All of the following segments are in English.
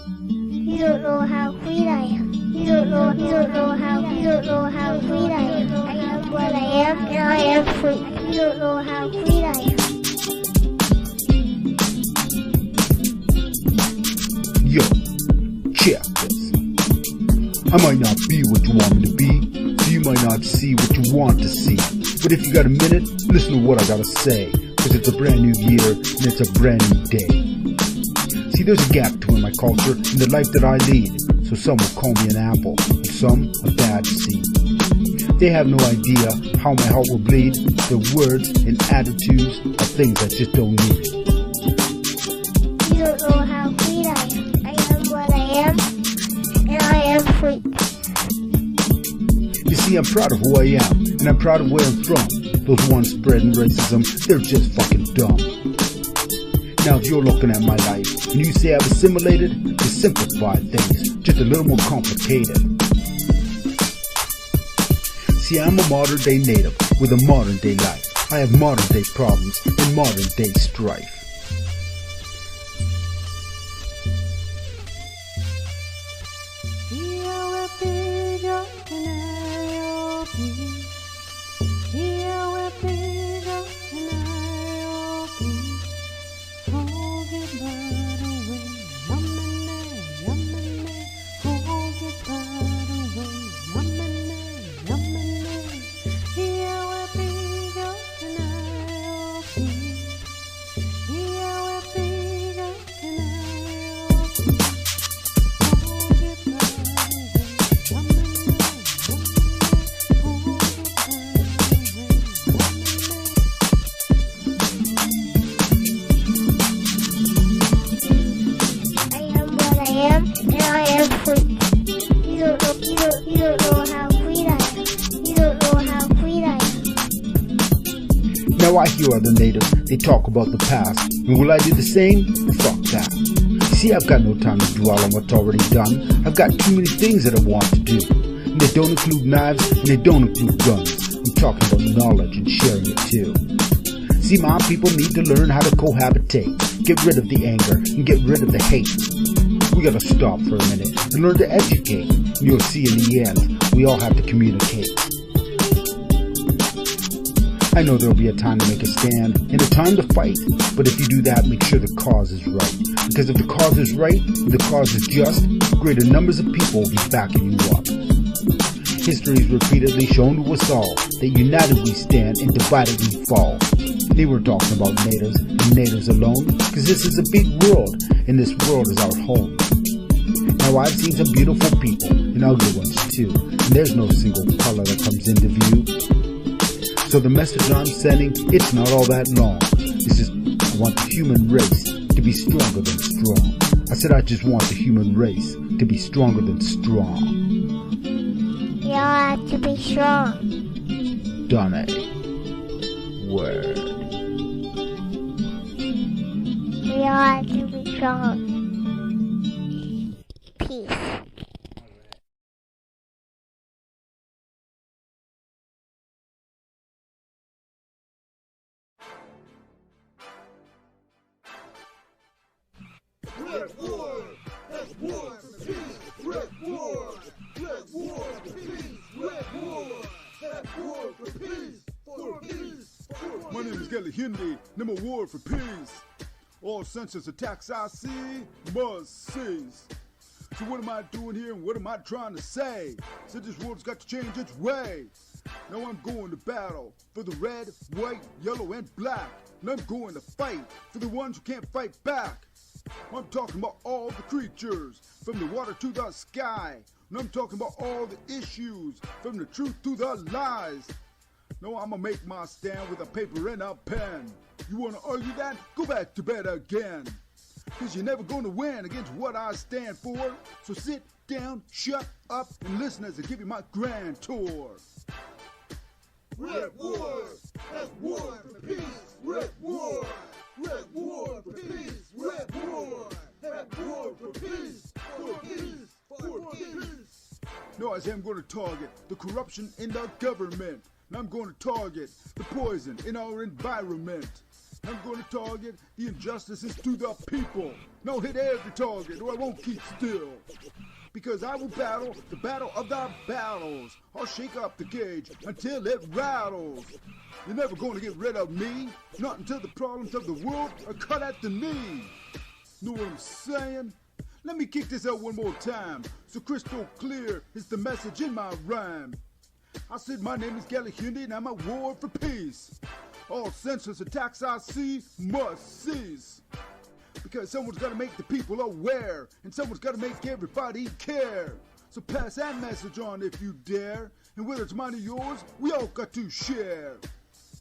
You don't know how sweet I am. You don't know how sweet I am. I am what I am, and I am sweet. You don't know how sweet I am. Yo, check this. I might not be what you want me to be, so you might not see what you want to see. But if you got a minute, listen to what I gotta say, cause it's a brand new year and it's a brand new day. See, there's a gap between my culture and the life that I lead, so some will call me an apple, and some a bad seed. They have no idea how my heart will bleed. Their words and attitudes are things I just don't need. You don't know how sweet I am. I am what I am, and I am sweet. You see, I'm proud of who I am, and I'm proud of where I'm from. Those ones spreading racism, they're just fucking dumb. Now if you're looking at my life, and you say I've assimilated, to simplify things, just a little more complicated. See, I'm a modern day native, with a modern day life. I have modern day problems, and modern day strife. Now I hear other natives, they talk about the past, and will I do the same? Fuck that. See, I've got no time to dwell on what's already done. I've got too many things that I want to do, and they don't include knives, and they don't include guns. I'm talking about knowledge and sharing it too. See, my people need to learn how to cohabitate, get rid of the anger, and get rid of the hate. We gotta stop for a minute and learn to educate, and you'll see in the end, we all have to communicate. I know there'll be a time to make a stand and a time to fight, but if you do that, make sure the cause is right. Because if the cause is right, and the cause is just, greater numbers of people will be backing you up. History has repeatedly shown to us all that united we stand and divided we fall. They were talking about natives and natives alone, because this is a big world, and this world is our home. Now I've seen some beautiful people, and ugly ones too, and there's no single color that comes into view. So the message I'm sending, it's not all that long. It's just, I want the human race to be stronger than strong. I said I just want the human race to be stronger than strong. You all have to be strong. Done it. Word. We all have to be strong. Peace. Red war, that's war for peace. Red war for peace. Red war, that's war for peace. For peace. My name is Kelly Hindi, number war for peace. All senseless attacks I see must cease. So what am I doing here and what am I trying to say? Said this world's got to change its way. Now I'm going to battle for the red, white, yellow, and black. And I'm going to fight for the ones who can't fight back. I'm talking about all the creatures, from the water to the sky. And I'm talking about all the issues, from the truth to the lies. No, I'ma make my stand with a paper and a pen. You wanna argue that? Go back to bed again. Cause you're never gonna win against what I stand for. So sit down, shut up, and listen as I give you my grand tour. Red war, that's war for peace. Red war for peace. Red war, that's war for peace. For peace. For peace. No, I say I'm gonna target the corruption in the government. And I'm gonna target the poison in our environment. I'm going to target the injustices to the people. No, hit every target, or I won't keep still. Because I will battle the battle of the battles. I'll shake up the cage until it rattles. You're never going to get rid of me, not until the problems of the world are cut at the knee. Know what I'm saying? Let me kick this out one more time, so crystal clear is the message in my rhyme. I said my name is Gallahundy and I'm at war for peace. All senseless attacks I see must cease. Because someone's got to make the people aware, and someone's got to make everybody care. So pass that message on if you dare, and whether it's mine or yours, we all got to share.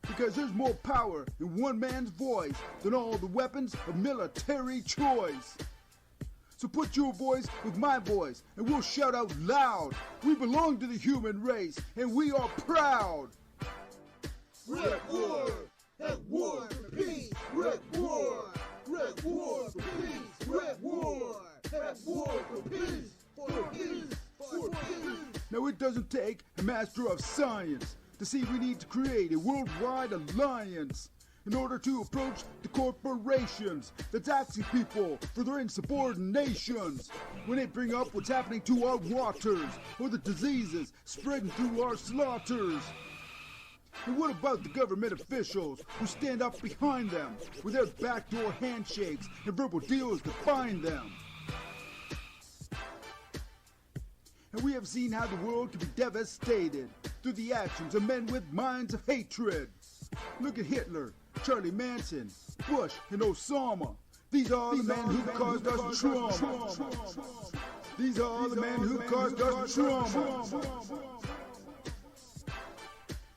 Because there's more power in one man's voice than all the weapons of military choice. So put your voice with my voice, and we'll shout out loud. We belong to the human race, and we are proud. Red War, at war for peace. Red War, Red War for peace. Red War, at war for peace. For peace, for peace. Now it doesn't take a master of science to see we need to create a worldwide alliance in order to approach the corporations that's asking people for their insubordinations when they bring up what's happening to our waters or the diseases spreading through our slaughters. And what about the government officials who stand up behind them with their backdoor handshakes and verbal deals to bind them? And we have seen how the world can be devastated through the actions of men with minds of hatred. Look at Hitler, Charlie Manson, Bush, and Osama. These are the men who caused us trauma. These are the men who caused us trauma.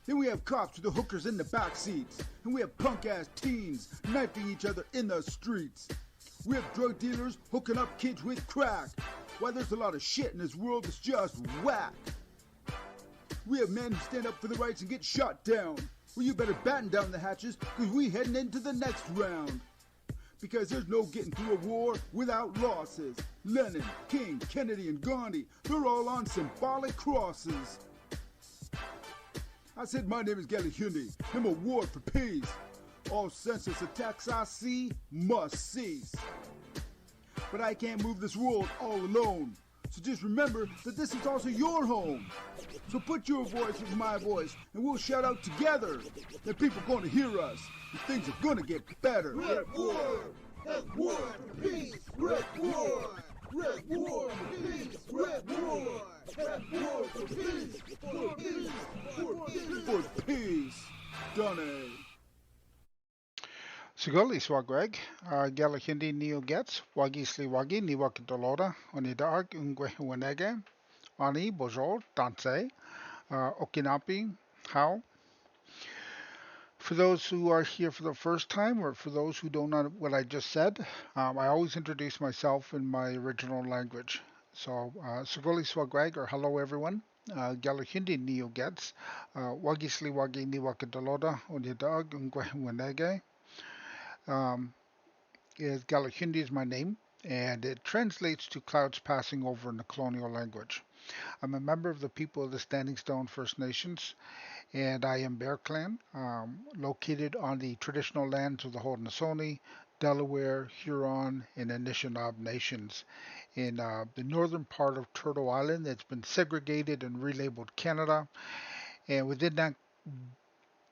Then we have cops with the hookers in the back seats. And we have punk-ass teens knifing each other in the streets. We have drug dealers hooking up kids with crack. Why, there's a lot of shit in this world that's just whack. We have men who stand up for the rights and get shot down. Well, you better batten down the hatches, because we heading into the next round. Because there's no getting through a war without losses. Lenin, King, Kennedy, and Gandhi, they're all on symbolic crosses. I said my name is Gallahundy, I'm a war for peace. All senseless attacks I see must cease. But I can't move this world all alone. So just remember that this is also your home. So put your voice with my voice, and we'll shout out together. That people are going to hear us, and things are going to get better. Red War, at war for peace. Red War, Red War for peace. Red War, at war for peace. For peace, for peace. For peace, Donny. Sigoli swagwag, Gallahundy Neo Gets, Wagi Sliwagi, Niwakidolora, Onidag, Ungwe Wanege, Ani, Bojol, Dante, Okinapi, How. For those who are here for the first time, or for those who don't know what I just said, I always introduce myself in my original language. So, Sigoli swagwag, or hello everyone. Gallahundy Neo Gets, Wagi Sliwagi, Niwakidolora, Onidag, Ungwe Wanege. Is Gallahundy is my name, and it translates to clouds passing over in the colonial language. I'm a member of the people of the Standing Stone First Nations, and I am Bear Clan, located on the traditional lands of the Haudenosaunee, Delaware, Huron, and Anishinaabe nations in the northern part of Turtle Island that's been segregated and relabeled Canada, and within that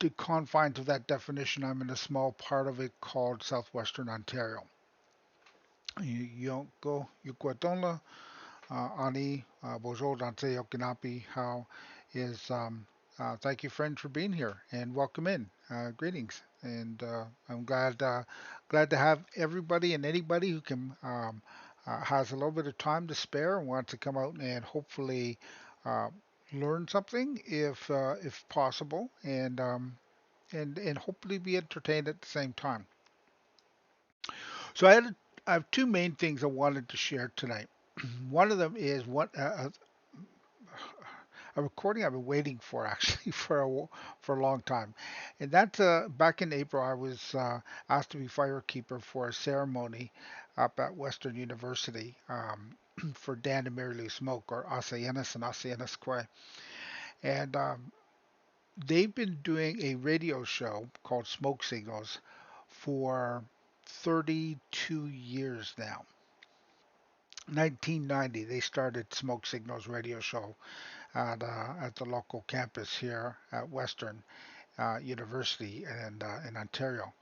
the confines of that definition, I'm in a small part of it called southwestern Ontario. Yonko, Yukwatona, Ani, Bojo, Dante, Okinapi, how is, thank you friends for being here and welcome in. Greetings. And I'm glad to have everybody and anybody who can, has a little bit of time to spare and wants to come out and hopefully, learn something if possible, and hopefully be entertained at the same time. So I have two main things I wanted to share tonight. One of them is a recording I've been waiting for actually for a long time, and that's back in April I was asked to be firekeeper for a ceremony up at Western University. For Dan and Mary Lou Smoke, or Asayanis and Asayanis Kwe. And they've been doing a radio show called Smoke Signals for 32 years now. 1990, they started Smoke Signals radio show at the local campus here at Western University in Ontario.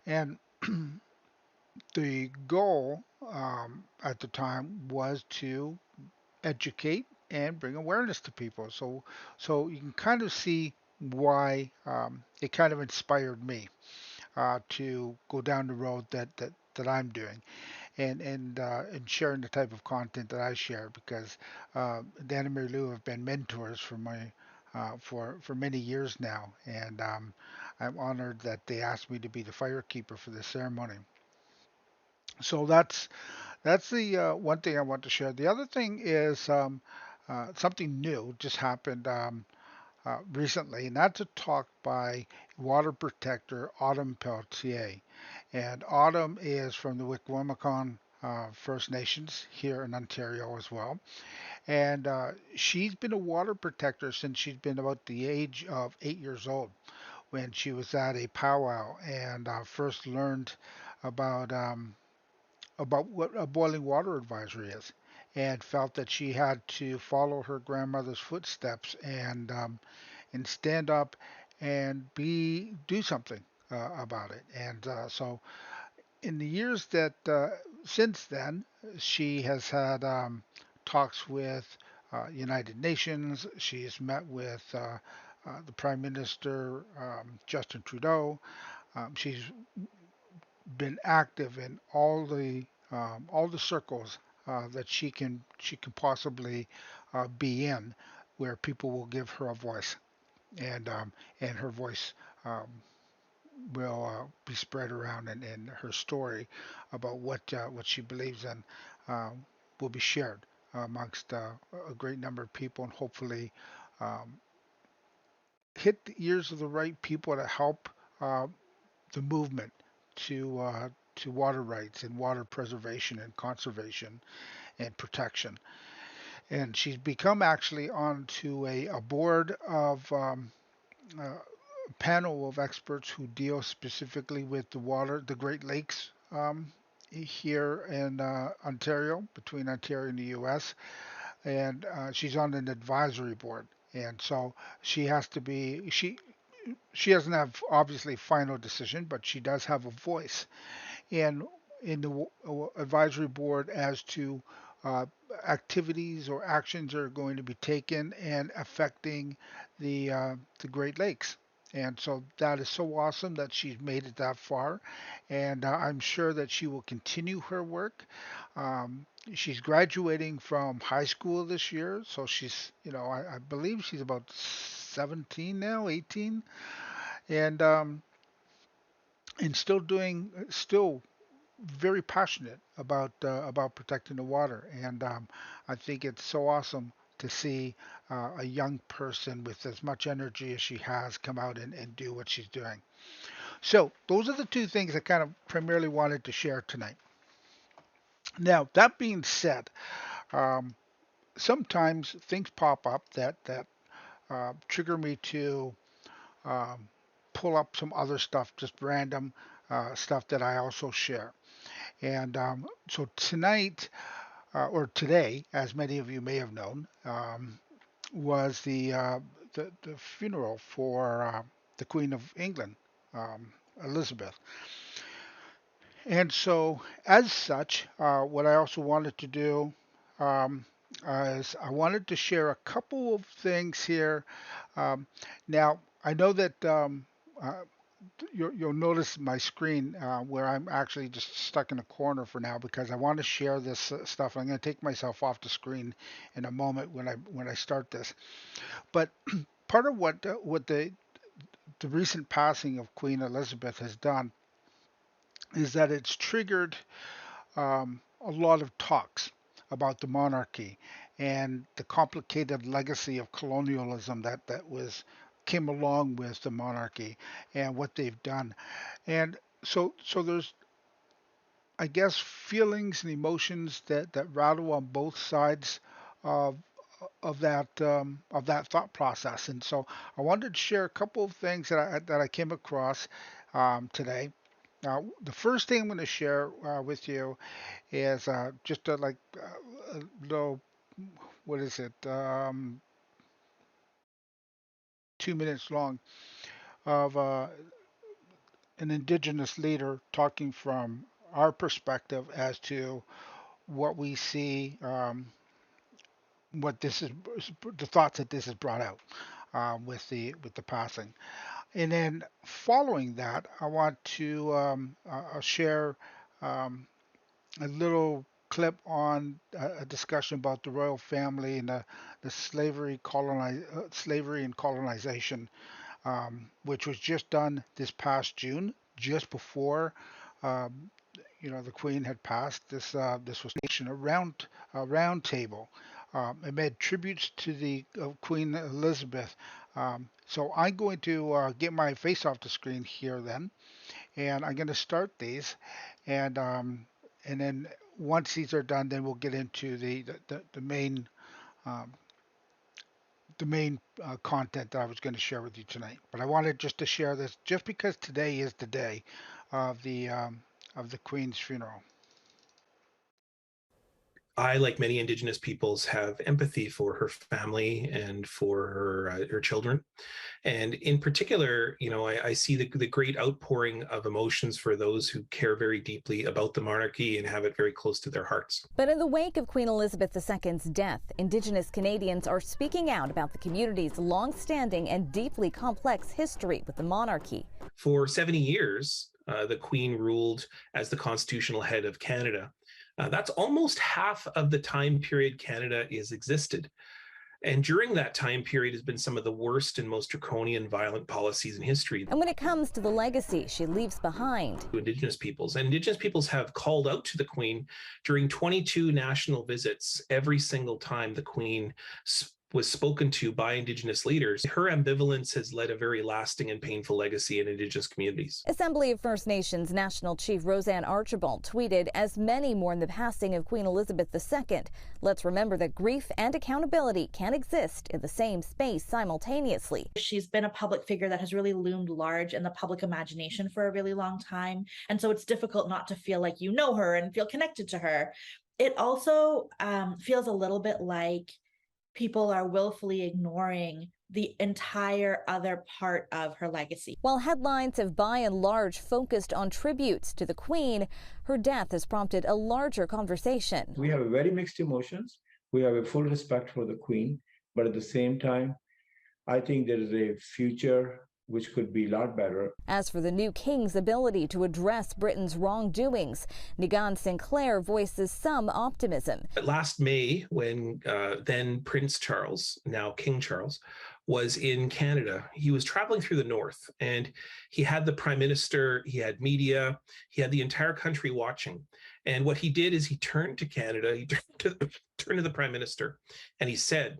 And the goal at the time was to educate and bring awareness to people. So you can kind of see why it kind of inspired me to go down the road that I'm doing and sharing the type of content that I share because Dan and Mary Lou have been mentors for my for many years now, and I'm honored that they asked me to be the fire keeper for this ceremony. So that's the one thing I want to share. The other thing is something new just happened recently, and that's a talk by water protector Autumn Pelletier. And Autumn is from the Wickwamacon First Nations here in Ontario as well. And she's been a water protector since she's been about the age of 8 years old when she was at a powwow and first learned about about what a boiling water advisory is, and felt that she had to follow her grandmother's footsteps and stand up and be do something about it. And so in the years that since then, she has had talks with United Nations. She's met with the Prime Minister Justin Trudeau. She's been active in all the circles that she can possibly be in, where people will give her a voice, and her voice um, will be spread around, and her story about what she believes in will be shared amongst a great number of people, and hopefully um, hit the ears of the right people to help uh, the movement to water rights and water preservation and conservation and protection. And she's become actually onto a board of uh, panel of experts who deal specifically with the water, the Great Lakes here in Ontario, between Ontario and the U.S. And she's on an advisory board. And so she has to be she doesn't have obviously final decision, but she does have a voice in the advisory board as to uh, activities or actions that are going to be taken and affecting the Great Lakes. And so that is so awesome that she's made it that far, and I'm sure that she will continue her work. She's graduating from high school this year, so she's, I believe she's about 17 now, 18, and still very passionate about protecting the water, and I think it's so awesome to see a young person with as much energy as she has come out and do what she's doing. So those are the two things I kind of primarily wanted to share tonight. Now that being said, um, sometimes things pop up that trigger me to um, pull up some other stuff, just random stuff that I also share. And so tonight, or today, as many of you may have known, was the funeral for the Queen of England, um, Elizabeth. And so, as such, what I also wanted to do um, is I wanted to share a couple of things here. Um, Now, I know that uh, you'll notice my screen where I'm actually just stuck in a corner for now because I want to share this stuff. I'm going to take myself off the screen in a moment when I start this. But part of what the recent passing of Queen Elizabeth has done is that it's triggered a lot of talks about the monarchy and the complicated legacy of colonialism that was came along with the monarchy and what they've done. And so there's, I guess, feelings and emotions that rattle on both sides of of that thought process. And so I wanted to share a couple of things that I came across today. The first thing I'm going to share with you is just a little, what is it, 2 minutes long of an indigenous leader talking from our perspective as to what we see, what this is, the thoughts that this has brought out with the passing. And then following that, I want to I'll share a little clip on a discussion about the royal family and the slavery and colonization, which was just done this past June, just before the Queen had passed. This was a round table. It made tributes to the Queen Elizabeth. So I'm going to get my face off the screen here then, and I'm going to start these, and then once these are done, then we'll get into the main content that I was going to share with you tonight. But I wanted just to share this just because today is the day of the Queen's funeral. I, like many Indigenous peoples, have empathy for her family and for her children. And in particular, I see the great outpouring of emotions for those who care very deeply about the monarchy and have it very close to their hearts. But in the wake of Queen Elizabeth II's death, Indigenous Canadians are speaking out about the community's long-standing and deeply complex history with the monarchy. For 70 years, the Queen ruled as the constitutional head of Canada. That's almost half of the time period Canada has existed. And during that time period has been some of the worst and most draconian violent policies in history. And when it comes to the legacy she leaves behind, to Indigenous peoples. And Indigenous peoples have called out to the Queen during 22 national visits every single time the Queen was spoken to by Indigenous leaders. Her ambivalence has led a very lasting and painful legacy in Indigenous communities. Assembly of First Nations National Chief Roseanne Archibald tweeted, "As many mourn the passing of Queen Elizabeth II, let's remember that grief and accountability can exist in the same space simultaneously." She's been a public figure that has really loomed large in the public imagination for a really long time. And so it's difficult not to feel like you know her and feel connected to her. It also feels a little bit like people are willfully ignoring the entire other part of her legacy. While headlines have by and large focused on tributes to the Queen, her death has prompted a larger conversation. We have a very mixed emotions. We have a full respect for the Queen, but at the same time, I think there is a future which could be a lot better. As for the new king's ability to address Britain's wrongdoings, Nigan Sinclair voices some optimism. Last May, when then Prince Charles, now King Charles, was in Canada, he was traveling through the north, and he had the Prime Minister, he had media, he had the entire country watching. And what he did is he turned to Canada, he turned to the Prime Minister, and he said,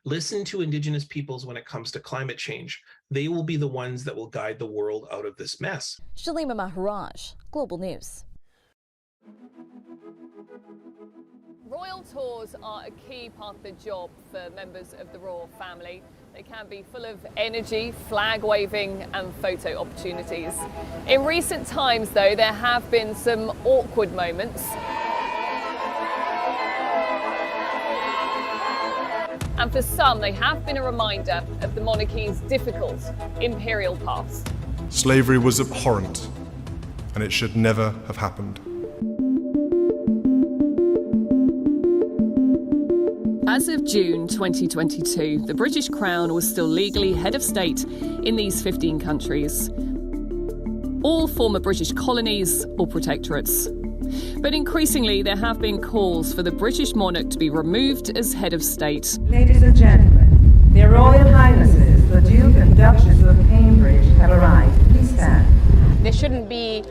"Listen to Indigenous peoples when it comes to climate change. They will be the ones that will guide the world out of this mess." Shalima Maharaj, Global News. Royal tours are a key part of the job for members of the royal family. They can be full of energy, flag waving and photo opportunities. In recent times, though, there have been some awkward moments. And for some, they have been a reminder of the monarchy's difficult imperial past. Slavery was abhorrent, and it should never have happened. As of June 2022, the British Crown was still legally head of state in these 15 countries, all former British colonies or protectorates. But increasingly, there have been calls for the British monarch to be removed as head of state. Ladies and gentlemen, their Royal Highnesses, the Duke and Duchess of Cambridge, have arrived. Please stand. They shouldn't be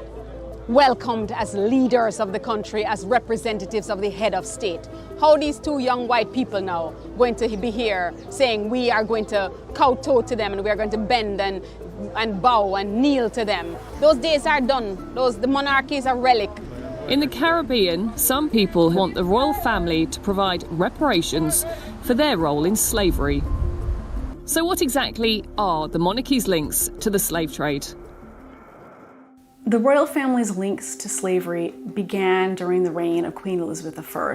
welcomed as leaders of the country, as representatives of the head of state. How these two young white people now going to be here saying we are going to kowtow to them and we are going to bend and bow and kneel to them. Those days are done. The monarchy is a relic. In the Caribbean, some people want the royal family to provide reparations for their role in slavery. So what exactly are the monarchy's links to the slave trade? The royal family's links to slavery began during the reign of Queen Elizabeth I.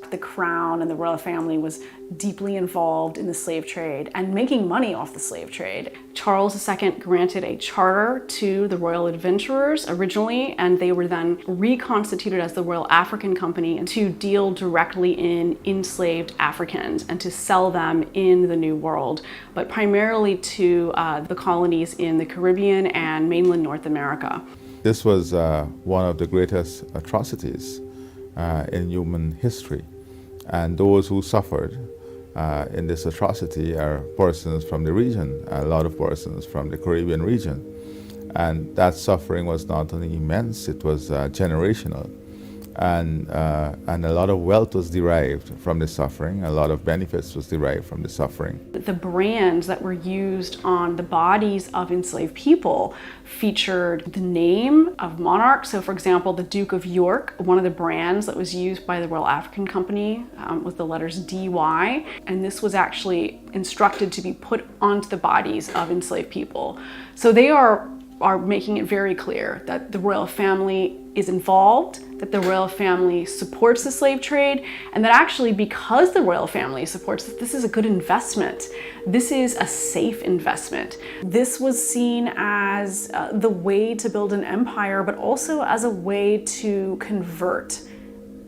The crown and the royal family was deeply involved in the slave trade and making money off the slave trade. Charles II granted a charter to the Royal Adventurers originally, and they were then reconstituted as the Royal African Company to deal directly in enslaved Africans and to sell them in the New World, but primarily to the colonies in the Caribbean and mainland North America. This was one of the greatest atrocities in human history. And those who suffered in this atrocity are persons from the region, a lot of persons from the Caribbean region. And that suffering was not only immense, it was generational. And a lot of wealth was derived from the suffering, a lot of benefits was derived from the suffering. The brands that were used on the bodies of enslaved people featured the name of monarchs. So for example, the Duke of York, one of the brands that was used by the Royal African Company was the letters DY, and this was actually instructed to be put onto the bodies of enslaved people. So they are making it very clear that the royal family is involved, that the royal family supports the slave trade, and that actually because the royal family supports this is a good investment. This is a safe investment. This was seen as the way to build an empire, but also as a way to convert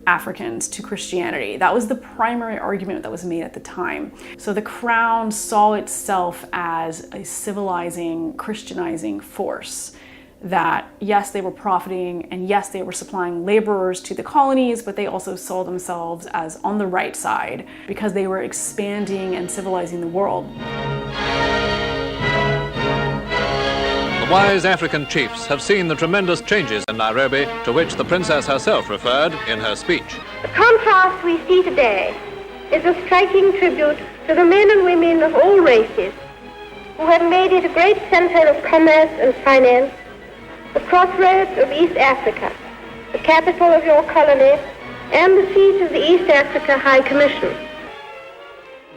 Africans to Christianity. That was the primary argument that was made at the time. So the crown saw itself as a civilizing, Christianizing force. That yes, they were profiting, and yes, they were supplying laborers to the colonies, but they also saw themselves as on the right side because they were expanding and civilizing the world. The wise African chiefs have seen the tremendous changes in Nairobi to which the princess herself referred in her speech. The contrast we see today is a striking tribute to the men and women of all races who have made it a great center of commerce and finance, the crossroads of East Africa, the capital of your colony, and the seat of the East Africa High Commission.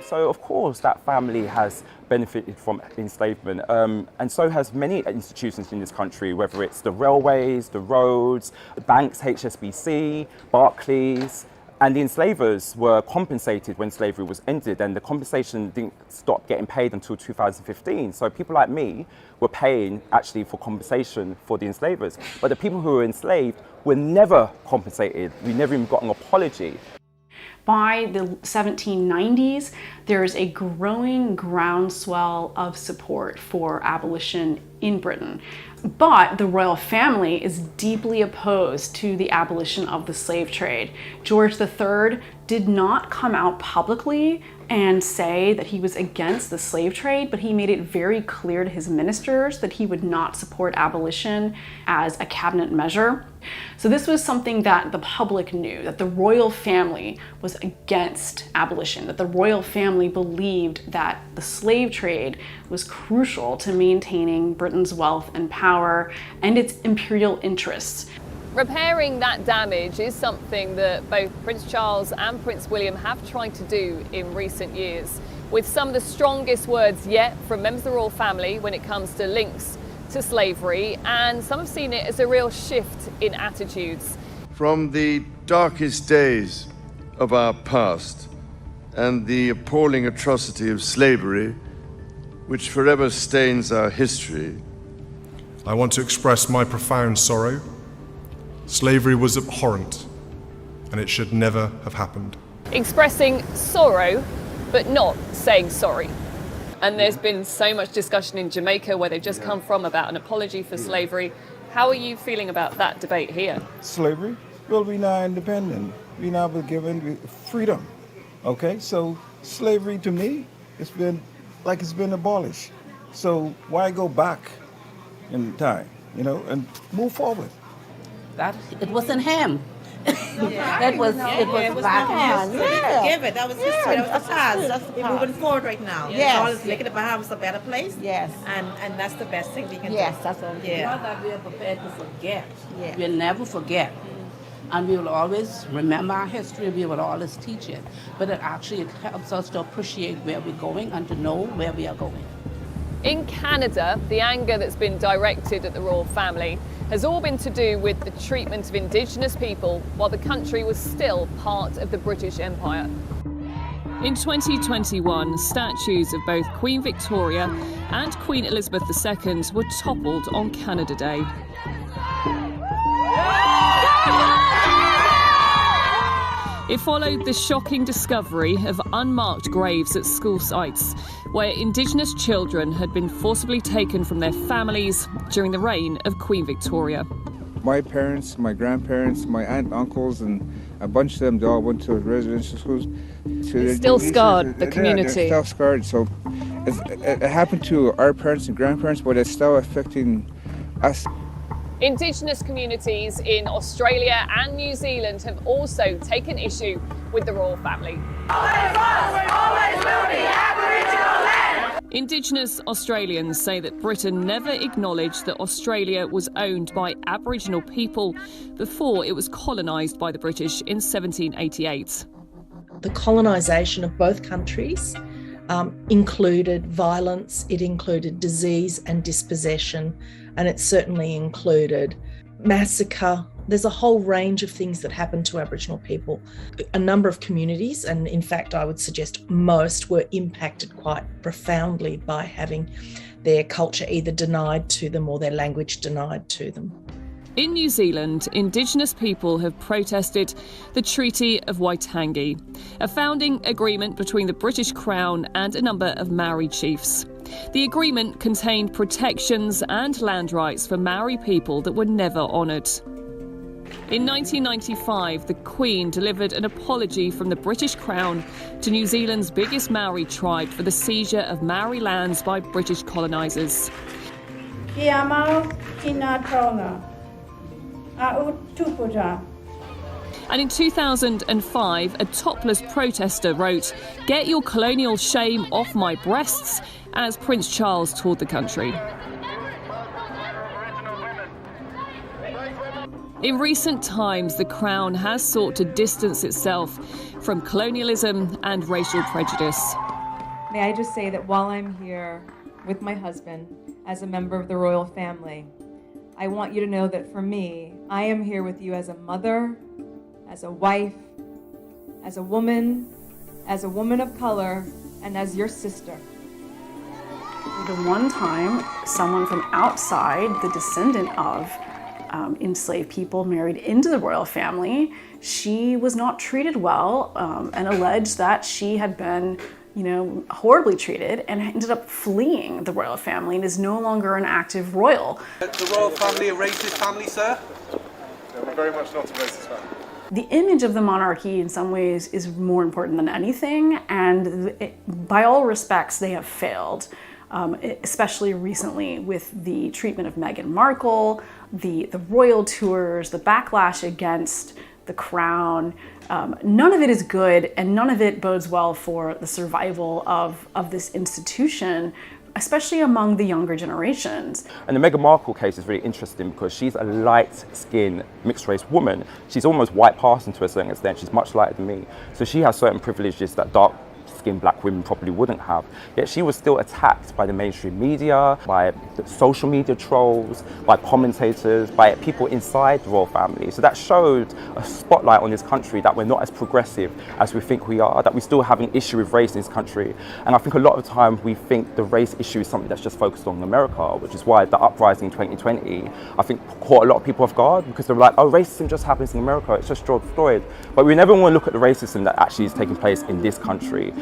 So of course that family has benefited from enslavement, and so has many institutions in this country, whether it's the railways, the roads, the banks, HSBC, Barclays, and the enslavers were compensated when slavery was ended, and the compensation didn't stop getting paid until 2015. So people like me were paying actually for compensation for the enslavers, but the people who were enslaved were never compensated. We never even got an apology. By the 1790s, there's a growing groundswell of support for abolition in Britain. But the royal family is deeply opposed to the abolition of the slave trade. George III did not come out publicly and say that he was against the slave trade, but he made it very clear to his ministers that he would not support abolition as a cabinet measure. So this was something that the public knew, that the royal family was against abolition, that the royal family believed that the slave trade was crucial to maintaining Britain's wealth and power and its imperial interests. Repairing that damage is something that both Prince Charles and Prince William have tried to do in recent years, with some of the strongest words yet from members of the royal family when it comes to links to slavery, and some have seen it as a real shift in attitudes. From the darkest days of our past and the appalling atrocity of slavery, which forever stains our history, I want to express my profound sorrow. Slavery was abhorrent, and it should never have happened. Expressing sorrow, but not saying sorry. And there's been so much discussion in Jamaica, where they've just come from, about an apology for slavery. How are you feeling about that debate here? Slavery? Well, we're now independent. We're now given freedom. Okay, so slavery to me, it's been abolished. So why go back in time, and move forward? That it wasn't him. It was back on. Yeah. Forgive it. That was history. That was the past. That's we're moving forward right now. Yes. All is making the Bahamas a better place. Yes. And that's the best thing we can do. Yes, that's what we Yeah. Not that we are prepared to forget. Yeah. We'll never forget. And we will always remember our history. We will always teach it. But it helps us to appreciate where we're going and to know where we are going. In Canada, the anger that's been directed at the royal family has all been to do with the treatment of Indigenous people while the country was still part of the British Empire. In 2021, statues of both Queen Victoria and Queen Elizabeth II were toppled on Canada Day. It followed the shocking discovery of unmarked graves at school sites, where Indigenous children had been forcibly taken from their families during the reign of Queen Victoria. My parents, my grandparents, my aunt, uncles, and a bunch of them, they all went to residential schools. It's still scarred the community. Yeah, they're still scarred. So it happened to our parents and grandparents, but it's still affecting us. Indigenous communities in Australia and New Zealand have also taken issue with the royal family. Always will be Aboriginal land! Indigenous Australians say that Britain never acknowledged that Australia was owned by Aboriginal people before it was colonised by the British in 1788. The colonisation of both countries included violence, it included disease and dispossession, and it certainly included massacre. There's a whole range of things that happened to Aboriginal people. A number of communities, and in fact I would suggest most, were impacted quite profoundly by having their culture either denied to them or their language denied to them. In New Zealand, Indigenous people have protested the Treaty of Waitangi, a founding agreement between the British Crown and a number of Maori chiefs. The agreement contained protections and land rights for Maori people that were never honoured. In 1995, the Queen delivered an apology from the British Crown to New Zealand's biggest Maori tribe for the seizure of Maori lands by British colonisers. Kia mau tina taonga. And in 2005, a topless protester wrote, "Get your colonial shame off my breasts," as Prince Charles toured the country. In recent times, the Crown has sought to distance itself from colonialism and racial prejudice. May I just say that while I'm here with my husband as a member of the royal family, I want you to know that for me, I am here with you as a mother, as a wife, as a woman of color, and as your sister. The one time someone from outside, the descendant of enslaved people, married into the royal family, she was not treated well and alleged that she had been horribly treated and ended up fleeing the royal family and is no longer an active royal. The royal family a racist family, sir? No, we're very much not a racist family. The image of the monarchy in some ways is more important than anything, and by all respects they have failed, especially recently with the treatment of Meghan Markle, the royal tours, the backlash against the crown. None of it is good, and none of it bodes well for the survival of this institution, especially among the younger generations. And the Meghan Markle case is really interesting because she's a light-skinned, mixed-race woman. She's almost white passing to a certain extent. She's much lighter than me. So she has certain privileges that dark-skinned black women probably wouldn't have. Yet she was still attacked by the mainstream media, by the social media trolls, by commentators, by people inside the royal family. So that showed a spotlight on this country that we're not as progressive as we think we are, that we still have an issue with race in this country. And I think a lot of the time we think the race issue is something that's just focused on America, which is why the uprising in 2020, I think, caught a lot of people off guard, because they were like, oh, racism just happens in America, it's just George Floyd. But we never want to look at the racism that actually is taking place in this country.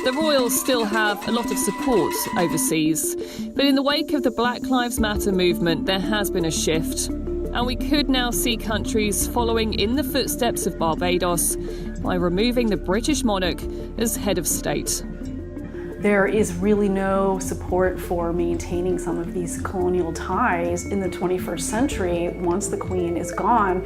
The royals still have a lot of support overseas, but in the wake of the Black Lives Matter movement, there has been a shift. And we could now see countries following in the footsteps of Barbados by removing the British monarch as head of state. There is really no support for maintaining some of these colonial ties in the 21st century. Once the Queen is gone,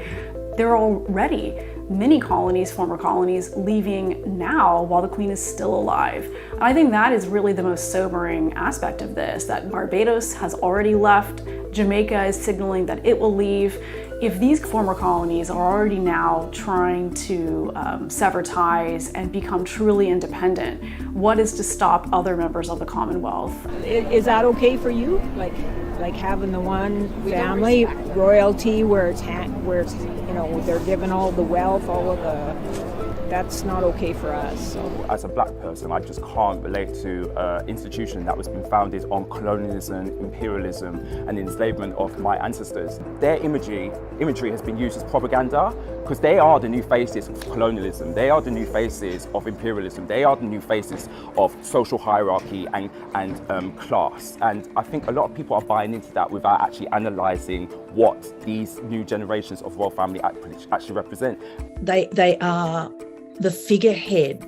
there are already many colonies, former colonies, leaving now while the Queen is still alive. And I think that is really the most sobering aspect of this, that Barbados has already left, Jamaica is signaling that it will leave. If these former colonies are already now trying to sever ties and become truly independent, what is to stop other members of the Commonwealth? Is that okay for you? Like having the one family royalty where it's you know, they're given all the wealth, all of the. That's not okay for us. So. As a black person, I just can't relate to an institution that was been founded on colonialism, imperialism, and enslavement of my ancestors. Their imagery has been used as propaganda because they are the new faces of colonialism. They are the new faces of imperialism. They are the new faces of social hierarchy and class. And I think a lot of people are buying into that without actually analysing what these new generations of royal family actually represent. They are the figurehead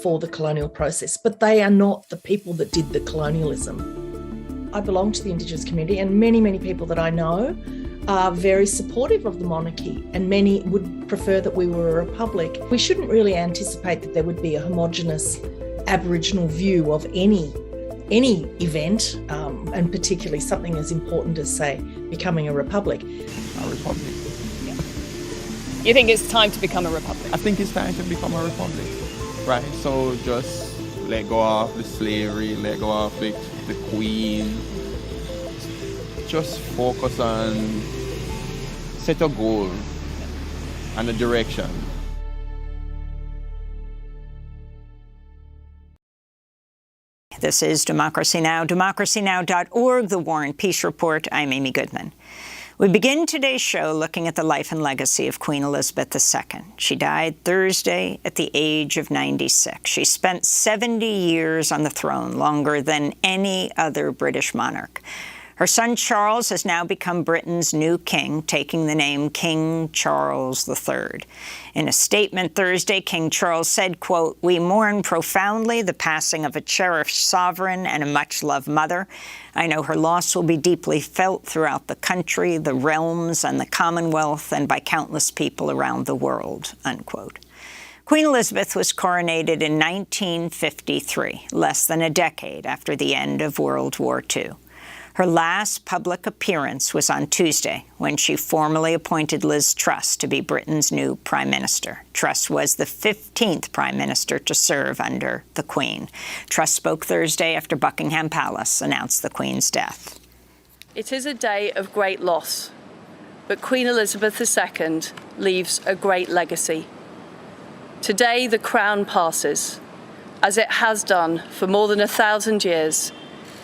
for the colonial process, but they are not the people that did the colonialism. I belong to the Indigenous community, and many people that I know are very supportive of the monarchy, and many would prefer that we were a republic. We shouldn't really anticipate that there would be a homogenous Aboriginal view of any event, and particularly something as important as, say, becoming a republic. A republic. You think it's time to become a republic? I think it's time to become a republic, right? So just let go of the slavery, let go of the queen. Just focus on set a goal and a direction. This is Democracy Now!, democracynow.org, The War and Peace Report. I'm Amy Goodman. We begin today's show looking at the life and legacy of Queen Elizabeth II. She died Thursday at the age of 96. She spent 70 years on the throne, longer than any other British monarch. Her son Charles has now become Britain's new king, taking the name King Charles III. In a statement Thursday, King Charles said, quote, "We mourn profoundly the passing of a cherished sovereign and a much-loved mother. I know her loss will be deeply felt throughout the country, the realms, and the Commonwealth, and by countless people around the world," unquote. Queen Elizabeth was coronated in 1953, less than a decade after the end of World War II. Her last public appearance was on Tuesday, when she formally appointed Liz Truss to be Britain's new Prime Minister. Truss was the 15th Prime Minister to serve under the Queen. Truss spoke Thursday after Buckingham Palace announced the Queen's death. It is a day of great loss, but Queen Elizabeth II leaves a great legacy. Today, the crown passes, as it has done for more than 1,000 years,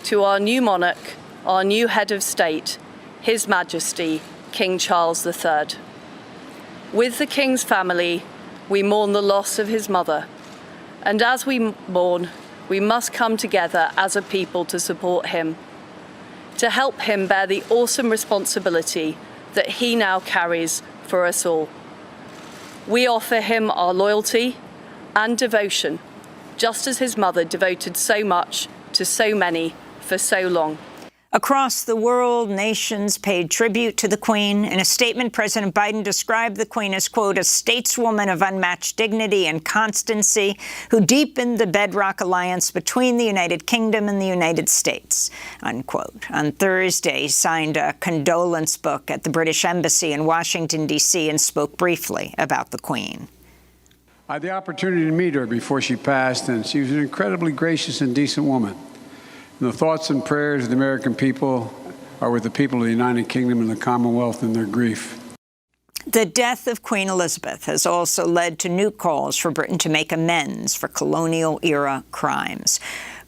to our new monarch, our new head of state, His Majesty, King Charles III. With the King's family, we mourn the loss of his mother. And as we mourn, we must come together as a people to support him, to help him bear the awesome responsibility that he now carries for us all. We offer him our loyalty and devotion, just as his mother devoted so much to so many for so long. Across the world, nations paid tribute to the Queen. In a statement, President Biden described the Queen as, quote, "a stateswoman of unmatched dignity and constancy who deepened the bedrock alliance between the United Kingdom and the United States," unquote. On Thursday, he signed a condolence book at the British Embassy in Washington, D.C., and spoke briefly about the Queen. I had the opportunity to meet her before she passed, and she was an incredibly gracious and decent woman. And the thoughts and prayers of the American people are with the people of the United Kingdom and the Commonwealth in their grief. The death of Queen Elizabeth has also led to new calls for Britain to make amends for colonial-era crimes.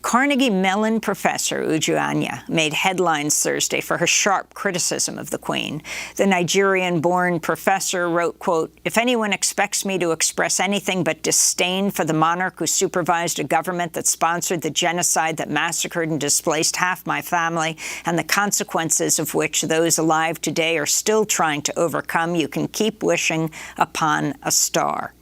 Carnegie Mellon professor Uju Anya made headlines Thursday for her sharp criticism of the Queen. The Nigerian-born professor wrote, quote, "If anyone expects me to express anything but disdain for the monarch who supervised a government that sponsored the genocide that massacred and displaced half my family, and the consequences of which those alive today are still trying to overcome, you can keep wishing upon a star."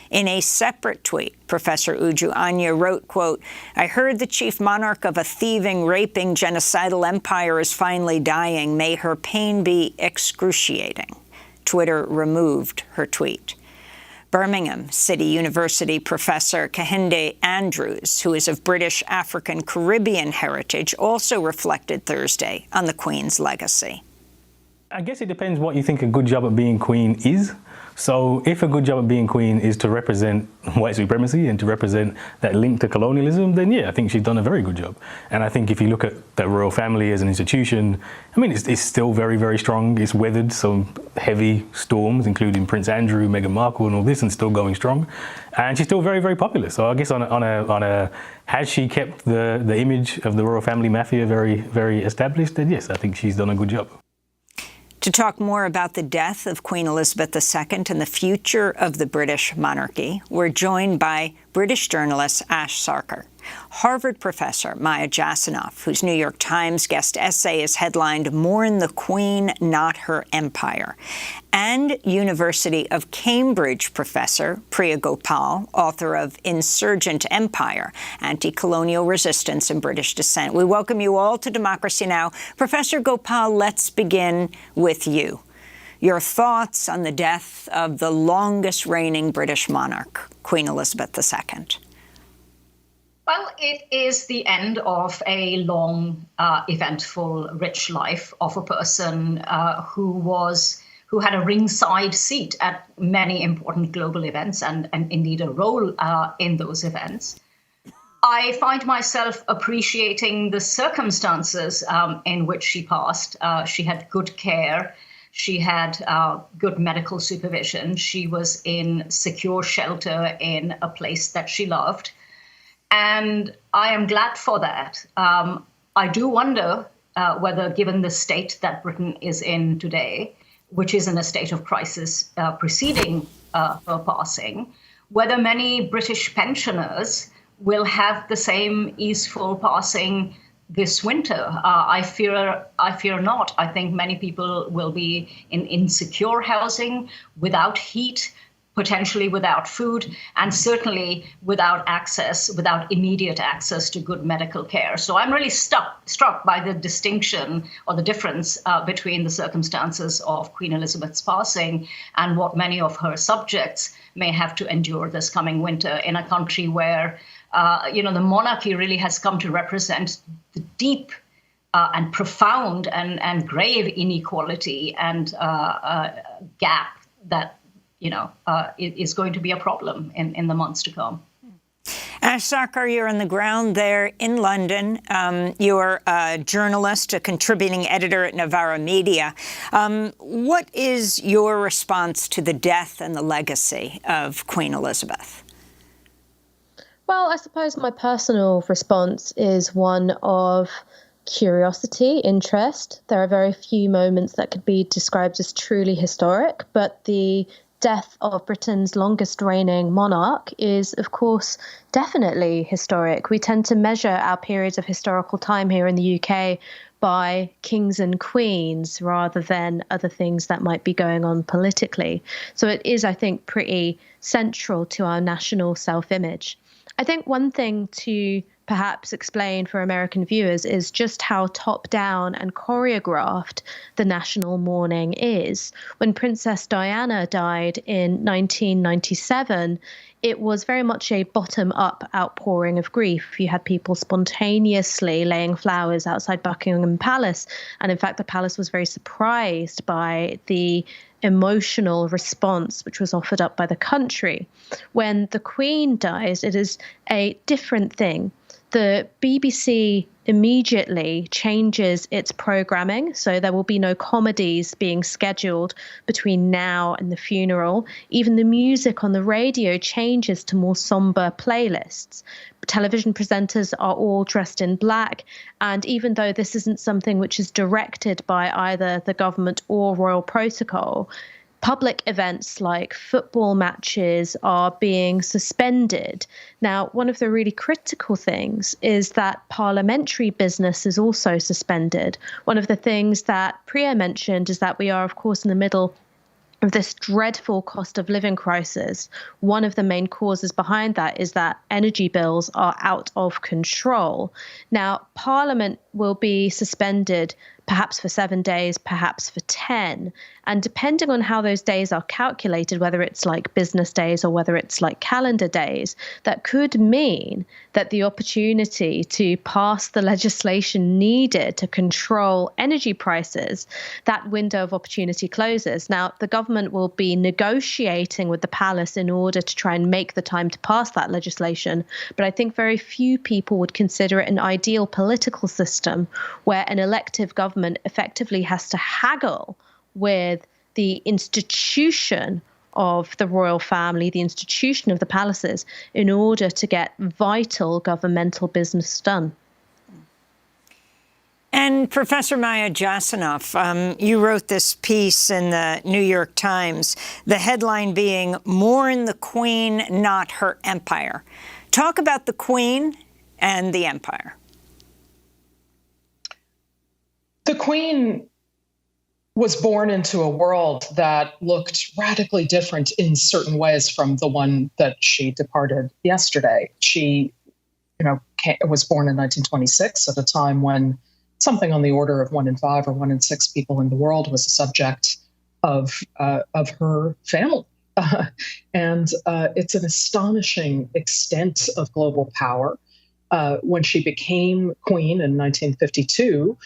In a separate tweet, Professor Uju Anya wrote, quote, "I heard the chief monarch of a thieving, raping, genocidal empire is finally dying. May her pain be excruciating." Twitter removed her tweet. Birmingham City University professor Kehinde Andrews, who is of British, African, Caribbean heritage, also reflected Thursday on the Queen's legacy. I guess it depends what you think a good job at being queen is. So if a good job at being queen is to represent white supremacy and to represent that link to colonialism, then yeah, I think she's done a very good job. And I think if you look at the royal family as an institution, I mean, it's still very, very strong. It's weathered some heavy storms, including Prince Andrew, Meghan Markle and all this, and still going strong. And she's still very, very popular. So I guess on a has she kept the image of the royal family mafia very, very established? Then yes, I think she's done a good job. To talk more about the death of Queen Elizabeth II and the future of the British monarchy, we're joined by British journalist Ash Sarkar, Harvard professor Maya Jasanoff, whose New York Times guest essay is headlined "Mourn the Queen, Not Her Empire," and University of Cambridge professor Priya Gopal, author of Insurgent Empire, Anti-Colonial Resistance and British Descent. We welcome you all to Democracy Now! Professor Gopal, let's begin with you. Your thoughts on the death of the longest reigning British monarch, Queen Elizabeth II. Well, it is the end of a long, eventful, rich life of a person who had a ringside seat at many important global events and indeed a role in those events. I find myself appreciating the circumstances in which she passed. She had good care. She had good medical supervision. She was in secure shelter in a place that she loved. And I am glad for that. I do wonder whether, given the state that Britain is in today, which is in a state of crisis preceding her passing, whether many British pensioners will have the same easeful passing this winter. I fear not. I think many people will be in insecure housing, without heat, potentially without food, and certainly without immediate access to good medical care. So I'm really struck by the distinction or the difference between the circumstances of Queen Elizabeth's passing and what many of her subjects may have to endure this coming winter in a country where the monarchy really has come to represent the deep and profound and grave inequality and gap that is going to be a problem in the months to come. Ash Sarkar, you're on the ground there in London. You're a journalist, a contributing editor at Novara Media. What is your response to the death and the legacy of Queen Elizabeth? Well, I suppose my personal response is one of curiosity, interest. There are very few moments that could be described as truly historic, but the death of Britain's longest reigning monarch is, of course, definitely historic. We tend to measure our periods of historical time here in the UK by kings and queens rather than other things that might be going on politically. So it is, I think, pretty central to our national self-image. I think one thing to perhaps explain for American viewers is just how top-down and choreographed the national mourning is. When Princess Diana died in 1997, it was very much a bottom-up outpouring of grief. You had people spontaneously laying flowers outside Buckingham Palace, and in fact the palace was very surprised by the emotional response which was offered up by the country. When the Queen dies, it is a different thing. The BBC immediately changes its programming, so there will be no comedies being scheduled between now and the funeral. Even the music on the radio changes to more somber playlists. Television presenters are all dressed in black, and even though this isn't something which is directed by either the government or royal protocol, public events like football matches are being suspended. Now, one of the really critical things is that parliamentary business is also suspended. One of the things that Priya mentioned is that we are, of course, in the middle of this dreadful cost of living crisis. One of the main causes behind that is that energy bills are out of control. Now, Parliament will be suspended perhaps for 7 days, perhaps for 10. And depending on how those days are calculated, whether it's like business days or whether it's like calendar days, that could mean that the opportunity to pass the legislation needed to control energy prices, that window of opportunity closes. Now, the government will be negotiating with the palace in order to try and make the time to pass that legislation. But I think very few people would consider it an ideal political system where an elective government effectively has to haggle with the institution of the royal family, the institution of the palaces, in order to get vital governmental business done. And Professor Maya Jasanoff, you wrote this piece in the New York Times, the headline being, "More in the Queen, Not Her Empire." Talk about the Queen and the empire. The Queen was born into a world that looked radically different in certain ways from the one that she departed yesterday. She, was born in 1926 at a time when something on the order of 1 in 5 or 1 in 6 people in the world was a subject of her family. And it's an astonishing extent of global power. When she became queen in 1952,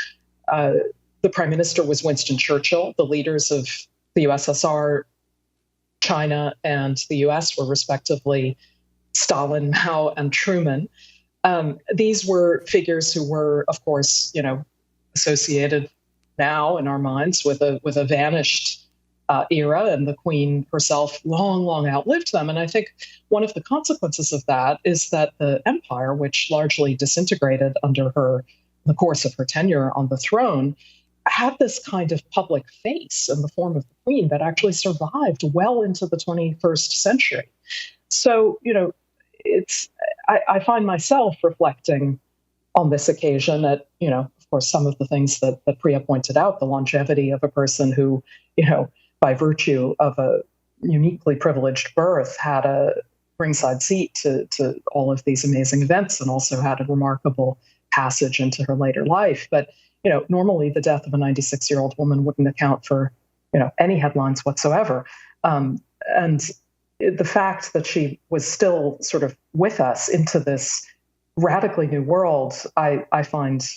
the prime minister was Winston Churchill. The leaders of the USSR, China, and the US were respectively Stalin, Mao, and Truman. These were figures who were, of course, associated now in our minds with a vanished era, and the Queen herself long outlived them. And I think one of the consequences of that is that the empire, which largely disintegrated under the course of her tenure on the throne, had this kind of public face in the form of the Queen that actually survived well into the 21st century. So, I find myself reflecting on this occasion at, of course, some of the things that Priya pointed out, the longevity of a person who, by virtue of a uniquely privileged birth, had a ringside seat to all of these amazing events and also had a remarkable passage into her later life. But, normally the death of a 96-year-old woman wouldn't account for, any headlines whatsoever. And the fact that she was still sort of with us into this radically new world, I find,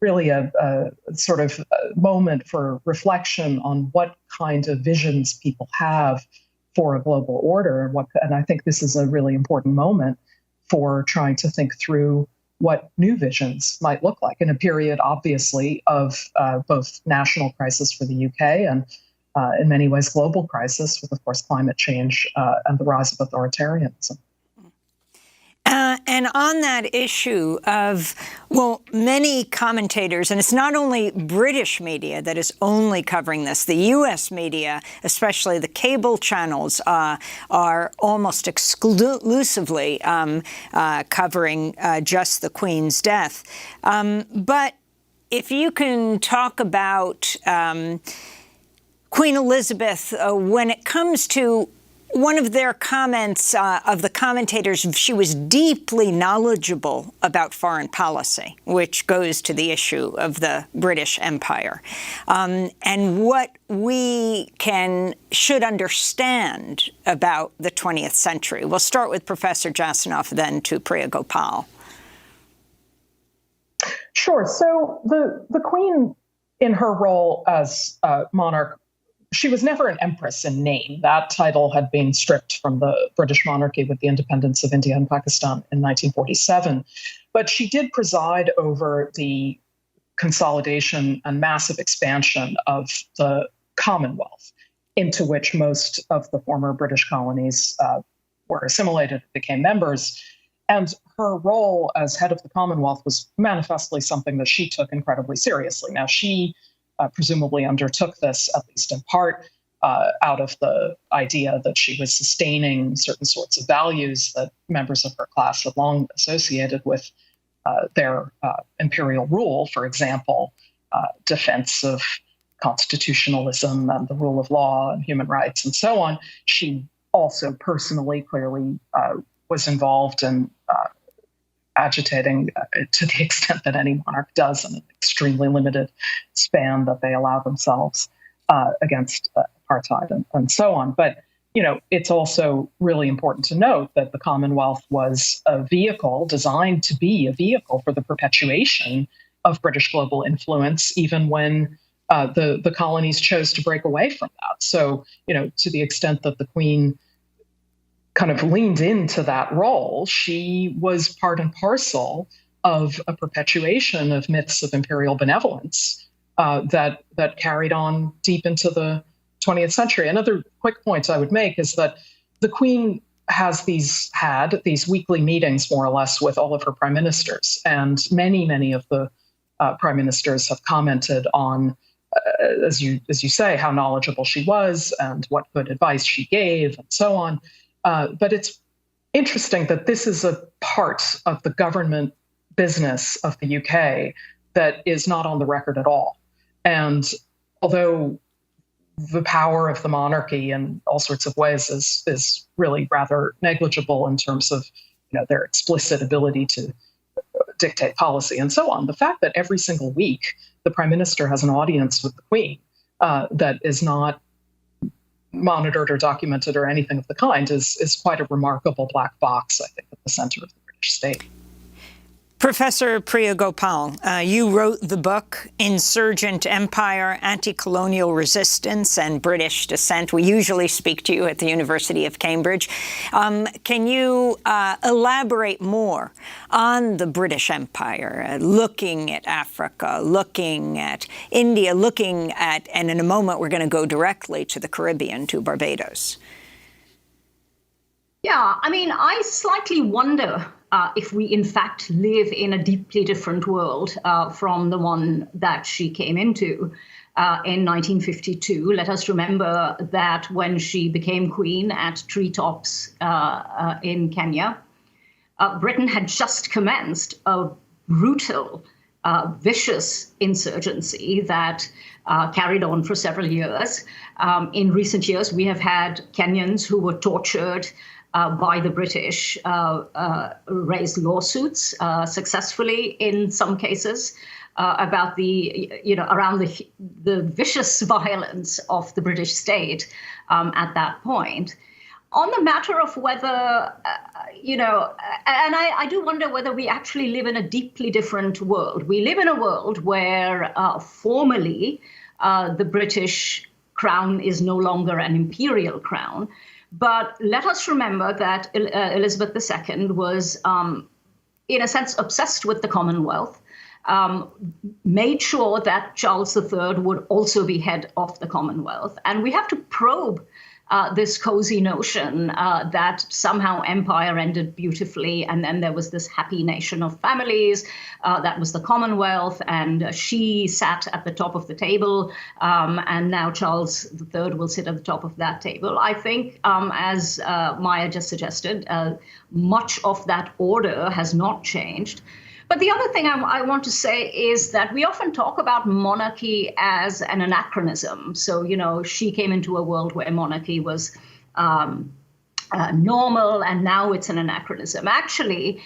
really a sort of moment for reflection on what kind of visions people have for a global order. And I think this is a really important moment for trying to think through what new visions might look like in a period, obviously, of both national crisis for the UK and in many ways global crisis with, of course, climate change and the rise of authoritarianism. And on that issue of, many commentators, and it's not only British media that is only covering this, the U.S. media, especially the cable channels, are almost exclusively covering just the Queen's death. But if you can talk about Queen Elizabeth, when it comes to one of their comments of the commentators, she was deeply knowledgeable about foreign policy, which goes to the issue of the British Empire, and what we should understand about the 20th century. We'll start with Professor Jasanoff, then to Priya Gopal. Sure. So the Queen, in her role as monarch, she was never an empress in name. That title had been stripped from the British monarchy with the independence of India and Pakistan in 1947. But she did preside over the consolidation and massive expansion of the Commonwealth, into which most of the former British colonies were assimilated, became members. And her role as head of the Commonwealth was manifestly something that she took incredibly seriously. Now, she presumably undertook this, at least in part, out of the idea that she was sustaining certain sorts of values that members of her class had long associated with their imperial rule. For example, defense of constitutionalism and the rule of law and human rights and so on. She also personally, clearly, was involved in agitating to the extent that any monarch does in an extremely limited span that they allow themselves against apartheid and so on. But, it's also really important to note that the Commonwealth was a vehicle designed to be a vehicle for the perpetuation of British global influence, even when the colonies chose to break away from that. So, to the extent that the Queen kind of leaned into that role, she was part and parcel of a perpetuation of myths of imperial benevolence that carried on deep into the 20th century. Another quick point I would make is that the Queen had these weekly meetings, more or less, with all of her prime ministers, and many of the prime ministers have commented on, as you say, how knowledgeable she was and what good advice she gave, and so on. But it's interesting that this is a part of the government business of the UK that is not on the record at all. And although the power of the monarchy in all sorts of ways is really rather negligible in terms of their explicit ability to dictate policy and so on, the fact that every single week the prime minister has an audience with the Queen that is not monitored or documented or anything of the kind is quite a remarkable black box, I think, at the center of the British state. Professor Priya Gopal, you wrote the book Insurgent Empire, Anti-Colonial Resistance and British Dissent. We usually speak to you at the University of Cambridge. Can you elaborate more on the British Empire, looking at Africa, looking at India, and in a moment we're going to go directly to the Caribbean, to Barbados? Yeah, I slightly wonder if we in fact live in a deeply different world from the one that she came into in 1952. Let us remember that when she became queen at Treetops in Kenya, Britain had just commenced a brutal, vicious insurgency that carried on for several years. In recent years, we have had Kenyans who were tortured by the British, raised lawsuits successfully in some cases about around the vicious violence of the British state at that point. On the matter of whether, and I do wonder whether we actually live in a deeply different world. We live in a world where formally the British crown is no longer an imperial crown. But let us remember that Elizabeth II was, in a sense, obsessed with the Commonwealth, made sure that Charles III would also be head of the Commonwealth. And we have to probe this cozy notion that somehow empire ended beautifully, and then there was this happy nation of families that was the Commonwealth, and she sat at the top of the table, and now Charles III will sit at the top of that table. I think, as Maya just suggested, much of that order has not changed. But the other thing I want to say is that we often talk about monarchy as an anachronism. So, she came into a world where monarchy was normal, and now it's an anachronism. Actually,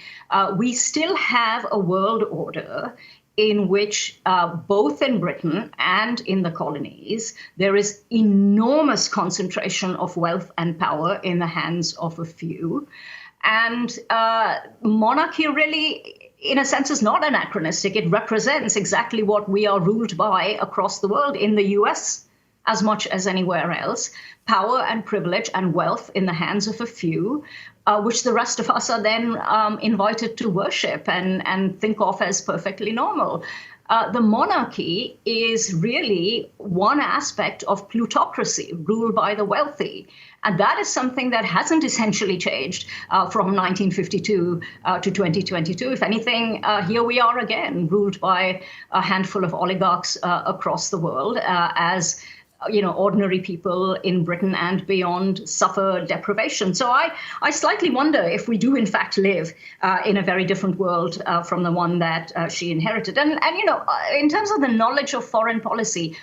we still have a world order in which both in Britain and in the colonies, there is enormous concentration of wealth and power in the hands of a few. And monarchy really, in a sense, is not anachronistic. It represents exactly what we are ruled by across the world, in the US as much as anywhere else. Power and privilege and wealth in the hands of a few, which the rest of us are then invited to worship and think of as perfectly normal. The monarchy is really one aspect of plutocracy, ruled by the wealthy. And that is something that hasn't essentially changed from 1952 to 2022. If anything, here we are again, ruled by a handful of oligarchs across the world as ordinary people in Britain and beyond suffer deprivation. So I slightly wonder if we do in fact live in a very different world from the one that she inherited. And in terms of the knowledge of foreign policy,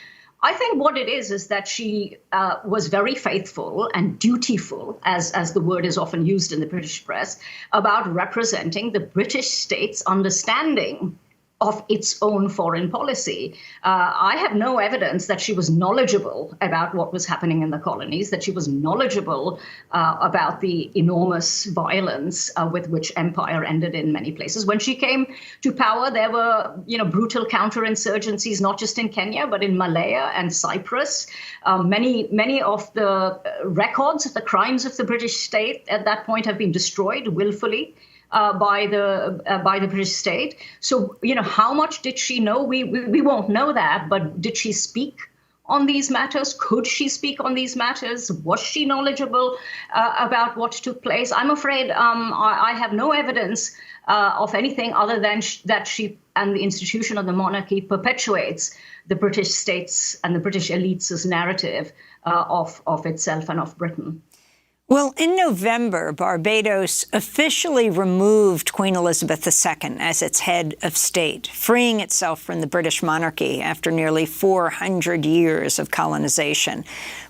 I think what it is that she was very faithful and dutiful, as the word is often used in the British press, about representing the British state's understanding of its own foreign policy. I have no evidence that she was knowledgeable about what was happening in the colonies, that she was knowledgeable about the enormous violence with which empire ended in many places. When she came to power, there were, brutal counterinsurgencies, not just in Kenya, but in Malaya and Cyprus. Many of the records of the crimes of the British state at that point have been destroyed willfully by the British state. So, how much did she know? We won't know that, but did she speak on these matters? Could she speak on these matters? Was she knowledgeable about what took place? I'm afraid I have no evidence of anything other than that she and the institution of the monarchy perpetuates the British states and the British elites' narrative of itself and of Britain. Well, in November, Barbados officially removed Queen Elizabeth II as its head of state, freeing itself from the British monarchy after nearly 400 years of colonization.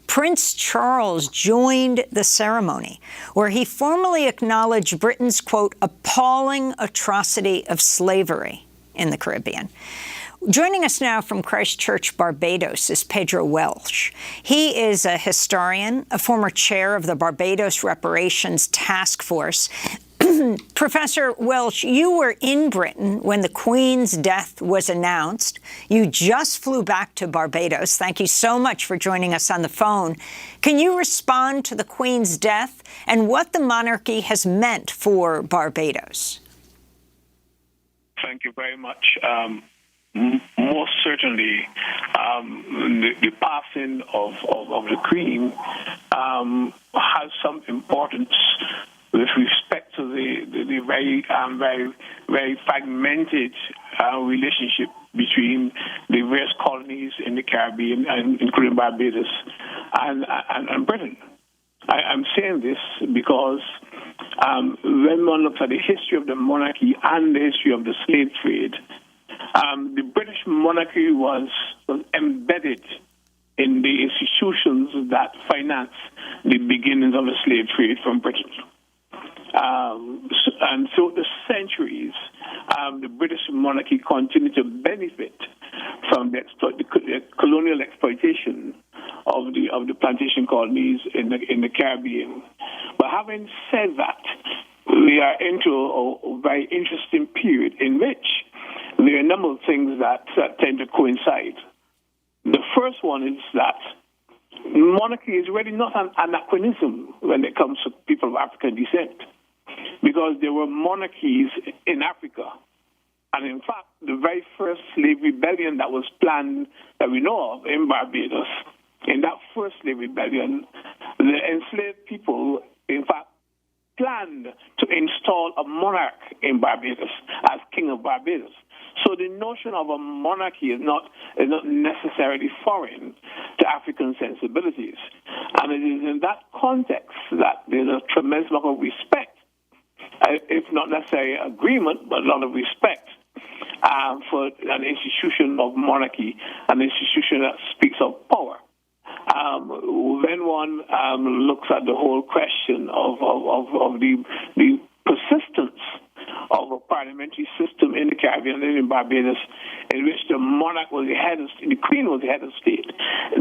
Prince Charles joined the ceremony, where he formally acknowledged Britain's, quote, appalling atrocity of slavery in the Caribbean. Joining us now from Christchurch, Barbados, is Pedro Welch. He is a historian, a former chair of the Barbados Reparations Task Force. Professor Welch, you were in Britain when the Queen's death was announced. You just flew back to Barbados. Thank you so much for joining us on the phone. Can you respond to the Queen's death and what the monarchy has meant for Barbados? Thank you very much. Most certainly, the passing of the Queen has some importance with respect to the very fragmented relationship between the various colonies in the Caribbean, and including Barbados and Britain. I'm saying this because when one looks at the history of the monarchy and the history of the slave trade, the British monarchy was embedded in the institutions that financed the beginnings of the slave trade from Britain. And so the centuries, the British monarchy continued to benefit from the colonial exploitation of the plantation colonies in the Caribbean. But having said that, we are into a very interesting period in which there are a number of things that tend to coincide. The first one is that monarchy is really not an anachronism when it comes to people of African descent, because there were monarchies in Africa. And in fact, the very first slave rebellion that was planned, that we know of in Barbados, in that first slave rebellion, the enslaved people, in fact, planned to install a monarch in Barbados as king of Barbados. So the notion of a monarchy is not necessarily foreign to African sensibilities. And it is in that context that there's a tremendous amount of respect, if not necessarily agreement, but a lot of respect for an institution of monarchy, an institution that speaks of power. When one looks at the whole question of the persistence of a parliamentary system in the Caribbean and in Barbados, in which the monarch was the head of state, the Queen was the head of state,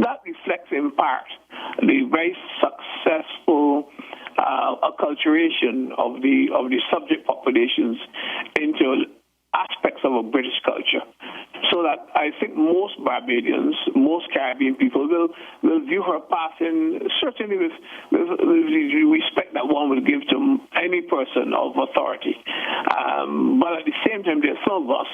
that reflects in part the very successful acculturation of the subject populations into aspects of a British culture. So that I think most Barbadians, most Caribbean people will view her passing certainly with the respect that one would give to any person of authority. But at the same time, there are some of us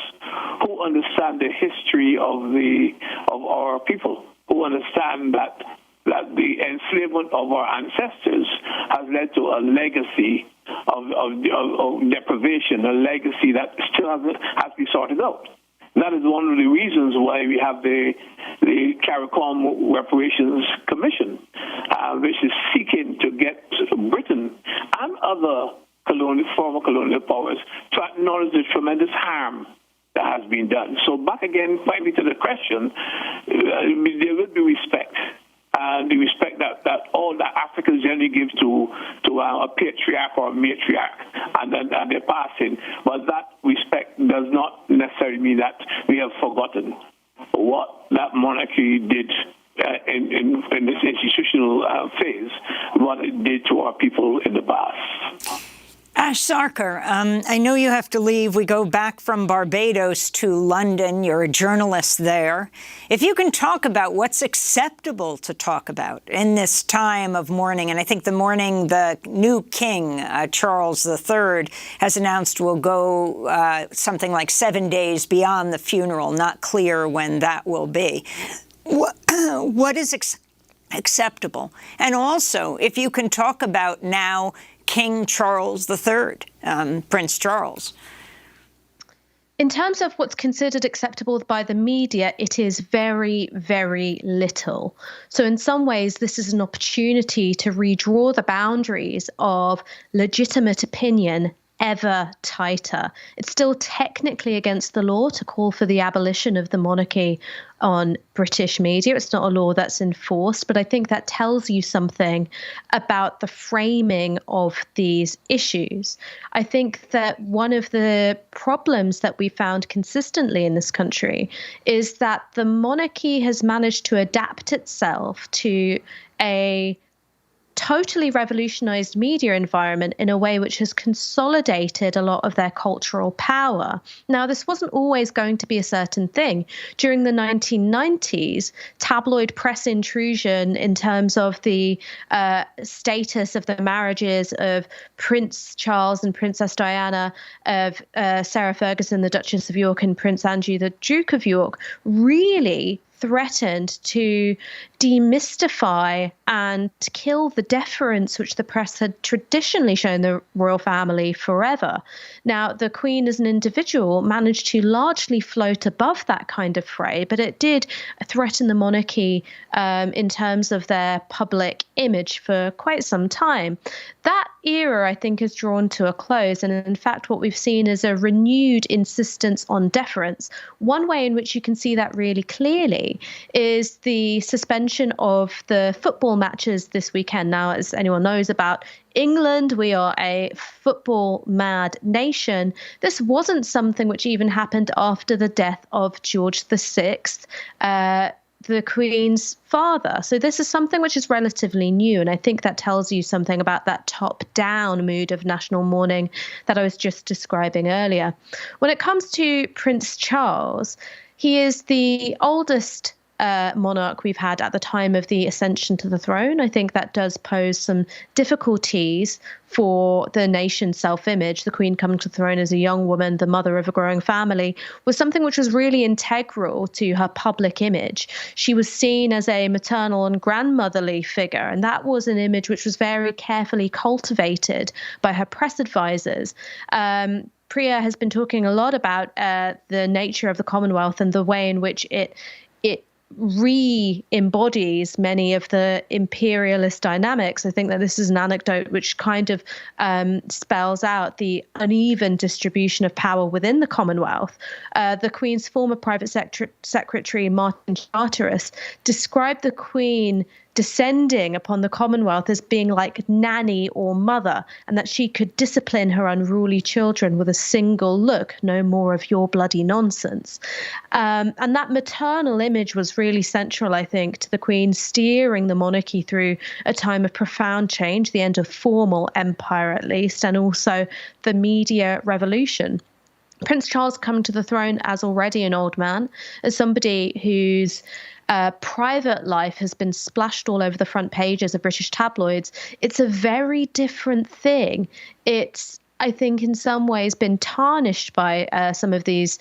who understand the history of our people, who understand that the enslavement of our ancestors has led to a legacy of deprivation, a legacy that still has to be sorted out. That is one of the reasons why we have the CARICOM Reparations Commission, which is seeking to get Britain and other former colonial powers to acknowledge the tremendous harm that has been done. So back again, finally to the question, there will and the respect that all that Africans generally give to a patriarch or a matriarch, and then they're passing. But that respect does not necessarily mean that we have forgotten what that monarchy did in this institutional phase, what it did to our people in the past. Ash Sarkar, I know you have to leave. We go back from Barbados to London. You're a journalist there. If you can talk about what's acceptable to talk about in this time of mourning, and I think the mourning the new king, Charles III, has announced will go something like 7 days beyond the funeral, not clear when that will be. What is acceptable? And also, if you can talk about now King Charles III, Prince Charles. In terms of what's considered acceptable by the media, it is very, very little. So in some ways, this is an opportunity to redraw the boundaries of legitimate opinion ever tighter. It's still technically against the law to call for the abolition of the monarchy on British media. It's not a law that's enforced, but I think that tells you something about the framing of these issues. I think that one of the problems that we found consistently in this country is that the monarchy has managed to adapt itself to a totally revolutionized media environment in a way which has consolidated a lot of their cultural power. Now, this wasn't always going to be a certain thing. During the 1990s, tabloid press intrusion in terms of the status of the marriages of Prince Charles and Princess Diana, of Sarah Ferguson, the Duchess of York, and Prince Andrew, the Duke of York, really threatened to demystify and kill the deference which the press had traditionally shown the royal family forever. Now, the Queen as an individual managed to largely float above that kind of fray, but it did threaten the monarchy in terms of their public image for quite some time. That era, I think, is drawn to a close. And in fact, what we've seen is a renewed insistence on deference. One way in which you can see that really clearly is the suspension of the football matches this weekend. Now, as anyone knows about England, we are a football mad nation. This wasn't something which even happened after the death of George VI, the Queen's father. So this is something which is relatively new, and I think that tells you something about that top-down mood of national mourning that I was just describing earlier. When it comes to Prince Charles, he is the oldest monarch we've had at the time of the ascension to the throne. I think that does pose some difficulties for the nation's self-image. The Queen coming to the throne as a young woman, the mother of a growing family, was something which was really integral to her public image. She was seen as a maternal and grandmotherly figure, and that was an image which was very carefully cultivated by her press advisors. Priya has been talking a lot about the nature of the Commonwealth and the way in which it re-embodies many of the imperialist dynamics. I think that this is an anecdote which kind of spells out the uneven distribution of power within the Commonwealth. The Queen's former private secretary, Martin Charteris, described the Queen descending upon the Commonwealth as being like nanny or mother, and that she could discipline her unruly children with a single look, no more of your bloody nonsense. And that maternal image was really central, I think, to the Queen steering the monarchy through a time of profound change, the end of formal empire at least, and also the media revolution. Prince Charles coming to the throne as already an old man, as somebody whose private life has been splashed all over the front pages of British tabloids. It's a very different thing. It's, I think, in some ways been tarnished by some of these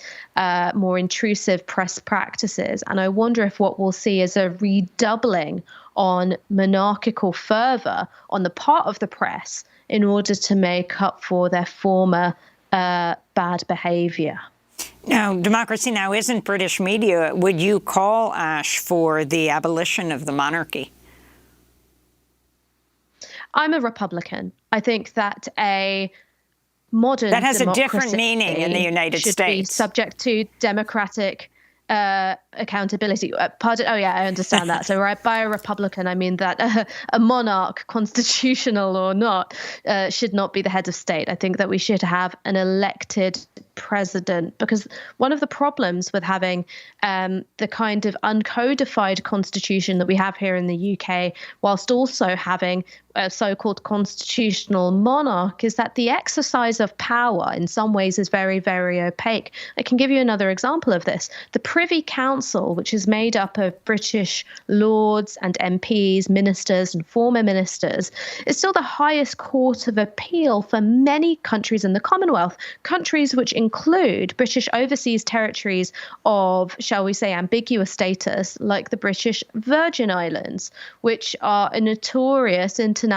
more intrusive press practices. And I wonder if what we'll see is a redoubling on monarchical fervor on the part of the press in order to make up for their former bad behavior. Now, Democracy Now! Isn't British media. Would you call, Ash, for the abolition of the monarchy? I'm a Republican. I think that a modern that has a different democracy meaning in the United should States. be subject to democratic accountability. Pardon. Oh yeah, I understand that. So by a Republican, I mean that a monarch, constitutional or not, should not be the head of state. I think that we should have an elected president, because one of the problems with having the kind of uncodified constitution that we have here in the UK, whilst also having a so-called constitutional monarch, is that the exercise of power in some ways is very, very opaque. I can give you another example of this. The Privy Council, which is made up of British lords and MPs, ministers and former ministers, is still the highest court of appeal for many countries in the Commonwealth, countries which include British overseas territories of, shall we say, ambiguous status, like the British Virgin Islands, which are a notorious international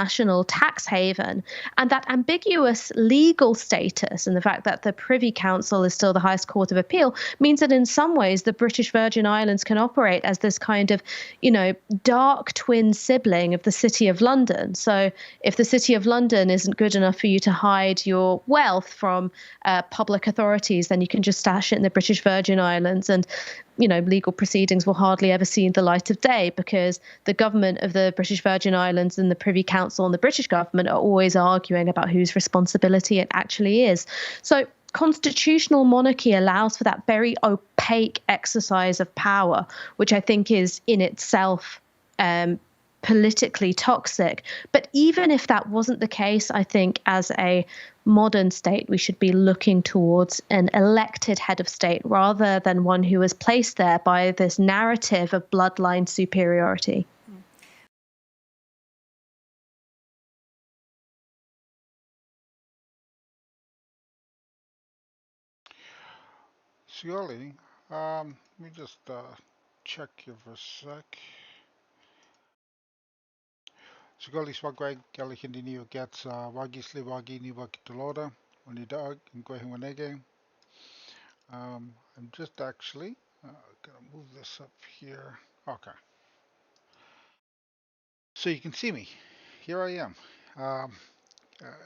tax haven. And that ambiguous legal status and the fact that the Privy Council is still the highest court of appeal means that in some ways the British Virgin Islands can operate as this kind of, dark twin sibling of the City of London. So if the City of London isn't good enough for you to hide your wealth from public authorities, then you can just stash it in the British Virgin Islands, and legal proceedings will hardly ever see the light of day, because the government of the British Virgin Islands and the Privy Council and the British government are always arguing about whose responsibility it actually is. So constitutional monarchy allows for that very opaque exercise of power, which I think is in itself politically toxic. But even if that wasn't the case, I think as a modern state, we should be looking towards an elected head of state rather than one who was placed there by this narrative of bloodline superiority. Sioli, let me just check here for a sec. Sioli swagwag gali hindi niyo gets wagi sli wagi ni wakitoloda unidag ngwehiwanege. I'm just actually gonna move this up here. Okay. So you can see me. Here I am.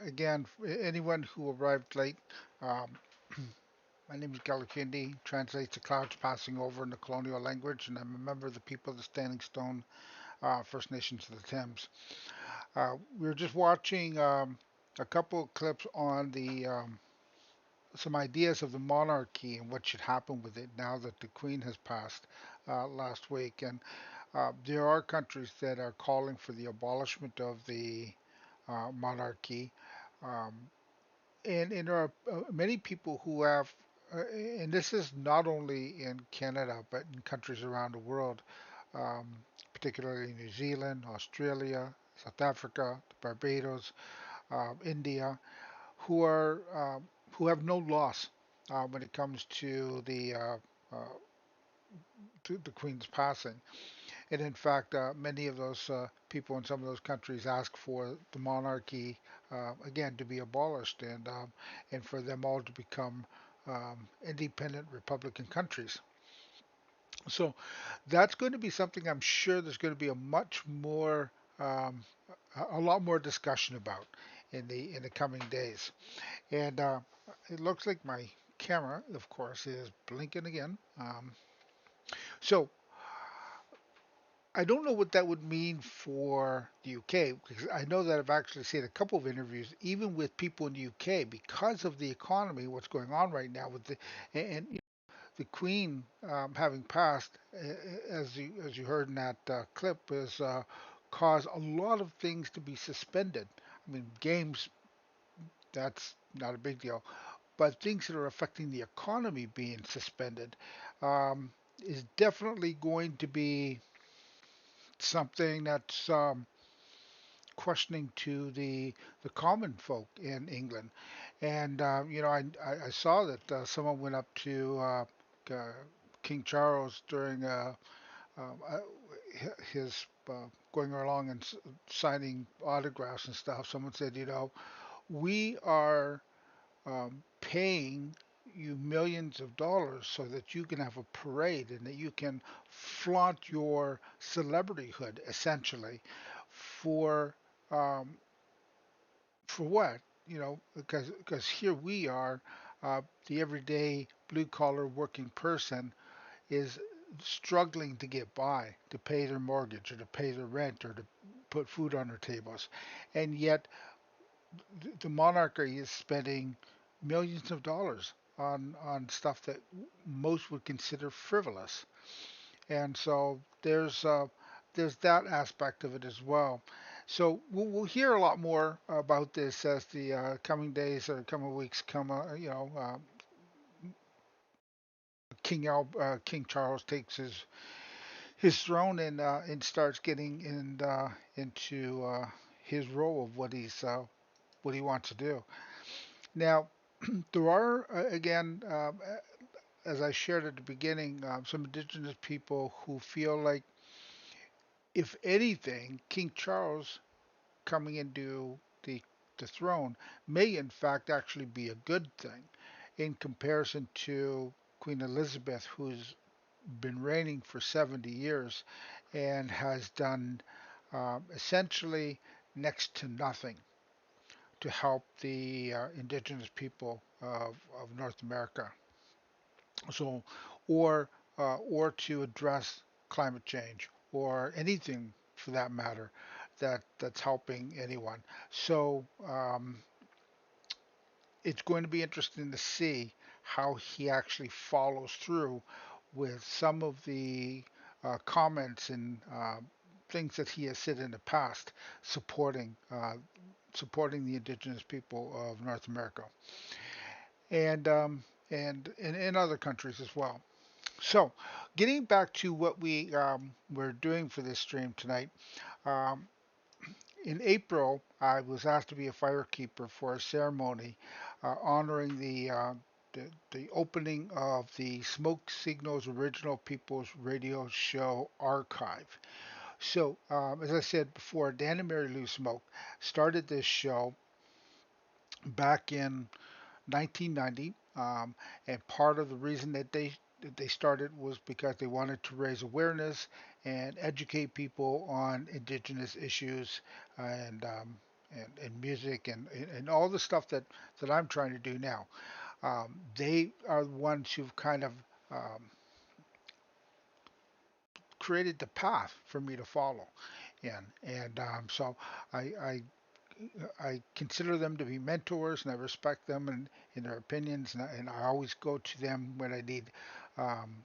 Again, anyone who arrived late, my name is Galakindi, translates the clouds passing over in the colonial language, and I'm a member of the people of the Standing Stone First Nations of the Thames. We were just watching a couple of clips on the some ideas of the monarchy and what should happen with it now that the Queen has passed last week. And there are countries that are calling for the abolishment of the monarchy. And there are many people who have, and this is not only in Canada, but in countries around the world, particularly New Zealand, Australia, South Africa, Barbados, India, who have no loss when it comes to the Queen's passing. And in fact, many of those people in some of those countries ask for the monarchy again to be abolished, and for them all to become independent republican countries. So that's going to be something I'm sure there's going to be a lot more discussion about in the coming days. And it looks like my camera, of course, is blinking again. So I don't know what that would mean for the UK, because I know that I've actually seen a couple of interviews, even with people in the UK, because of the economy, what's going on right now with the Queen having passed, as you heard in that clip, has caused a lot of things to be suspended. I mean, games, that's not a big deal, but things that are affecting the economy being suspended is definitely going to be something that's questioning to the common folk in England. And I saw that someone went up to King Charles during his going along and signing autographs and stuff. Someone said, we are paying you millions of dollars so that you can have a parade and that you can flaunt your celebrityhood, essentially, for what? Because here we are, the everyday blue collar working person, is struggling to get by, to pay their mortgage or to pay their rent or to put food on their tables. And yet the monarchy is spending millions of dollars on stuff that most would consider frivolous. And so there's that aspect of it as well. So we'll hear a lot more about this as the coming days or coming weeks come. King Charles takes his throne and starts getting into his role of what he wants to do. Now, there are again, as I shared at the beginning, some indigenous people who feel like, if anything, King Charles coming into the throne may in fact actually be a good thing in comparison to Queen Elizabeth, who's been reigning for 70 years and has done essentially next to nothing to help the indigenous people of North America. So, or to address climate change or anything for that matter that's helping anyone. So it's going to be interesting to see how he actually follows through with some of the comments and things that he has said in the past supporting the indigenous people of North America and in other countries as well. So, getting back to what we're doing for this stream tonight, um, in April, I was asked to be a firekeeper for a ceremony honoring the opening of the Smoke Signals Original Peoples Radio Show archive. So, as I said before, Dan and Mary Lou Smoke started this show back in 1990, and part of the reason that they started was because they wanted to raise awareness and educate people on indigenous issues and music and all the stuff that I'm trying to do now. They are the ones who've kind of um, created the path for me to follow and so I I consider them to be mentors, and I respect them and in their opinions, and I always go to them when I need um,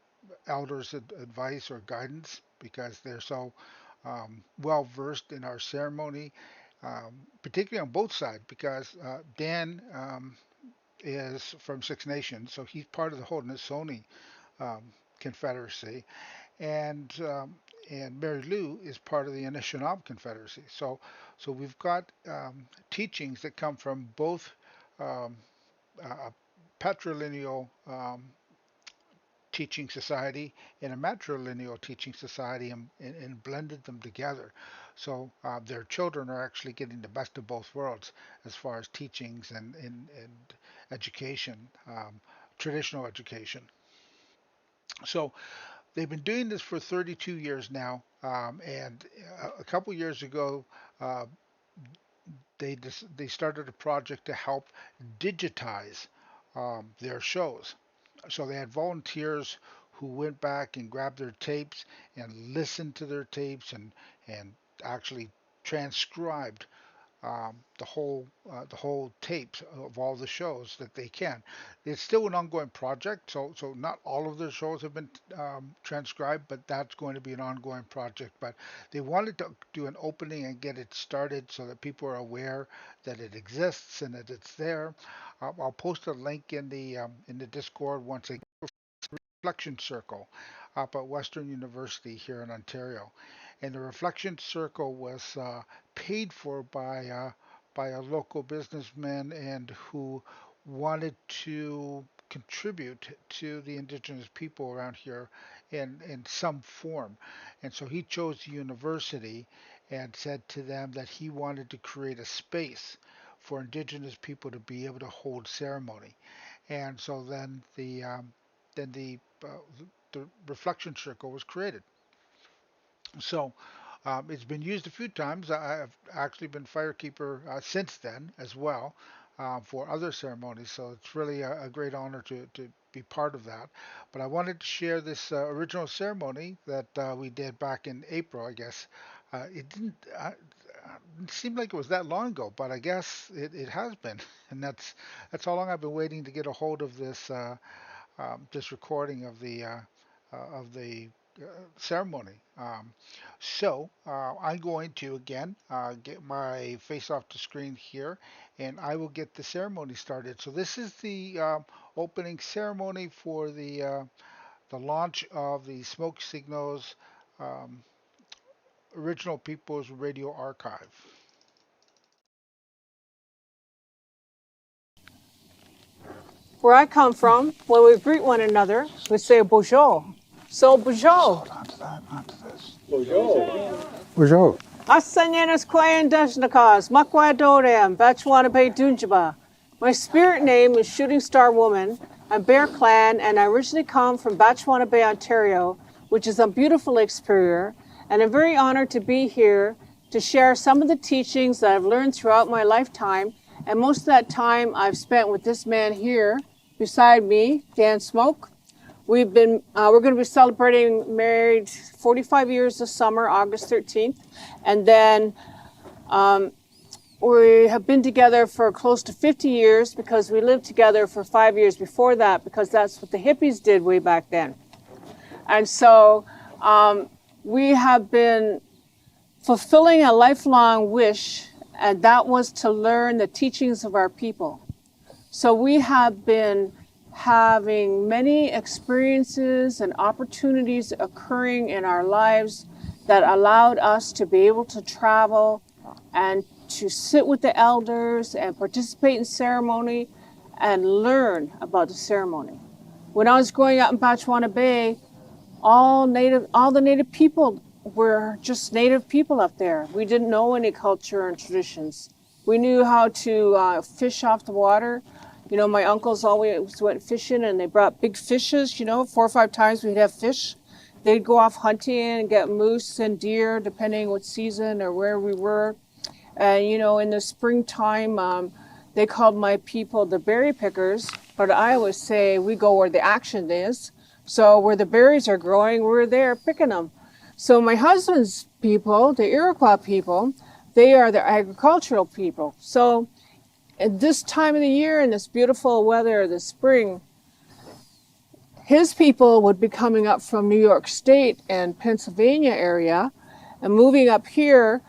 elders' advice or guidance because they're so well versed in our ceremony, particularly on both sides. Because Dan is from Six Nations, so he's part of the Haudenosaunee um, Confederacy, and um, and Mary Lou is part of the Anishinaabe Confederacy. So we've got teachings that come from both um, a patrilineal teaching society and a matrilineal teaching society and blended them together. So their children are actually getting the best of both worlds as far as teachings and education, traditional education. So they've been doing this for 32 years now, and a couple years ago, uh, they started a project to help digitize their shows. So they had volunteers who went back and grabbed their tapes and listened to their tapes and actually transcribed the whole tapes of all the shows that they can. It's still an ongoing project, so not all of the shows have been transcribed, but that's going to be an ongoing project. But they wanted to do an opening and get it started so that people are aware that it exists and that it's there. I'll post a link in the Discord once again. Reflection Circle up at Western University here in Ontario, and the Reflection Circle was paid for by a local businessman and who wanted to contribute to the indigenous people around here in some form. And so he chose the university and said to them that he wanted to create a space for indigenous people to be able to hold ceremony. And so then the reflection circle was created. So it's been used a few times. I've actually been firekeeper since then as well for other ceremonies. So it's really a great honor be part of that. But I wanted to share this original ceremony that we did back in April, I guess. It seemed like it was that long ago, but I guess it has been, and that's how long I've been waiting to get a hold of this recording of the ceremony. I'm going to again get my face off the screen here, and I will get the ceremony started. So this is the opening ceremony for the launch of the Smoke Signals Original Peoples Radio Archive. Where I come from, when we greet one another, we say bonjour. So bonjour. Bonjour. Asanyanas kwayan dashnakas, makwadorem, bachwanabe dunjaba. My spirit name is Shooting Star Woman. I'm Bear Clan, and I originally come from Batchewana Bay, Ontario, which is on beautiful Lake Superior. And I'm very honored to be here to share some of the teachings that I've learned throughout my lifetime. And most of that time I've spent with this man here beside me, Dan Smoke. We're going to be celebrating married 45 years this summer, August 13th. And then we have been together for close to 50 years because we lived together for 5 years before that, because that's what the hippies did way back then. And so we have been fulfilling a lifelong wish, and that was to learn the teachings of our people. So we have been having many experiences and opportunities occurring in our lives that allowed us to be able to travel and to sit with the elders and participate in ceremony and learn about the ceremony. When I was growing up in Batchewana Bay, all the native people were just native people up there. We didn't know any culture and traditions. We knew how to fish off the water. You know, my uncles always went fishing, and they brought big fishes, 4 or 5 times we'd have fish. They'd go off hunting and get moose and deer, depending what season or where we were. And, in the springtime, they called my people the berry pickers, but I always say we go where the action is. So where the berries are growing, we're there picking them. So my husband's people, the Iroquois people, they are the agricultural people. So at this time of the year, in this beautiful weather, the spring, his people would be coming up from New York State and Pennsylvania area and moving up here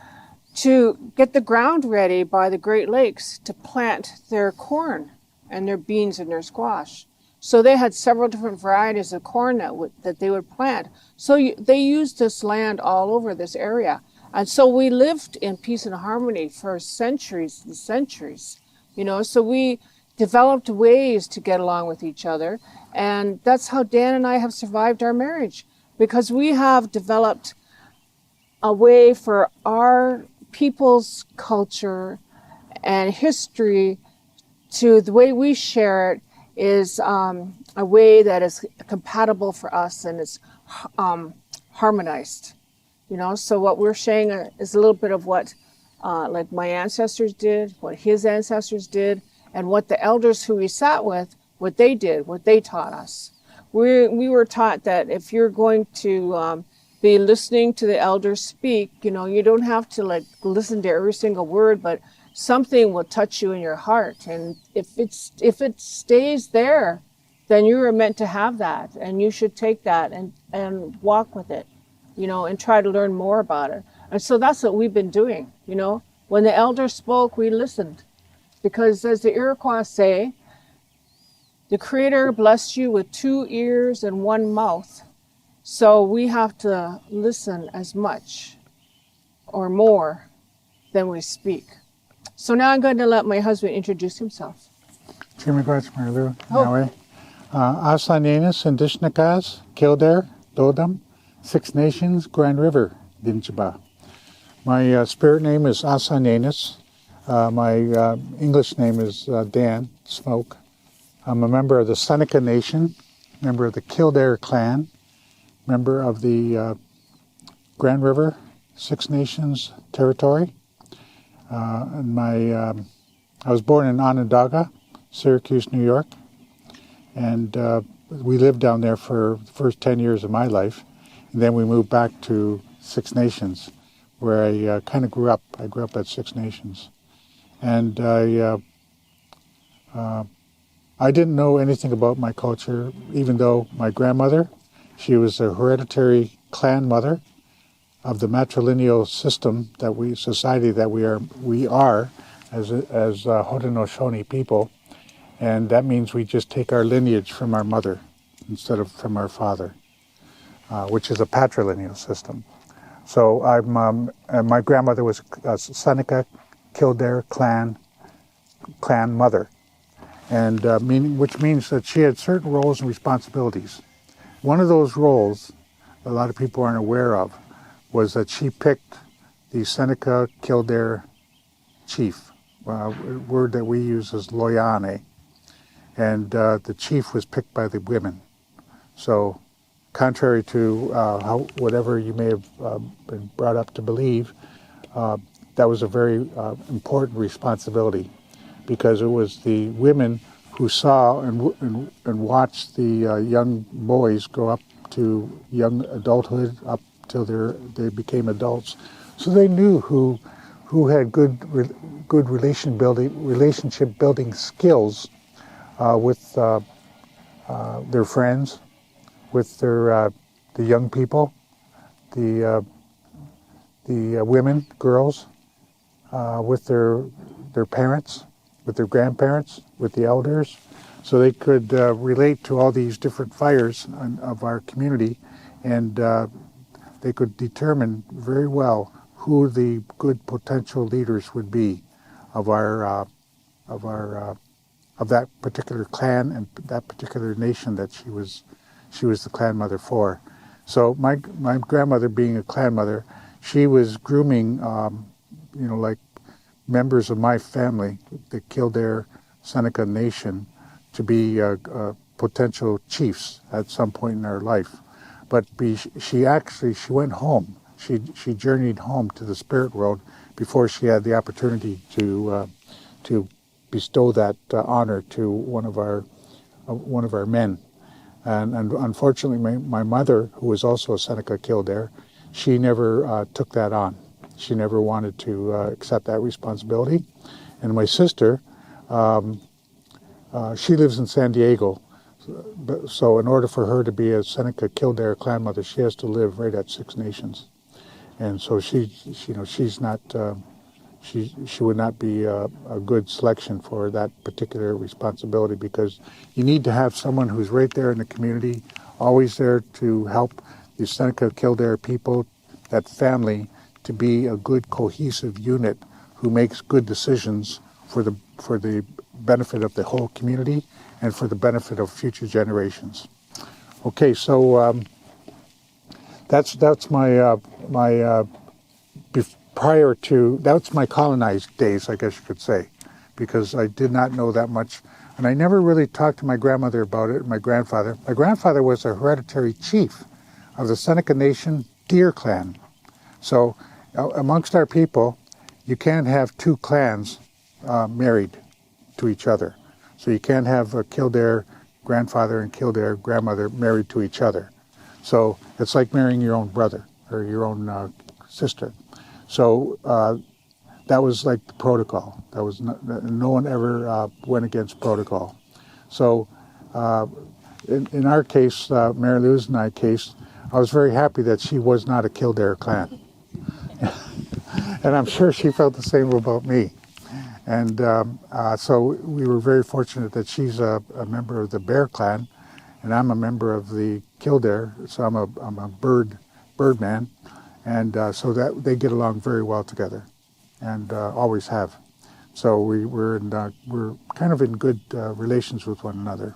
to get the ground ready by the Great Lakes to plant their corn and their beans and their squash. So they had several different varieties of corn that they would plant. So they used this land all over this area. And so we lived in peace and harmony for centuries and centuries. So we developed ways to get along with each other. And that's how Dan and I have survived our marriage, because we have developed a way for our people's culture and history to the way we share it is a way that is compatible for us and is harmonized. So what we're sharing is a little bit of what like my ancestors did, what his ancestors did, and what the elders who we sat with, what they did, what they taught us. We were taught that if you're going to be listening to the elders speak, you don't have to listen to every single word, but something will touch you in your heart. And if it stays there, then you were meant to have that, and you should take that and walk with it, and try to learn more about it. And so that's what we've been doing, When the elders spoke, we listened. Because as the Iroquois say, the Creator blessed you with 2 ears and 1 mouth. So we have to listen as much or more than we speak. So now I'm going to let my husband introduce himself. Asaninas, Indishnakas, Kildare, Dodam, Six Nations, Grand River, Dinchaba. My spirit name is Asaninas. My English name is Dan Smoke. I'm a member of the Seneca Nation, member of the Kildare clan, member of the Grand River Six Nations territory. I was born in Onondaga, Syracuse, New York, And we lived down there for the first 10 years of my life. And then we moved back to Six Nations, where I kind of grew up. I grew up at Six Nations. And I didn't know anything about my culture, even though my grandmother, she was a hereditary clan mother of the matrilineal system society that we are as Haudenosaunee people. And that means we just take our lineage from our mother instead of from our father, which is a patrilineal system. So my grandmother was a Seneca Kildare clan mother, and which means that she had certain roles and responsibilities. One of those roles, a lot of people aren't aware of, was that she picked the Seneca Kildare chief. A word that we use is Loyane. And the chief was picked by the women. So, contrary to whatever you may have been brought up to believe, that was a very important responsibility, because it was the women who saw and watched the young boys grow up to young adulthood, up till they became adults. So they knew who had good relationship building skills with their friends, with the young people, the women, girls, with their parents, with their grandparents, with the elders, so they could relate to all these different fires of our community, and they could determine very well who the good potential leaders would be of that particular clan and that particular nation that she was the clan mother for. So my grandmother, being a clan mother, she was grooming, like members of my family, the Kildare Seneca Nation, to be potential chiefs at some point in her life. But she went home. She journeyed home to the spirit world before she had the opportunity to bestow that honor to one of our men. And unfortunately, my mother, who was also a Seneca Kildare, she never took that on. She never wanted to accept that responsibility. And my sister, she lives in San Diego. So in order for her to be a Seneca Kildare clan mother, she has to live right at Six Nations. And so she's not, she would not be a good selection for that particular responsibility, because you need to have someone who's right there in the community, always there to help the Seneca Kildare people, that family, to be a good cohesive unit who makes good decisions for the benefit of the whole community and for the benefit of future generations. Okay, so that's my that's my colonized days, I guess you could say, because I did not know that much, and I never really talked to my grandmother about it. My grandfather was a hereditary chief of the Seneca Nation Deer Clan. So amongst our people, you can't have two clans married to each other. So you can't have a Kildare grandfather and Kildare grandmother married to each other. So it's like marrying your own brother or your own sister. So that was like the protocol. That was no one ever went against protocol. So in our case, Mary Lou's and I case, I was very happy that she was not a Kildare clan. And I'm sure she felt the same about me. And so we were very fortunate that she's a member of the Bear Clan, and I'm a member of the Kildare, so I'm a bird man, and so that they get along very well together, and always have. So we're kind of in good relations with one another.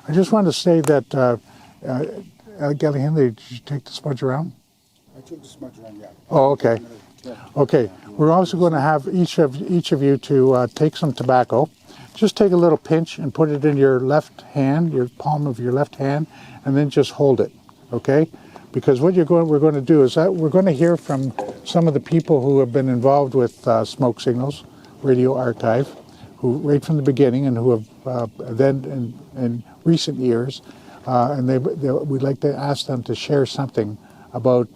I just wanted to say that Gallihinde, did you take the smudge around? I took the smudge around, yeah. Oh, okay. Okay, we're also going to have each of you to take some tobacco. Just take a little pinch and put it in your left hand, your palm of your left hand, and then just hold it, okay? Because what we're going to do is that we're going to hear from some of the people who have been involved with Smoke Signals Radio Archive, who right from the beginning and who have than in recent years, and we'd like to ask them to share something about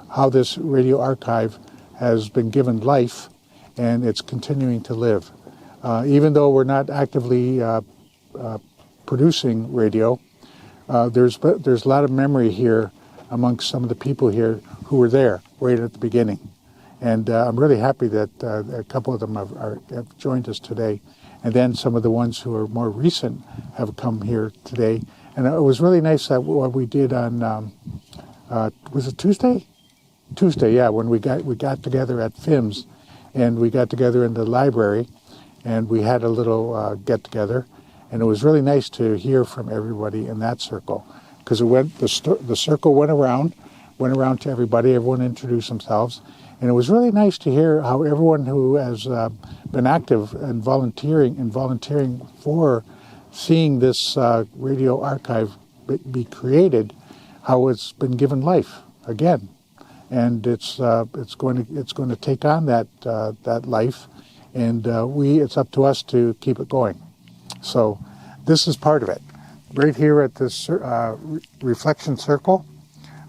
how this radio archive has been given life and it's continuing to live. Even though we're not actively producing radio, there's a lot of memory here amongst some of the people here who were there right at the beginning. And I'm really happy that a couple of them have joined us today. And then some of the ones who are more recent have come here today. And it was really nice that what we did on, was it Tuesday? Tuesday, yeah, when we got together at FIMS, and we got together in the library, and we had a little get-together. And it was really nice to hear from everybody in that circle, because the circle went around to everybody. Everyone introduced themselves, and it was really nice to hear how everyone who has been active and volunteering for seeing this radio archive be created, how it's been given life again, and it's going to take on that life, and it's up to us to keep it going. So this is part of it. Right here at this Reflection Circle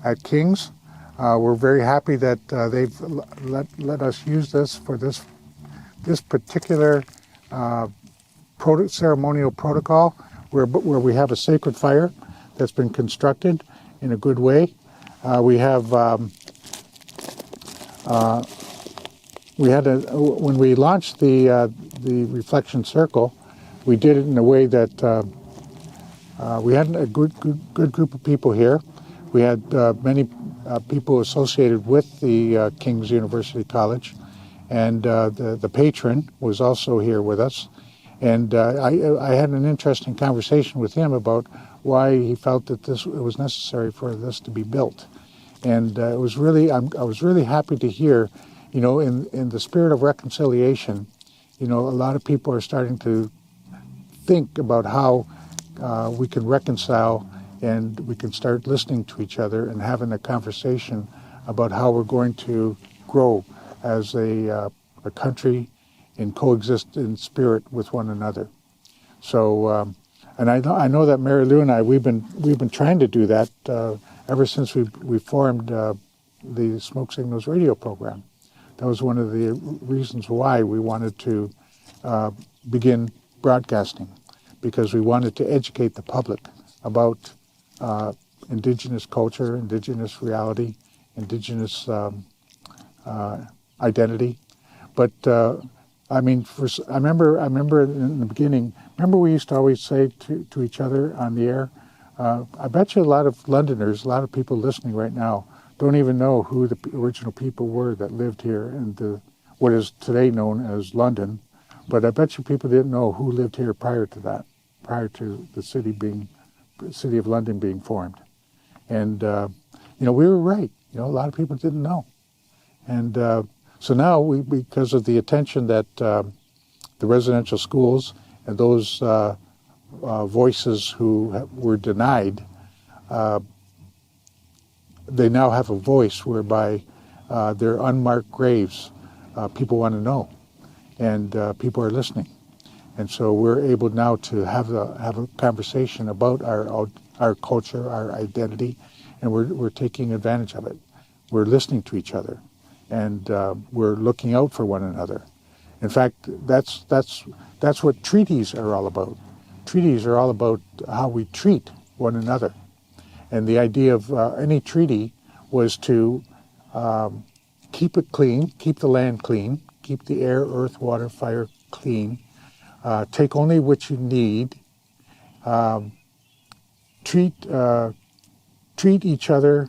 at King's, we're very happy that they've let us use this for this particular ceremonial protocol, where we have a sacred fire that's been constructed in a good way. We have when we launched the Reflection Circle, we did it in a way that we had a good group of people here. We had many people associated with the King's University College, and the patron was also here with us. And I had an interesting conversation with him about why he felt that it was necessary for this to be built. And I was really happy to hear, in the spirit of reconciliation, a lot of people are starting to think about how we can reconcile, and we can start listening to each other and having a conversation about how we're going to grow as a country and coexist in spirit with one another. So, and I know that Mary Lou and I, we've been trying to do that ever since we formed the Smoke Signals radio program. That was one of the reasons why we wanted to begin broadcasting, because we wanted to educate the public about Indigenous culture, Indigenous reality, Indigenous identity. But I remember in the beginning. Remember, we used to always say to each other on the air. I bet you a lot of Londoners, a lot of people listening right now, don't even know who the original people were that lived here in what is today known as London. But I bet you people didn't know who lived here prior to that, prior to the city of London being formed. And we were right. A lot of people didn't know. And so now, because of the attention that the residential schools and those voices who were denied, they now have a voice whereby their unmarked graves, people want to know, and people are listening. And so we're able now to have a conversation about our culture, our identity, and we're taking advantage of it. We're listening to each other, and we're looking out for one another. In fact, that's what treaties are all about. Treaties are all about how we treat one another. And the idea of any treaty was to keep it clean, keep the land clean, keep the air, earth, water, fire clean, take only what you need, treat each other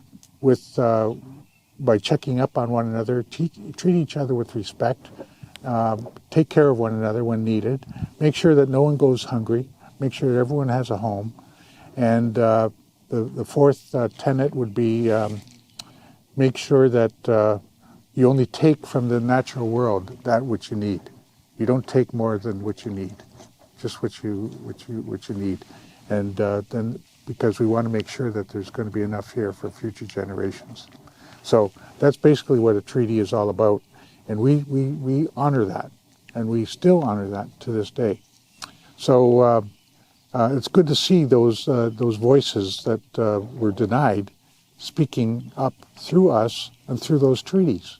by checking up on one another, treat each other with respect, take care of one another when needed, make sure that no one goes hungry, make sure that everyone has a home. And the fourth tenet would be make sure that you only take from the natural world that which you need. You don't take more than what you need, just what you need. And then, because we want to make sure that there's going to be enough here for future generations. So that's basically what a treaty is all about. And we honor that, and we still honor that to this day. So it's good to see those voices that were denied speaking up through us and through those treaties.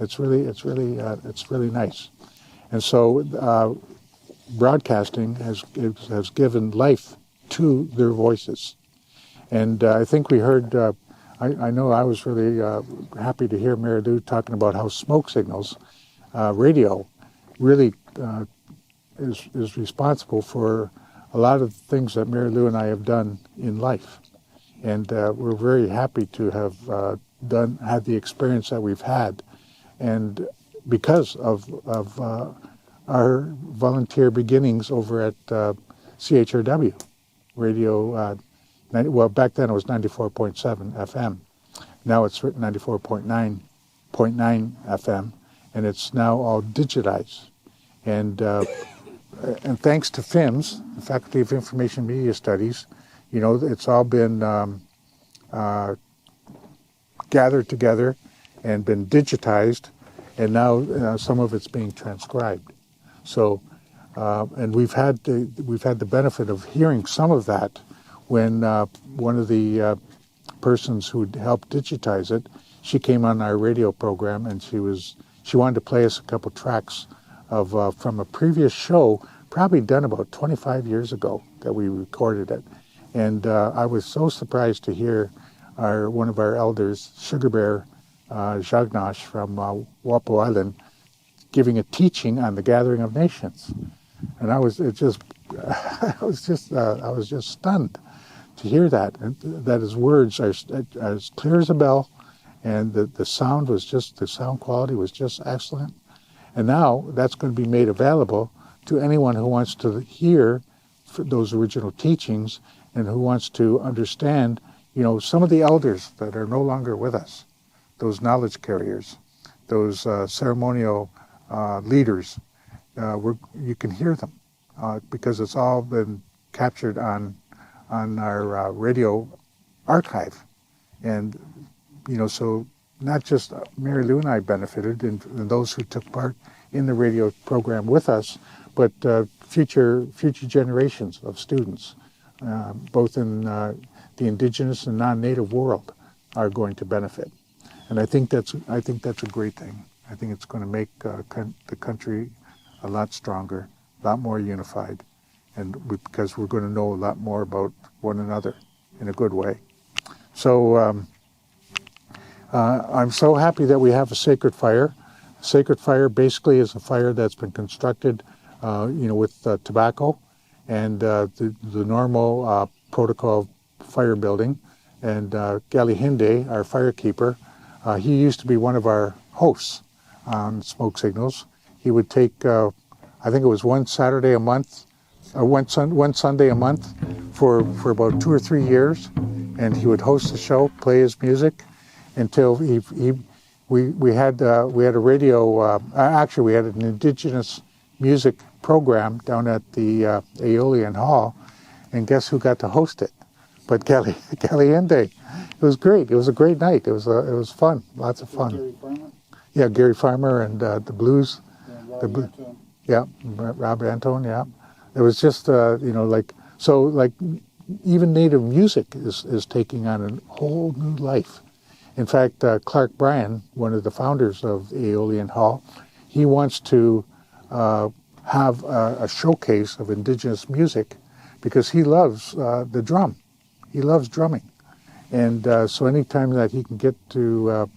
It's really nice. And so broadcasting has given life to their voices. And I think we heard, I know I was really happy to hear Mary Lou talking about how smoke signals, radio, really is responsible for a lot of things that Mary Lou and I have done in life. And we're very happy to have had the experience that we've had. And because of our volunteer beginnings over at CHRW radio, well, back then it was 94.7 FM. Now it's 94.9 FM, and it's now all digitized. And thanks to FIMS, the Faculty of Information Media Studies, you know, it's all been gathered together and been digitized, and now some of it's being transcribed. So, and we've had the benefit of hearing some of that when one of the persons who helped digitize it, she came on our radio program, and she wanted to play us a couple tracks of from a previous show, probably done about 25 years ago that we recorded it. And I was so surprised to hear one of our elders, Sugar Bear Jagnash from Wapo Island, giving a teaching on the Gathering of Nations. And I was just stunned to hear that, and that his words are as clear as a bell, and the sound quality was just excellent. And now that's going to be made available to anyone who wants to hear those original teachings and who wants to understand, you know, some of the elders that are no longer with us, those knowledge carriers, those ceremonial leaders. You can hear them because it's all been captured on our radio archive. And, you know, so not just Mary Lou and I benefited, and those who took part in the radio program with us, but future generations of students, both in the indigenous and non-native world, are going to benefit. And I think that's a great thing. I think it's going to make the country a lot stronger, a lot more unified, because we're going to know a lot more about one another in a good way. So I'm so happy that we have a sacred fire. Sacred fire basically is a fire that's been constructed, with tobacco and the normal protocol fire building. And Gali Hinde, our firekeeper, he used to be one of our hosts on Smoke Signals. He would take, I think it was one Saturday a month, or one Sunday a month for about 2 or 3 years, and he would host the show, play his music, until we had a radio. Actually, we had an indigenous music program down at the Aeolian Hall, and guess who got to host it? But Gali Hinde. It was great. It was a great night. It was fun. Lots of fun. Gary Farmer? Yeah, Gary Farmer and the blues. Yeah, Rob Antone. Yeah. It was just so even Native music is taking on a whole new life. In fact, Clark Bryan, one of the founders of Aeolian Hall, he wants to have a showcase of indigenous music because he loves the drum. He loves drumming. And so anytime that he can get to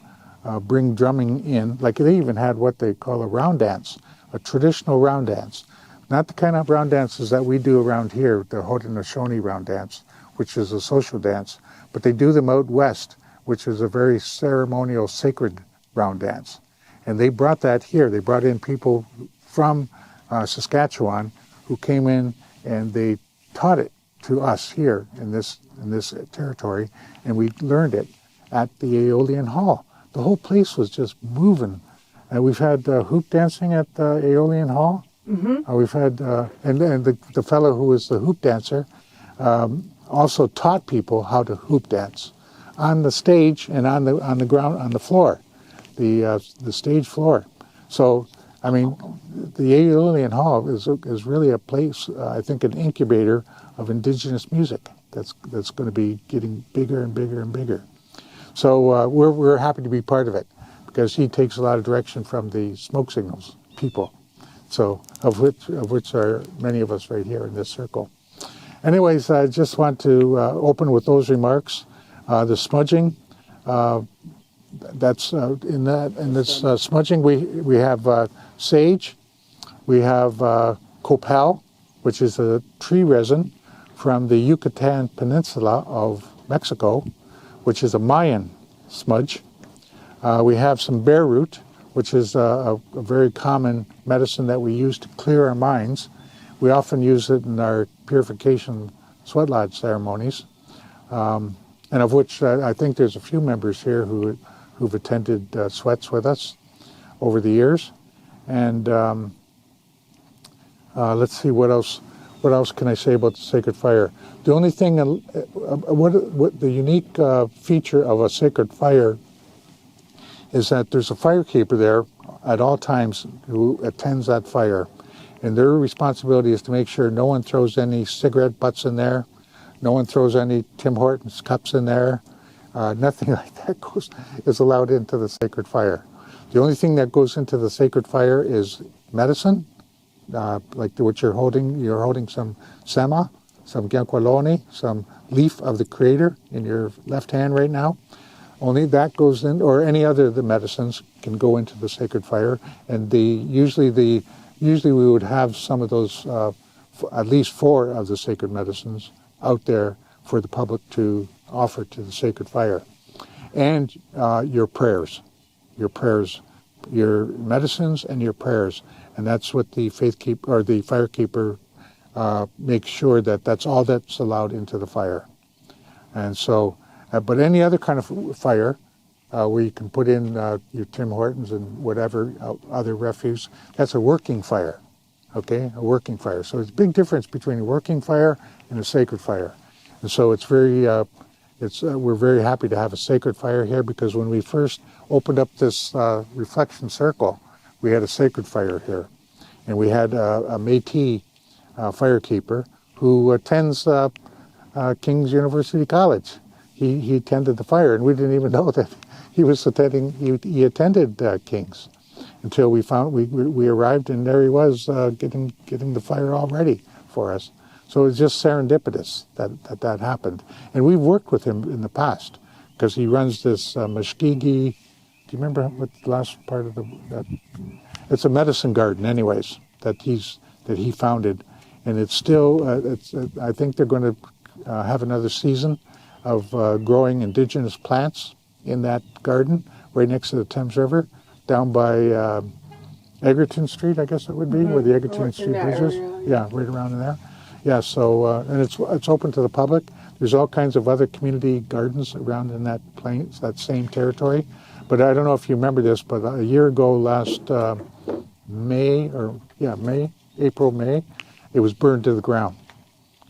bring drumming in, like they even had what they call a round dance, a traditional round dance. Not the kind of round dances that we do around here, the Haudenosaunee round dance, which is a social dance, but they do them out west, which is a very ceremonial, sacred round dance. And they brought that here. They brought in people from Saskatchewan who came in and they taught it to us here in this territory, and we learned it at the Aeolian Hall. The whole place was just moving. We've had hoop dancing at the Aeolian Hall. Mm-hmm. We've had, and the fellow who was the hoop dancer also taught people how to hoop dance on the stage and on the ground, on the floor, the stage floor. So I mean, the Aeolian Hall is really a place, I think, an incubator of indigenous music that's going to be getting bigger and bigger and bigger. So we're happy to be part of it because he takes a lot of direction from the Smoke Signals people, so of which are many of us right here in this circle. Anyways, I just want to open with those remarks. The smudging, that's in this smudging we have sage, we have copal, which is a tree resin from the Yucatan Peninsula of Mexico, which is a Mayan smudge. We have some bear root, which is a very common medicine that we use to clear our minds. We often use it in our purification sweat lodge ceremonies, and of which I think there's a few members here who've attended sweats with us over the years. And let's see, what else can I say about the sacred fire? The only thing, what the unique feature of a sacred fire is that there's a firekeeper there at all times who attends that fire. And their responsibility is to make sure no one throws any cigarette butts in there, no one throws any Tim Hortons cups in there, nothing like that is allowed into the sacred fire. The only thing that goes into the sacred fire is medicine, like what you're holding. You're holding some sema, some gianqualoni, some leaf of the Creator in your left hand right now. Only that goes in, or any other of the medicines can go into the sacred fire. And usually we would have some of those, at least 4 of the sacred medicines out there for the public to offer to the sacred fire. And your prayers, your medicines and your prayers. And that's what the faithkeeper or the firekeeper makes sure that that's all that's allowed into the fire. And so, but any other kind of fire where you can put in your Tim Hortons and whatever other refuse, that's a working fire, okay? A working fire. So it's a big difference between a working fire and a sacred fire. And so it's very, we're very happy to have a sacred fire here because when we first opened up this reflection circle, we had a sacred fire here. And we had a Métis firekeeper who attends King's University College. He attended the fire, and we didn't even know that he was attending. He attended King's until we arrived, and there he was getting the fire all ready for us. So it was just serendipitous that happened, and we've worked with him in the past because he runs this Muskegee. Do you remember what the last part of that? It's a medicine garden, anyways, that he founded, and it's still. I think they're going to have another season of growing indigenous plants in that garden right next to the Thames River, down by Egerton Street, I guess it would be, where the Egerton Street Bridge is. Yeah, right around in there. Yeah, so and it's open to the public. There's all kinds of other community gardens around in that same territory. But I don't know if you remember this, but a year ago, last May, April, May, it was burned to the ground,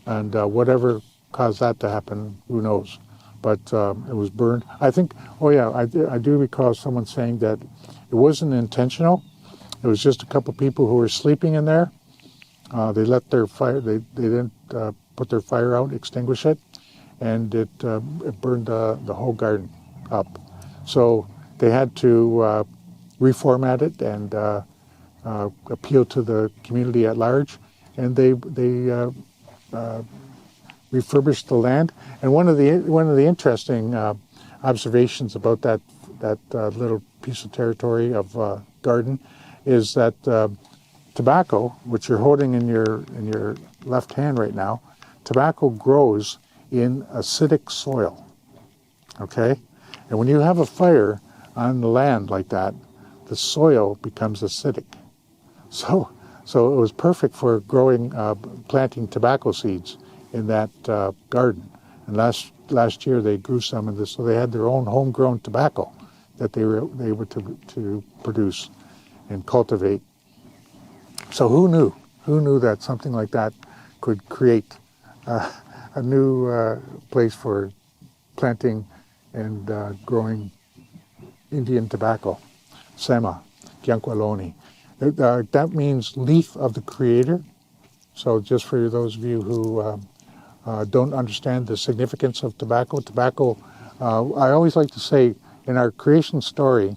and whatever caused that to happen, who knows? But it was burned. I think, I do recall someone saying that it wasn't intentional. It was just a couple people who were sleeping in there. They let their fire, they didn't put their fire out, extinguish it, and it burned the whole garden up. So they had to reformat it and appeal to the community at large, and they refurbished the land. And one of the interesting observations about that little piece of territory of garden is that tobacco, which you're holding in your left hand right now, tobacco grows in acidic soil. Okay, and when you have a fire on the land like that, the soil becomes acidic. So it was perfect for growing, planting tobacco seeds in that garden. And last year they grew some of this, so they had their own homegrown tobacco that they were able to produce and cultivate. So who knew? Who knew that something like that could create a new place for planting and growing Indian tobacco, sema, gianqualoni. That means leaf of the Creator. So just for those of you who don't understand the significance of tobacco, I always like to say in our creation story,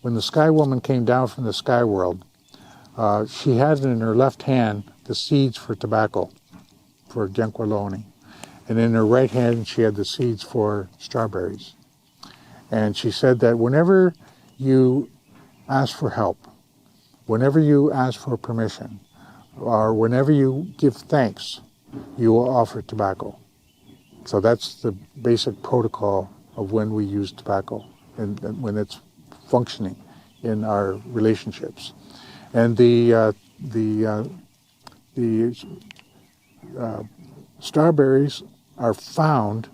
when the Sky Woman came down from the sky world, she had in her left hand the seeds for tobacco, for Genqualoni. And in her right hand, she had the seeds for strawberries. And she said that whenever you ask for help, whenever you ask for permission, or whenever you give thanks, you will offer tobacco. So that's the basic protocol of when we use tobacco and when it's functioning in our relationships. And the strawberries are found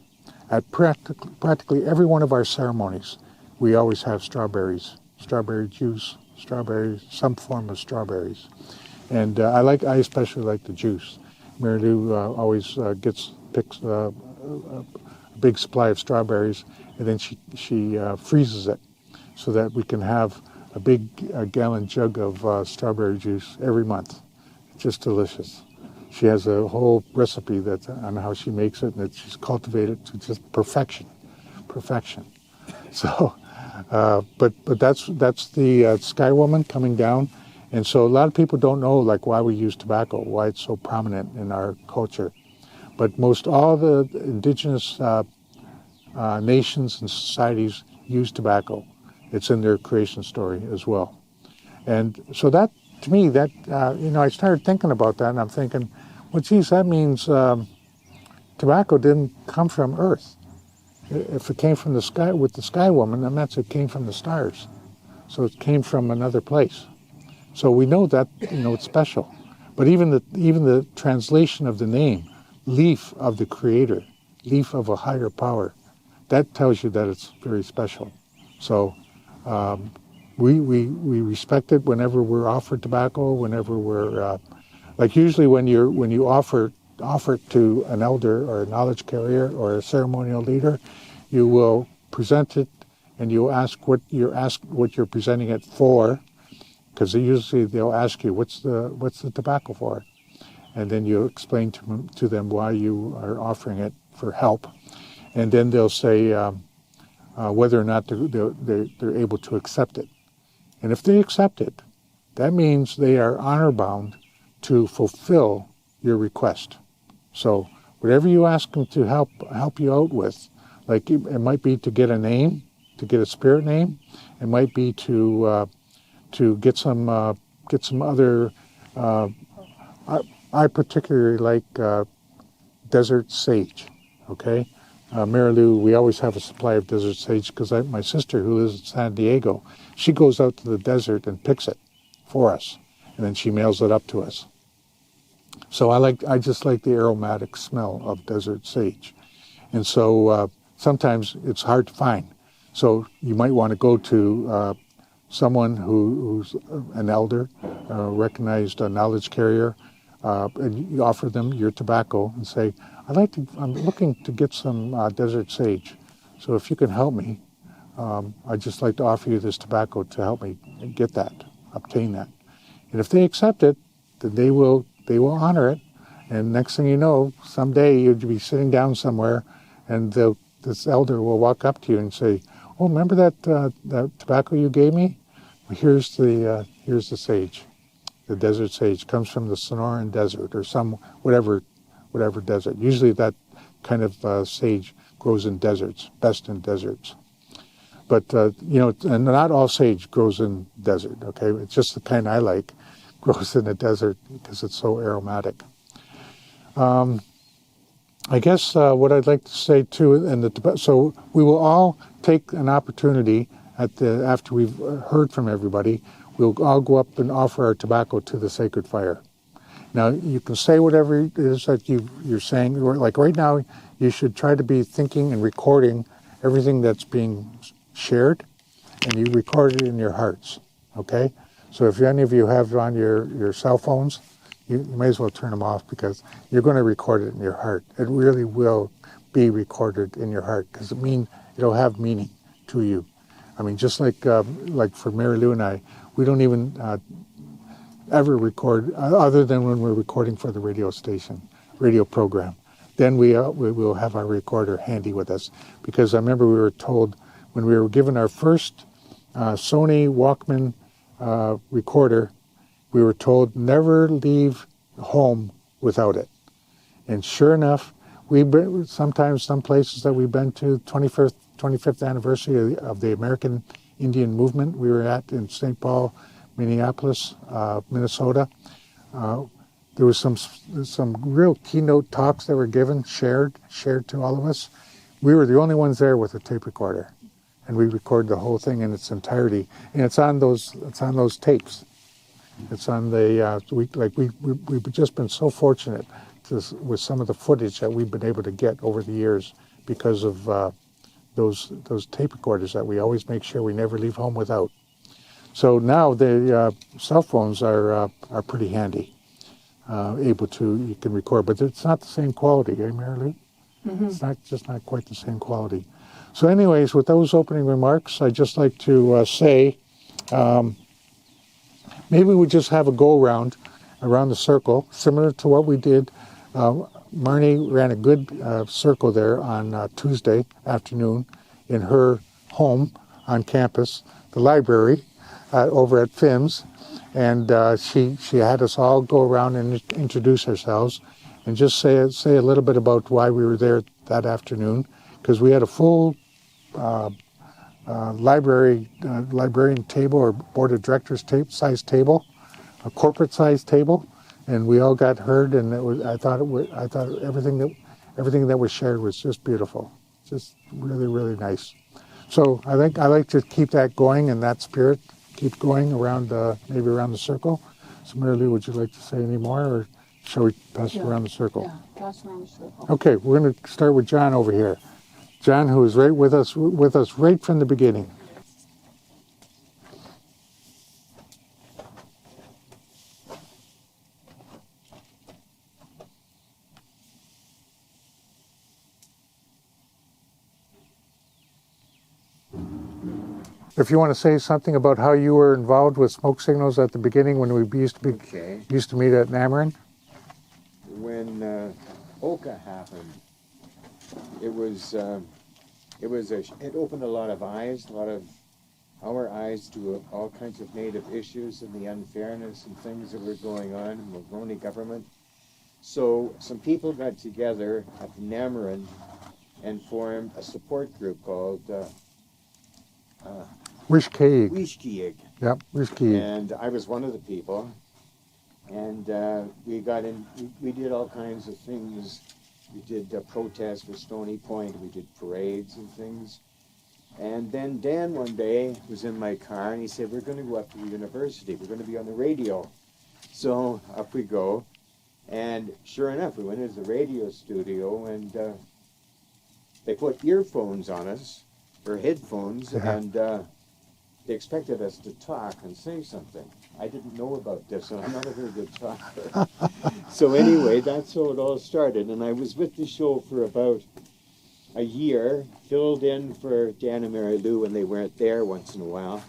at practically every one of our ceremonies. We always have strawberries, strawberry juice, strawberries, some form of strawberries. And I especially like the juice. Mary Lou always picks a big supply of strawberries, and then she freezes it so that we can have a big gallon jug of strawberry juice every month. It's just delicious. She has a whole recipe on how she makes it, and that she's cultivated to just perfection. So, but that's the Sky Woman coming down, and so a lot of people don't know why we use tobacco, why it's so prominent in our culture. But most all the indigenous nations and societies use tobacco. It's in their creation story as well. And so that, to me, I started thinking about that, and I'm thinking, well, geez, that means tobacco didn't come from Earth. If it came from the sky with the Sky Woman, that means it came from the stars. So it came from another place. So we know that, it's special. But even the translation of the name, leaf of the Creator, leaf of a higher power, that tells you that it's very special. So we respect it whenever we're offered tobacco, whenever we're usually when you offer it to an elder or a knowledge carrier or a ceremonial leader, you will present it and you'll ask what you're presenting it for, because they'll ask you what's the tobacco for, and then you explain to them why you are offering it for help, and then they'll say whether or not they're able to accept it. And if they accept it, that means they are honor bound to fulfill your request. So whatever you ask them to help you out with, like it might be to get a name, to get a spirit name, it might be to get some other. I particularly like desert sage. Okay. Mary Lou, we always have a supply of desert sage because my sister, who lives in San Diego, she goes out to the desert and picks it for us, and then she mails it up to us. So I just like the aromatic smell of desert sage, and so sometimes it's hard to find. So you might want to go to someone who's an elder, recognized a knowledge carrier, and you offer them your tobacco and say, I'm looking to get some desert sage. So if you can help me, I'd just like to offer you this tobacco to help me obtain that. And if they accept it, then they will honor it. And next thing you know, someday you'll be sitting down somewhere, and this elder will walk up to you and say, "Oh, remember that tobacco you gave me? Well, here's the sage. The desert sage comes from the Sonoran Desert or some whatever desert. Usually that kind of sage grows in deserts, best in deserts. But and not all sage grows in desert. Okay, it's just the kind I like grows in the desert because it's so aromatic. I guess what I'd like to say too, so we will all take an opportunity after we've heard from everybody. We'll all go up and offer our tobacco to the sacred fire. Now, you can say whatever it is that you're saying. Like right now, you should try to be thinking and recording everything that's being shared, and you record it in your hearts, okay? So if any of you have it on your cell phones, you may as well turn them off because you're going to record it in your heart. It really will be recorded in your heart because it'll have meaning to you. I mean, just like for Mary Lou and I, we don't even ever record other than when we're recording for the radio program. Then we will have our recorder handy with us, because I remember we were told when we were given our first Sony Walkman recorder, we were told never leave home without it. And sure enough, sometimes some places that we've been to, 25th anniversary of the American Indian movement we were at in St. Paul, Minneapolis, Minnesota. There was some real keynote talks that were given, shared to all of us. We were the only ones there with a tape recorder, and we recorded the whole thing in its entirety. And it's on those tapes. It's on the we've just been so fortunate with some of the footage that we've been able to get over the years because of those tape recorders that we always make sure we never leave home without. So now the cell phones are pretty handy. You can record, but it's not the same quality, eh, Mary Lou? Mm-hmm. It's not quite the same quality. So anyways, with those opening remarks, I'd just like to say, maybe we just have a go-around around the circle, similar to what we did. Marnie ran a good circle there on Tuesday afternoon in her home on campus, the library over at Finn's. And she had us all go around and introduce ourselves and just say a little bit about why we were there that afternoon, because we had a full librarian table or board of directors size table, a corporate size table, and we all got heard. And I thought everything that was shared was just beautiful, just really, really nice. So I like to keep that going in that spirit. Keep going around, maybe around the circle. So Mary Lou, would you like to say any more, or shall we pass it around the circle? Yeah, pass around the circle. Okay, we're going to start with John over here. John, who is right with us right from the beginning. If you want to say something about how you were involved with smoke signals at the beginning when we used to meet at Namarin. When Oka happened, it opened a lot of our eyes to all kinds of Native issues and the unfairness and things that were going on in the Mulroney government. So some people got together at the Namarin and formed a support group called Wishkiig. Yep, Wishkiig. And I was one of the people. And we got in, we did all kinds of things. We did protests for Stony Point. We did parades and things. And then Dan one day was in my car and he said, we're going to go up to the university. We're going to be on the radio. So up we go. And sure enough, we went into the radio studio and they put earphones on us, or headphones, and they expected us to talk and say something. I didn't know about this, and I'm not a very good talker. So anyway, that's how it all started. And I was with the show for about a year, filled in for Dan and Mary Lou when they weren't there once in a while.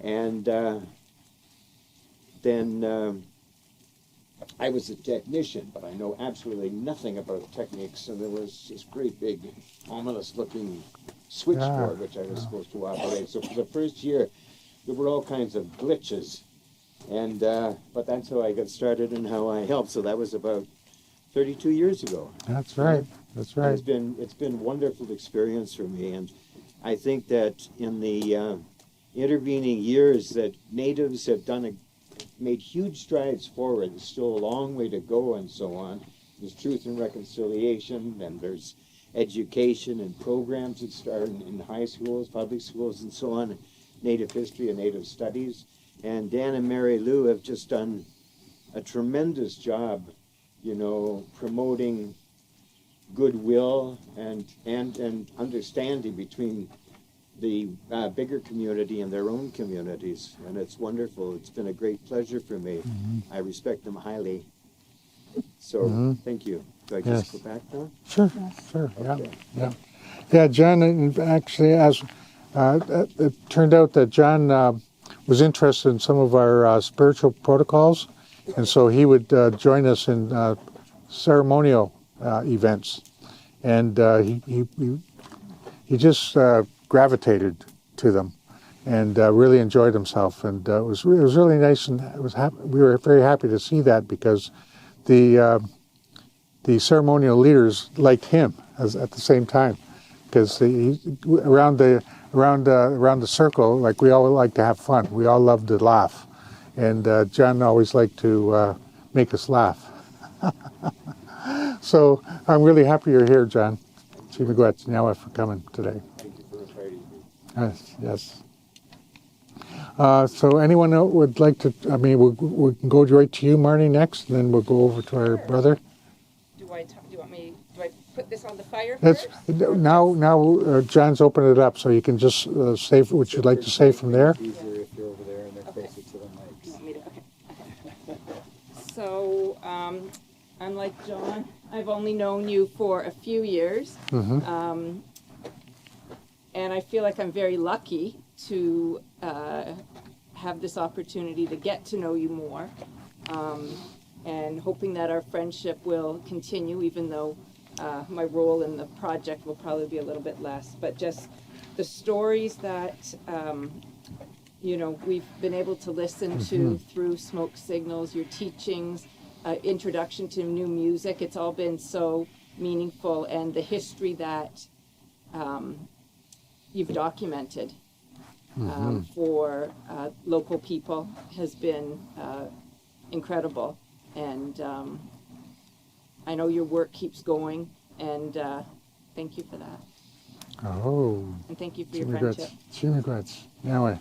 And then I was a technician, but I know absolutely nothing about techniques. And there was this great big, ominous-looking switchboard, which I was supposed to operate. So for the first year, there were all kinds of glitches. And but that's how I got started and how I helped. So that was about 32 years ago. That's right. That's right. It's been a wonderful experience for me, and I think that in the intervening years that Natives have made huge strides forward. There's still a long way to go, and so on. There's truth and reconciliation, and there's education and programs that start in high schools, public schools, and so on. Native history and Native studies. And Dan and Mary Lou have just done a tremendous job, promoting goodwill and understanding between the bigger community and their own communities. And it's wonderful. It's been a great pleasure for me. Mm-hmm. I respect them highly. So thank you. Do I just go back now? Sure, sure, okay. Yeah, John, actually, as it turned out that John was interested in some of our spiritual protocols and so he would join us in ceremonial events, and he just gravitated to them, and really enjoyed himself, and it was really nice, and we were very happy to see that, because the ceremonial leaders liked him at the same time, because around the circle, like, we all like to have fun. We all love to laugh, and John always liked to make us laugh. So I'm really happy you're here, John. Chimigwetz Nyawa for coming today. Thank you for inviting me. Yes. So anyone else would like to? I mean, we can go right to you, Marnie, next, and then we'll go over to our brother. Do I put this on the fire That's, first? now John's opened it up, so you can just say what you'd like to say from there. It's easier if you're over there and they're closer to the mics. Okay. So, unlike John, I've only known you for a few years, and I feel like I'm very lucky to have this opportunity to get to know you more, and hoping that our friendship will continue, even though my role in the project will probably be a little bit less. But just the stories that we've been able to listen to through Smoke Signals, your teachings, introduction to new music, it's all been so meaningful, and the history that you've documented for local people has been incredible, and I know your work keeps going, and thank you for that. Oh. And thank you for your friendship. Chimigwetz. Now,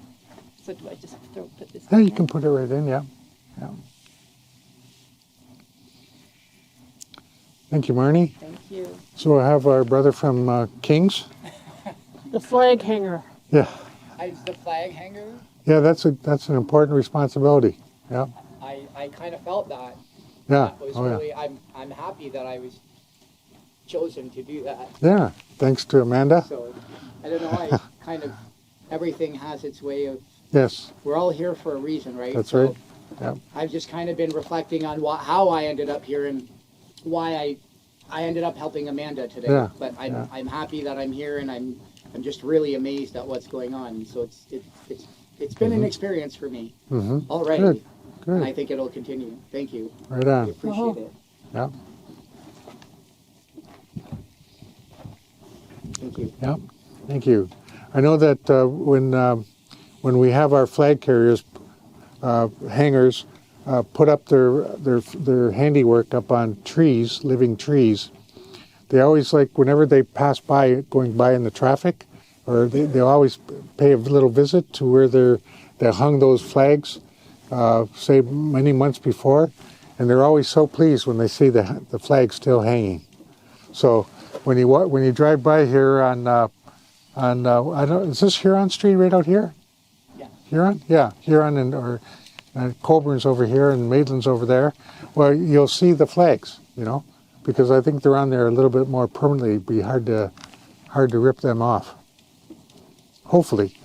so do I just put this? Yeah, you can put it right in. Yeah. Thank you, Marnie. Thank you. So I have our brother from Kings. The flag hanger. Yeah. The flag hanger. Yeah, that's an important responsibility. Yeah. I kind of felt that. Yeah. That was really. I'm happy that I was chosen to do that. Yeah. Thanks to Amanda. So I don't know. I kind of everything has its way of. Yes. We're all here for a reason, right? That's so right. Yeah. I've just kind of been reflecting on how I ended up here and why I ended up helping Amanda today. Yeah. But I'm happy that I'm here, and I'm just really amazed at what's going on. So it's been an experience for me already. Good. And I think it'll continue. Thank you. Right on. I appreciate it. Yeah. Thank you. Yeah. Thank you. I know that when we have our flag carriers hangers put up their handiwork up on trees, living trees, they always, like, whenever they pass by, going by in the traffic, or they always pay a little visit to where they hung those flags, say many months before, and they're always so pleased when they see the flag still hanging. So when you drive by here on I don't, is this Huron Street right out here? Yeah. Huron? Yeah, Huron or Colburn's over here and Maitland's over there. Well, you'll see the flags, because I think they're on there a little bit more permanently. It'd be hard to rip them off. Hopefully.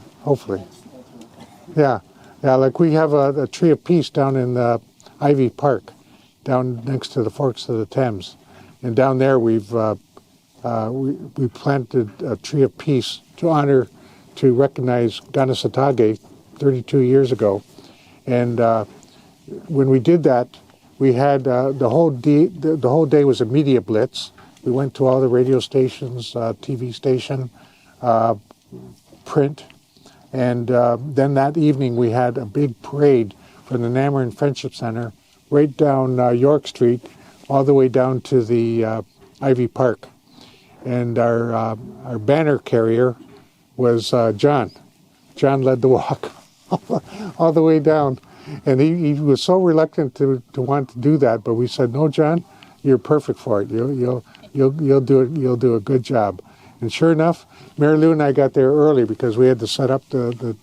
Yeah, like we have a tree of peace down in Ivy Park, down next to the forks of the Thames, and down there we planted a tree of peace to recognize Ganesatage 32 years ago, and when we did that, we had the whole day was a media blitz. We went to all the radio stations, TV station, print, and then that evening we had a big parade from the Namarine Friendship Center right down York Street, all the way down to the Ivy Park. And our banner carrier was John. John led the walk all the way down, and he was so reluctant to want to do that. But we said, "No, John, you're perfect for it. You'll do a good job." And sure enough, Mary Lou and I got there early because we had to set up the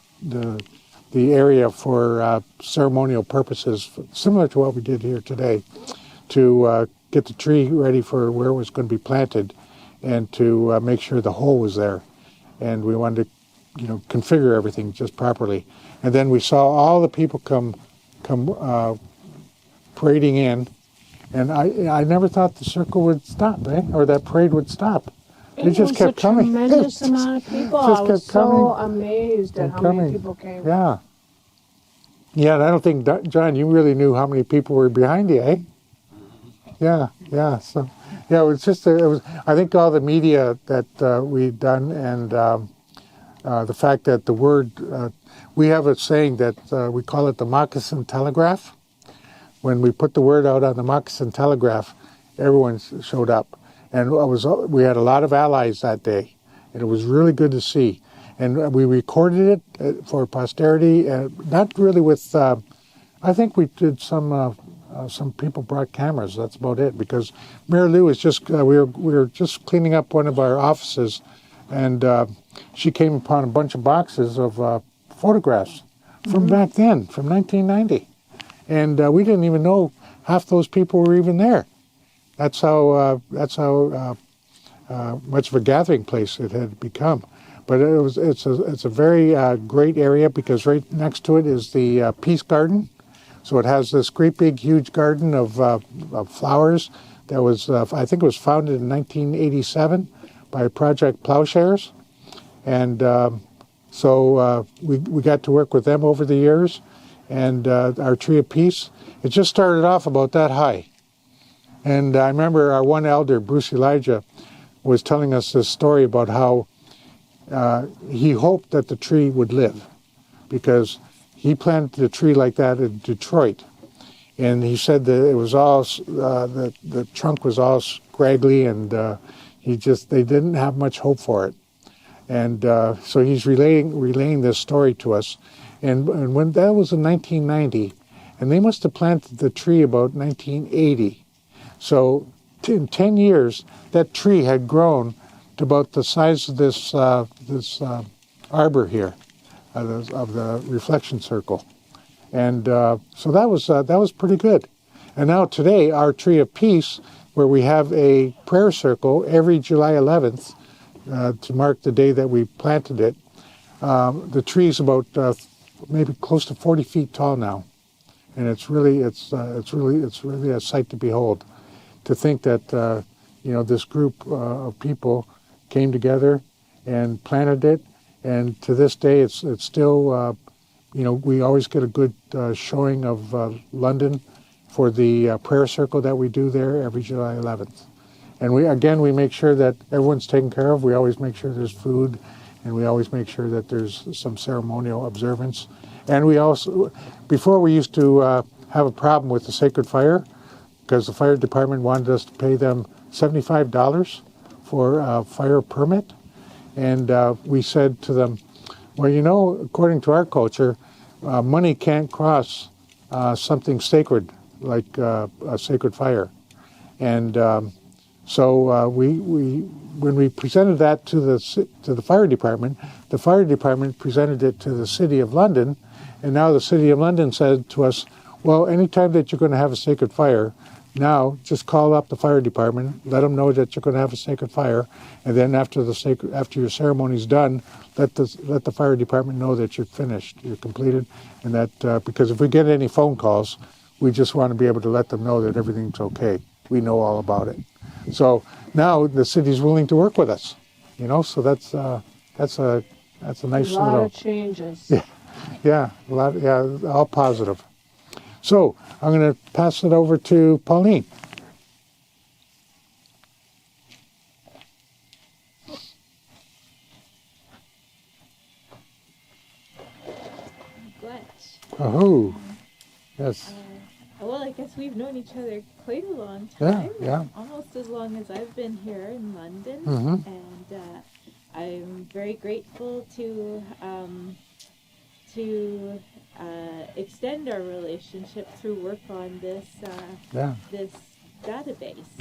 area for ceremonial purposes, similar to what we did here today, to get the tree ready for where it was going to be planted, and to make sure the hole was there. And we wanted to, configure everything just properly. And then we saw all the people come parading in, and I never thought the circle would stop, or that parade would stop. They just kept coming. Tremendous amount of people. I was so amazed at how many people came. Yeah. Yeah, and I don't think, John, you really knew how many people were behind you, eh? Yeah, yeah. So, yeah, it was just, I think all the media that we'd done, and the fact that the word, we have a saying that we call it the Moccasin Telegraph. When we put the word out on the Moccasin Telegraph, everyone showed up. And we had a lot of allies that day, and it was really good to see. And we recorded it for posterity, not really with, I think we did some people brought cameras, that's about it, because Mary Lou was just, we were just cleaning up one of our offices, and she came upon a bunch of boxes of photographs from back then, from 1990. And we didn't even know half those people were even there. That's how much of a gathering place it had become. But it's a very great area, because right next to it is the Peace Garden. So it has this great big huge garden of flowers that was, I think it was founded in 1987 by Project Plowshares. And so we got to work with them over the years. And our Tree of Peace, it just started off about that high. And I remember our one elder, Bruce Elijah, was telling us this story about how he hoped that the tree would live, because he planted a tree like that in Detroit. And he said that it was all, the trunk was all scraggly, and they didn't have much hope for it. And so he's relaying this story to us. And when that was in 1990, and they must have planted the tree about 1980. So in 10 years, that tree had grown to about the size of this arbor here, of the reflection circle. And so that was pretty good. And now today, our Tree of Peace, where we have a prayer circle every July 11th to mark the day that we planted it, the tree is about maybe close to 40 feet tall now. And it's really a sight to behold. To think that this group of people came together and planted it, and to this day it's still we always get a good showing of London for the prayer circle that we do there every July 11th. And we make sure that everyone's taken care of. We always make sure there's food, and we always make sure that there's some ceremonial observance. And we also, before we used to have a problem with the Sacred Fire, because the fire department wanted us to pay them $75 for a fire permit. And we said to them, well, according to our culture, money can't cross something sacred like a sacred fire. And so when we presented that to the fire department presented it to the City of London, and now the City of London said to us, well, anytime that you're going to have a sacred fire, now just call up the fire department, let them know that you're going to have a sacred fire, and then after your ceremony's done, let the fire department know that you're finished, you're completed, and that because if we get any phone calls, we just want to be able to let them know that everything's okay. We know all about it. So now the city's willing to work with us, So that's a nice little. A lot of changes. Yeah, all positive. So I'm going to pass it over to Pauline. Glad. Oh, yes. Well, I guess we've known each other quite a long time. Yeah. Almost as long as I've been here in London. Mm-hmm. And I'm very grateful to extend our relationship through work on this this database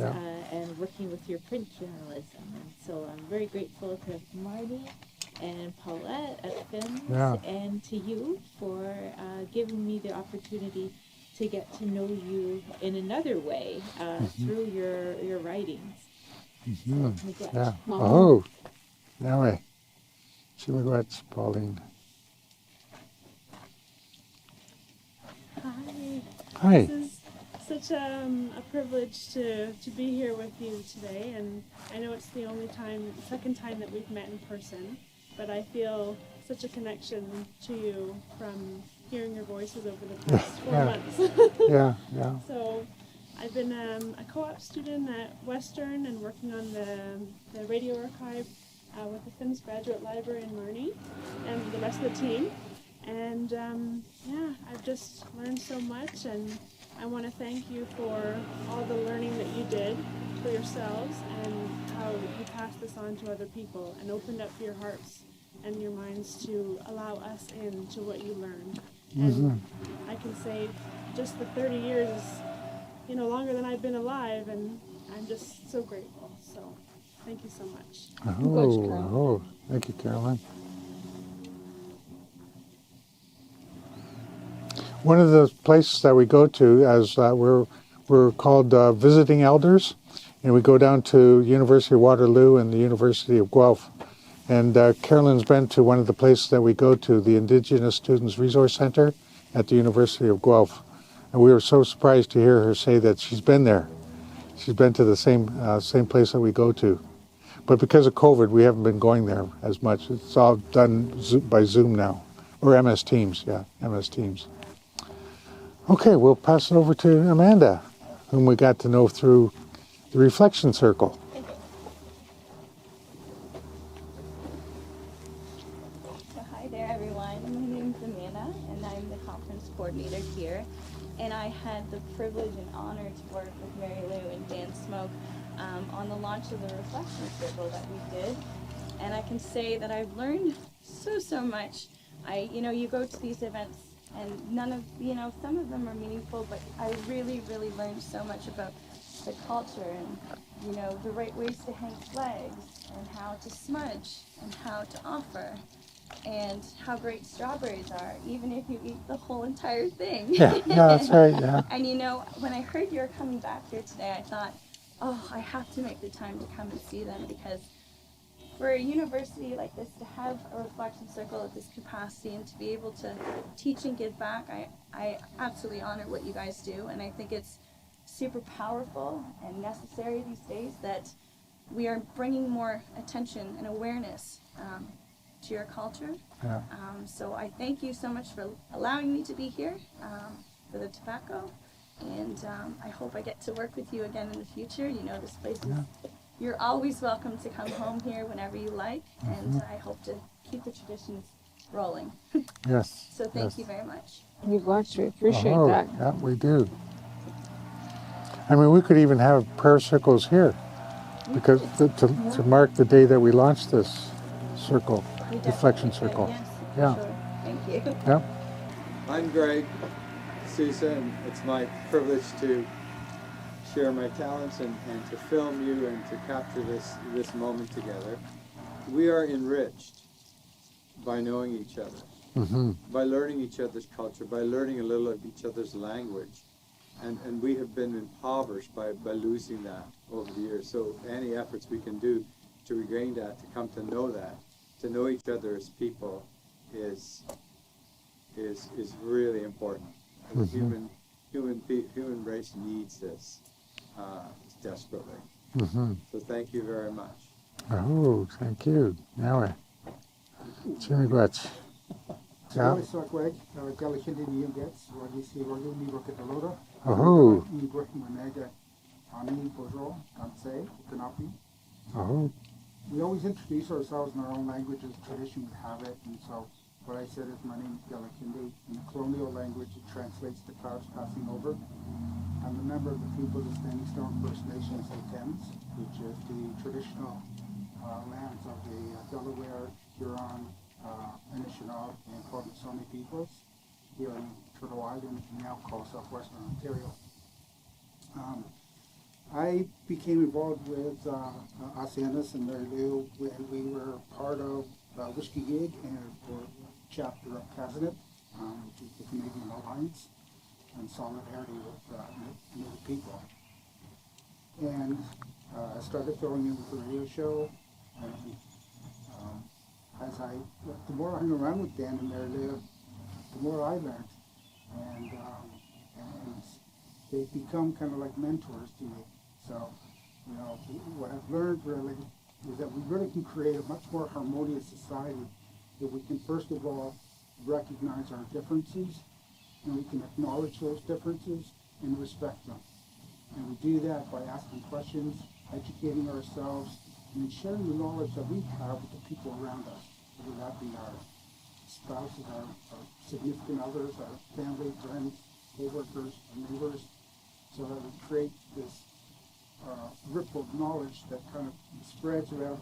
and working with your print journalism. And so I'm very grateful to Marty and Paulette at FIMS and to you for giving me the opportunity to get to know you in another way through your writings. Mm-hmm. So, yeah. Oh, now I see what's Pauline. Hi. Hi. This is such a privilege to be here with you today, and I know it's the second time that we've met in person, but I feel such a connection to you from hearing your voices over the past 4 months. Yeah. So I've been a co-op student at Western and working on the radio archive with the Finns Graduate Library in Marnie and the rest of the team. And I've just learned so much, and I want to thank you for all the learning that you did for yourselves and how you passed this on to other people and opened up your hearts and your minds to allow us into what you learned. And I can say just the 30 years is, longer than I've been alive, and I'm just so grateful. So thank you so much. Thank you, Caroline. One of the places that we go to, as we're called visiting elders, and we go down to University of Waterloo and the University of Guelph. And Carolyn's been to one of the places that we go to, the Indigenous Students Resource Center at the University of Guelph. And we were so surprised to hear her say that she's been there. She's been to the same place that we go to. But because of COVID, we haven't been going there as much. It's all done by Zoom now, or MS Teams, MS Teams. Okay, we'll pass it over to Amanda, whom we got to know through the Reflection Circle. So hi there, everyone. My name is Amanda, and I'm the conference coordinator here. And I had the privilege and honor to work with Mary Lou and Dan Smoke on the launch of the Reflection Circle that we did. And I can say that I've learned so much. You go to these events, and none of, some of them are meaningful, but I really learned so much about the culture and, the right ways to hang flags and how to smudge and how to offer and how great strawberries are, even if you eat the whole entire thing. Yeah, that's right, yeah. And, when I heard you were coming back here today, I thought, I have to make the time to come and see them, because for a university like this to have a reflection circle of this capacity and to be able to teach and give back, I absolutely honor what you guys do, and I think it's super powerful and necessary these days that we are bringing more attention and awareness to your culture. Yeah. So I thank you so much for allowing me to be here for the tobacco, and I hope I get to work with you again in the future. This place is you're always welcome to come home here whenever you like, and I hope to keep the traditions rolling. Yes. So thank you very much. We appreciate that. Yeah, we do. I mean, we could even have prayer circles here, because to mark the day that we launched this circle, Reflection Circle. Yes, yeah. Sure. Thank you. Yeah. I'm Greg Sousa, and it's my privilege to share my talents and to film you and to capture this moment together. We are enriched by knowing each other, by learning each other's culture, by learning a little of each other's language. And we have been impoverished by losing that over the years. So any efforts we can do to regain that, to come to know each other as people is really important. The human race needs this desperately. So thank you very much. Oh, thank you. Now Jimmy Gretsch. Yeah. So Greg, Galakindi ni gets what you see what you need to get the loader. Oh. You work Manega Ani Bojo, Kansei, Kanapi. Oh. We always introduce ourselves in our own language as tradition we have it, and so what I said is my name is Galakindi. In the colonial language it translates to clouds passing over. I'm a member of the people of the Standing Stone First Nations of Thames, which is the traditional lands of the Delaware, Huron, Anishinaabe, and Haudenosaunee peoples here in Turtle Island, now called Southwestern Ontario. I became involved with ASEANAS and Mary Lou when we were part of Whiskey Gig and for chapter of Cabinet, which is the Canadian Alliance and solidarity with Native people. And I started filling in with the radio show, and the more I hung around with Dan and Mary Lou, the more I learned. And they become kind of like mentors to me. So, you know, what I've learned really is that we really can create a much more harmonious society if we can first of all recognize our differences, and we can acknowledge those differences and respect them. And we do that by asking questions, educating ourselves, and sharing the knowledge that we have with the people around us, whether that be our spouses, our significant others, our family, friends, co-workers, neighbors, so that we create this ripple of knowledge that kind of spreads around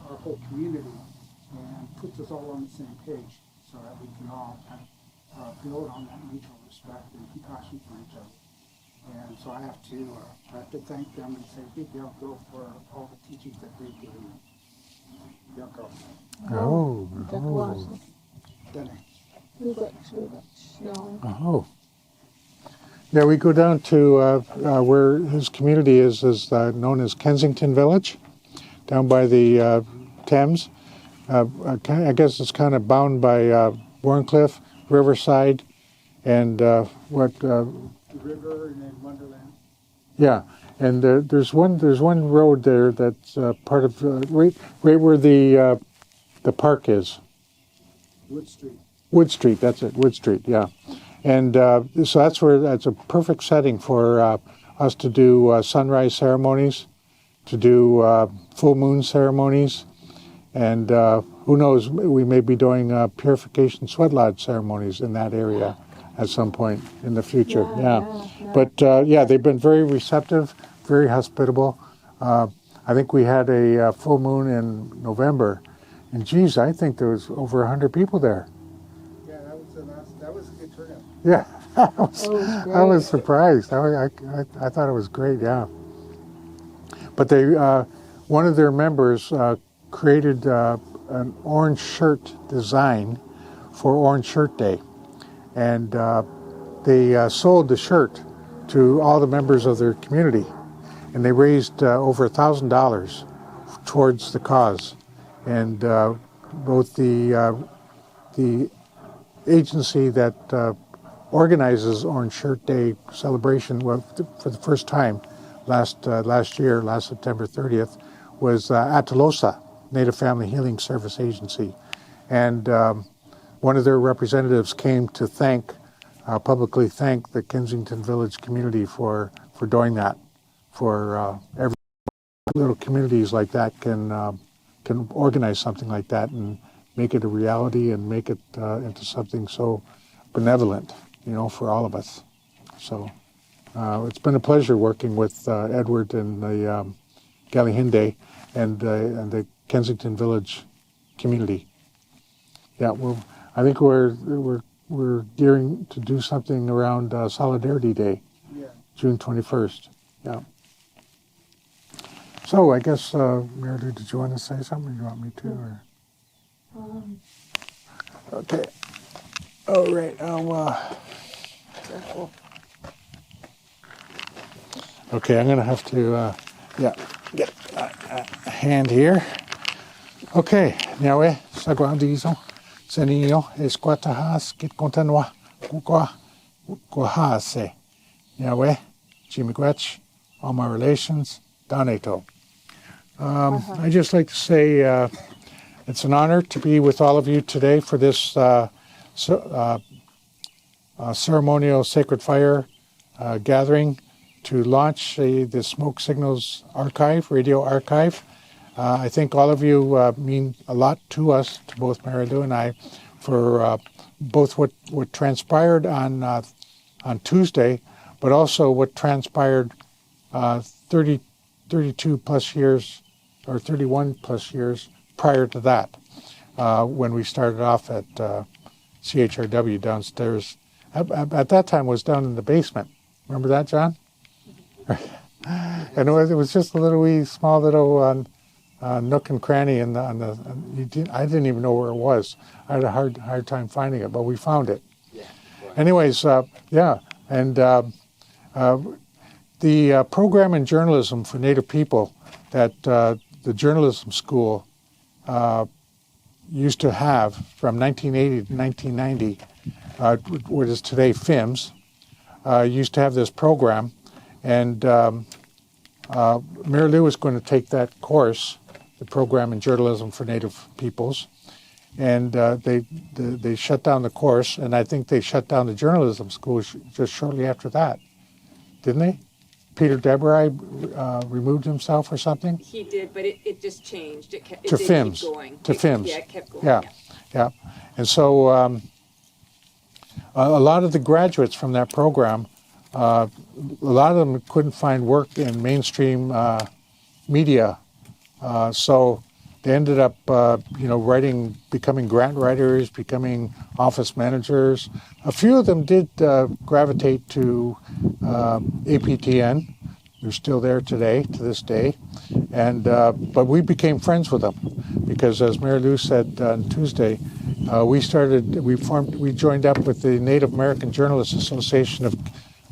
our whole community and puts us all on the same page, so that we can all kind of build on that mutual respect and compassion for each other. And so I have to thank them and say big Yoko for all the teachings that they've given me. Yoko. Oh. Yeah, we go down to where his community is known as Kensington Village, down by the Thames. I guess it's kind of bound by Warncliffe, Riverside, and The river and then Wonderland. Yeah, and there's one road there that's part of right where the park is. Wood Street. Wood Street, that's it. Wood Street, yeah. And so that's a perfect setting for us to do sunrise ceremonies, to do full moon ceremonies, and who knows, we may be doing purification sweat lodge ceremonies in that area at some point in the future. Yeah. But they've been very receptive, very hospitable. I think we had a full moon in November, and geez, I think there was over 100 people there. Yeah, that was a good turnout. Yeah, I was surprised. I thought it was great. Yeah. But one of their members created an orange shirt design for Orange Shirt Day. And they sold the shirt to all the members of their community, and they raised over $1,000 towards the cause. And both the agency that organizes Orange Shirt Day celebration, for the first time last September 30th, was Atalosa Native Family Healing Service Agency, and one of their representatives came to publicly thank the Kensington Village community for doing that. For every little communities like that can organize something like that and make it a reality and make it into something so benevolent, for all of us. So it's been a pleasure working with Edward and the Galihinde and the Kensington Village community. Yeah, I think we're gearing to do something around Solidarity Day, June 21st. Yeah. So I guess, Mary, did you want to say something? Or you want me to? Or? Okay. All right. Okay, I'm going to have to, get a hand here. Okay. Niawe, sagwandizo. Senio esquatahas kit contanwa kukwa kuhase. Yahweh, Chimiquetch, all my relations, Donato. I'd just like to say it's an honor to be with all of you today for this ceremonial sacred fire gathering to launch the Smoke Signals Archive, radio archive. I think all of you mean a lot to us, to both Mary Lou and I, for both what transpired on Tuesday, but also what transpired 32 plus years or 31 plus years prior to that, when we started off at CHRW downstairs. At that time, it was down in the basement. Remember that, John? And it was just a little small little nook and cranny, and I didn't even know where it was. I had a hard time finding it, but we found it. Yeah, right. Anyways, and the program in journalism for Native people that the journalism school used to have from 1980 to 1990, what is today FIMS, used to have this program, and Mary Lou was going to take that course, the program in journalism for Native peoples, and they shut down the course, and I think they shut down the journalism school just shortly after that, didn't they? Peter Deborah removed himself or something? He did, but it just changed. It to did FIMS. Keep going. To FIMS. Yeah, it kept going. Yeah. And so a lot of the graduates from that program, a lot of them couldn't find work in mainstream media. So they ended up, becoming grant writers, becoming office managers. A few of them did gravitate to APTN. They're still there today, to this day. And but we became friends with them because, as Mary Lou said on Tuesday, we joined up with the Native American Journalists Association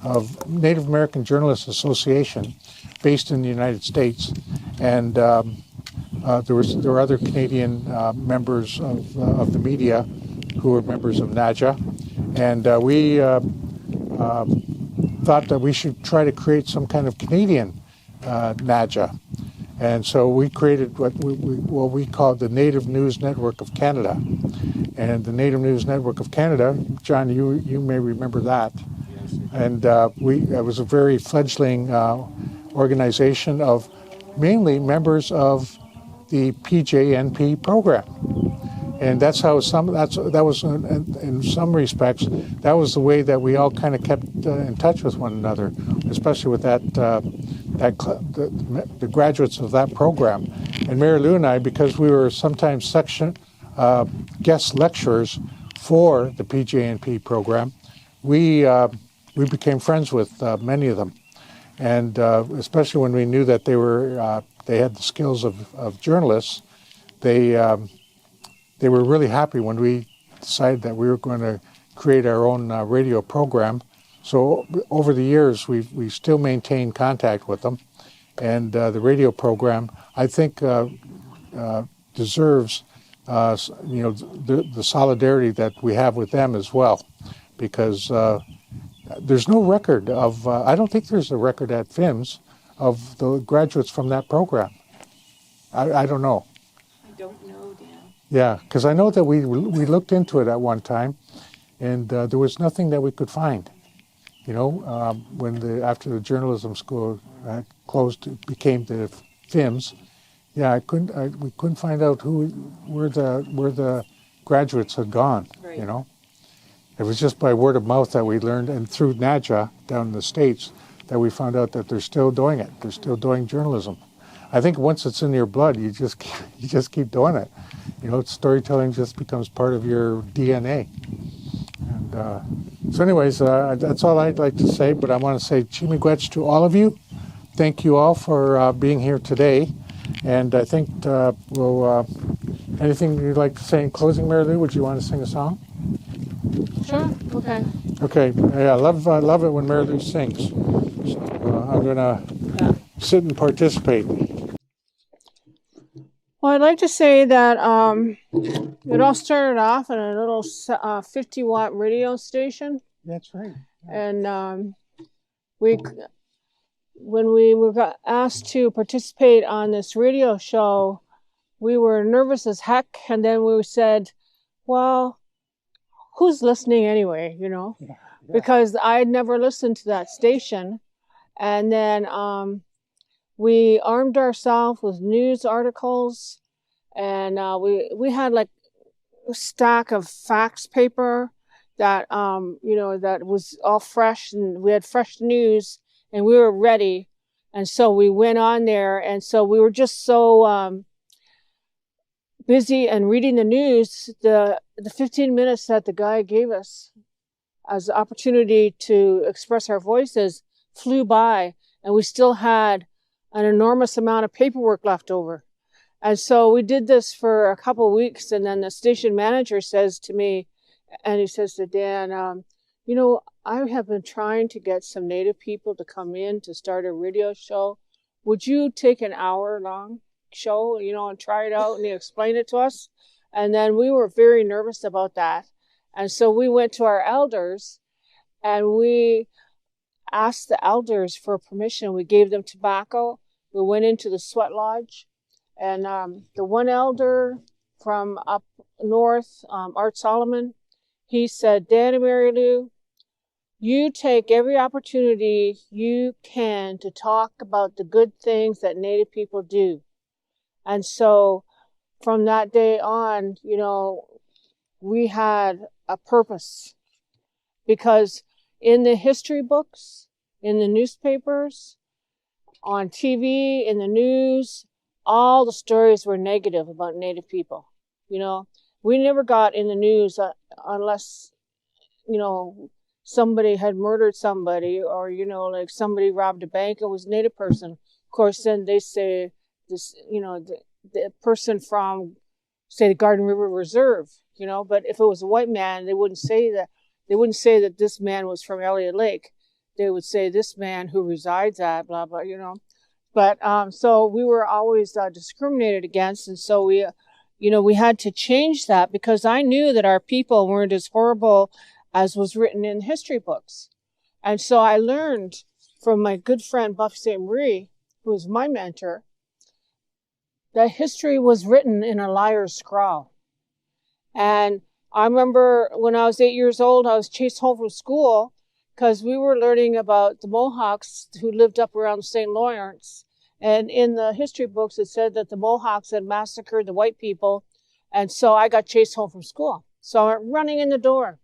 of Native American Journalists Association, based in the United States, and there were other Canadian members of the media who were members of NAJA, and we thought that we should try to create some kind of Canadian NAJA, and so we created what we called the Native News Network of Canada, and the Native News Network of Canada, John, you may remember that, and it was a very fledgling organization of mainly members of the PJNP program, and that's how that was in some respects that was the way that we all kind of kept in touch with one another, especially with the graduates of that program. And Mary Lou and I, because we were sometimes guest lecturers for the PJNP program, we became friends with many of them, and especially when we knew that they had the skills of journalists. They were really happy when we decided that we were going to create our own radio program. So over the years, we still maintain contact with them, and the radio program, I think, deserves the solidarity that we have with them as well, because there's no record of. I don't think there's a record at FIMS of the graduates from that program. I don't know. I don't know, Dan. Yeah, because I know that we looked into it at one time, and there was nothing that we could find. After the journalism school closed, became the FIMS. Yeah, we couldn't find out where the graduates had gone. Right. It was just by word of mouth that we learned, and through NAJA down in the States, that we found out that they're still doing it. They're still doing journalism. I think once it's in your blood, you just keep doing it. Storytelling just becomes part of your DNA. And so anyways, that's all I'd like to say, but I want to say Chi-miigwech to all of you. Thank you all for being here today. And I think anything you'd like to say in closing, Mary Lou? Would you want to sing a song? Sure. Okay. Okay. Yeah, I love it when Mary Lou sings. So I'm going to sit and participate. Well, I'd like to say that it all started off in a little 50-watt radio station. That's right. And when we got asked to participate on this radio show, we were nervous as heck. And then we said, well, who's listening anyway, Yeah. Because I'd never listened to that station. And then we armed ourselves with news articles, and we had like a stack of fax paper that that was all fresh, and we had fresh news, and we were ready. And so we went on there, and so we were just so busy and reading the news. The 15 minutes that the guy gave us as the opportunity to express our voices flew by, and we still had an enormous amount of paperwork left over. And so we did this for a couple of weeks, and then the station manager says to me, and he says to Dan, I have been trying to get some Native people to come in to start a radio show. Would you take an hour-long show, and try it out and explain it to us? And then we were very nervous about that. And so we went to our elders, and we asked the elders for permission. We gave them tobacco. We went into the sweat lodge, and the one elder from up north, Art Solomon, he said, Dan and Mary Lou, you take every opportunity you can to talk about the good things that Native people do. And so from that day on, you know, we had a purpose, because in the history books, in the newspapers, on TV, in the news, all the stories were negative about Native people. You know, we never got in the news unless, you know, somebody had murdered somebody, or, you know, like somebody robbed a bank and was a Native person. Of course, then they say this, you know, the person from, say, the Garden River Reserve, you know, but if it was a white man, they wouldn't say that. They wouldn't say that this man was from Elliott Lake. They would say this man who resides at blah, blah, you know. But so we were always discriminated against. And so we, you know, we had to change that, because I knew that our people weren't as horrible as was written in history books. And so I learned from my good friend Buffy St. Marie, who was my mentor, that history was written in a liar's scrawl. And I remember when I was 8 years old, I was chased home from school because we were learning about the Mohawks who lived up around the St. Lawrence. And in the history books, it said that the Mohawks had massacred the white people. And so I got chased home from school. So I went running in the door.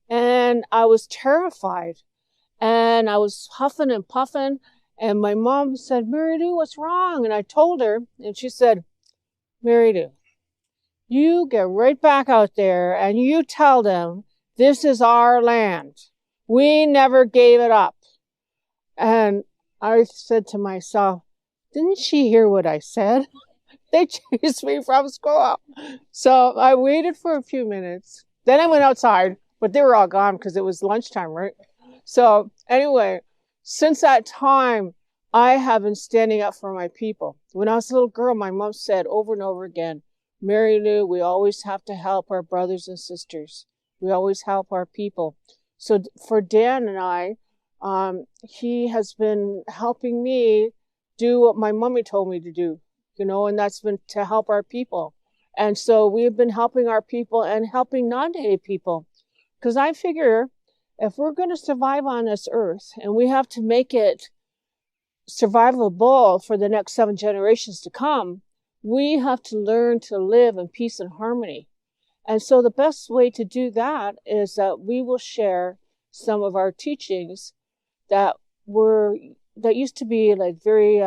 And I was terrified. And I was huffing and puffing. And my mom said, Mary Lou, what's wrong? And I told her, and she said, Mary Lou, you get right back out there and you tell them this is our land. We never gave it up. And I said to myself, didn't she hear what I said? They chased me from school. So I waited for a few minutes. Then I went outside, but they were all gone because it was lunchtime, right? So anyway, since that time, I have been standing up for my people. When I was a little girl, my mom said over and over again, Mary Lou, we always have to help our brothers and sisters. We always help our people. So for Dan and I, he has been helping me do what my mommy told me to do, you know, and that's been to help our people. And so we've been helping our people and helping non-Native people. Because I figure if we're going to survive on this earth, and we have to make it survivable for the next 7 generations to come, we have to learn to live in peace and harmony. And so the best way to do that is that we will share some of our teachings that used to be like very,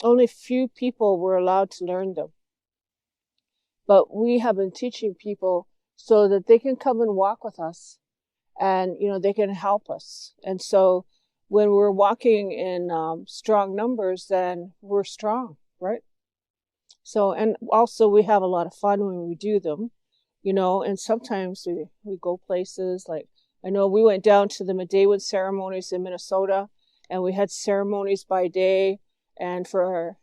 only few people were allowed to learn them. But we have been teaching people so that they can come and walk with us, and, you know, they can help us. And so when we're walking in strong numbers, then we're strong, right? So, and also we have a lot of fun when we do them, you know, and sometimes we go places like, I know we went down to the Medewan ceremonies in Minnesota, and we had ceremonies by day, and for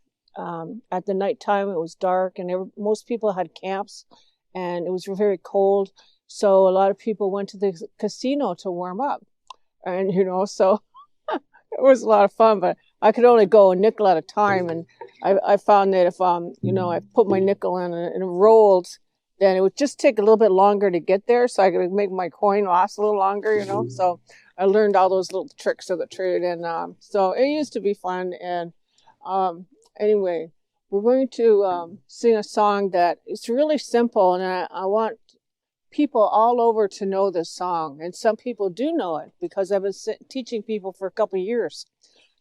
at the nighttime it was dark, and most people had camps, and it was very cold. So a lot of people went to the casino to warm up, and, you know, so it was a lot of fun, but I could only go a nickel at a time. And I found that if, you know, I put my nickel in and it rolled, then it would just take a little bit longer to get there, so I could make my coin last a little longer, you know. So I learned all those little tricks of the trade, and so it used to be fun. And anyway, we're going to sing a song that is really simple, and I want people all over to know this song. And some people do know it because I've been teaching people for a couple of years.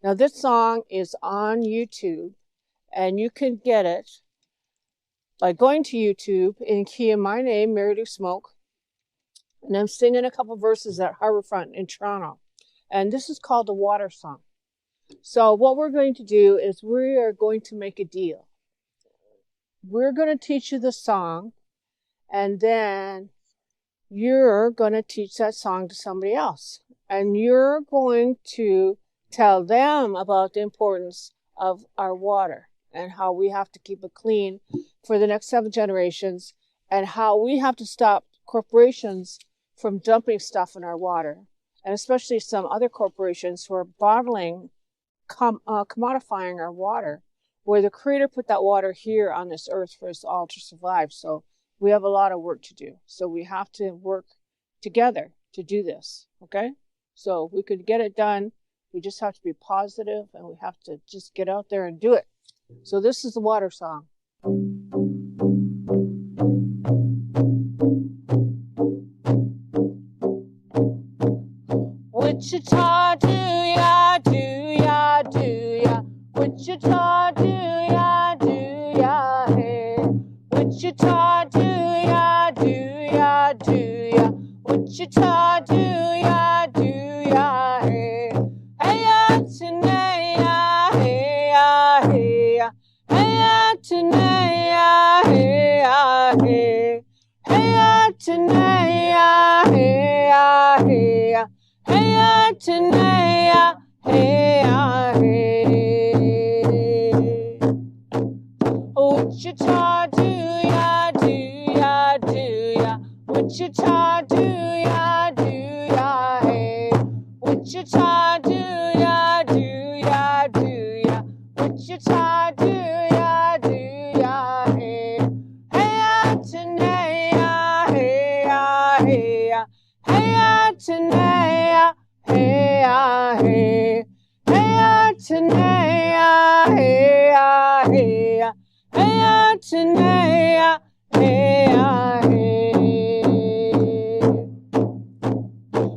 Now, this song is on YouTube, and you can get it by going to YouTube and keying my name, Mary Lou Smoke, and I'm singing a couple verses at Harborfront in Toronto. And this is called the Water Song. So what we're going to do is we are going to make a deal. We're going to teach you the song, and then you're going to teach that song to somebody else. And you're going to tell them about the importance of our water and how we have to keep it clean for the next 7 generations, and how we have to stop corporations from dumping stuff in our water. and especially some other corporations who are bottling, commodifying our water, where the Creator put that water here on this earth for us all to survive. So we have a lot of work to do. So we have to work together to do this, okay? So we could get it done. We just have to be positive, and we have to just get out there and do it. So this is the water song. Wichita, do ya, do ya, do ya. Wichita, do ya, do ya, hey. Wichita, do ya, do ya, do ya. Wichita, do ya, do ya, hey. Hey ya, Tanea, hey ya, hey ya. Hey ya, Tanea, hey ya, hey. Hey ya, Tanea, hey ya, hey ya. Hey ya, Tanea, hey ya, hey. Wichita, do ya, do ya, do ya. Wichita, do ya, do ya, hey. Wichita, do ya, do ya, do ya. Wichita, do ya, do ya, hey. Hey ya, Tanea, hey ya, hey ya. Hey ya, Tanea, hey ya, hey. Hey ya, Tanea, hey ya, hey ya. Hey ya, Tanea, hey ya, hey.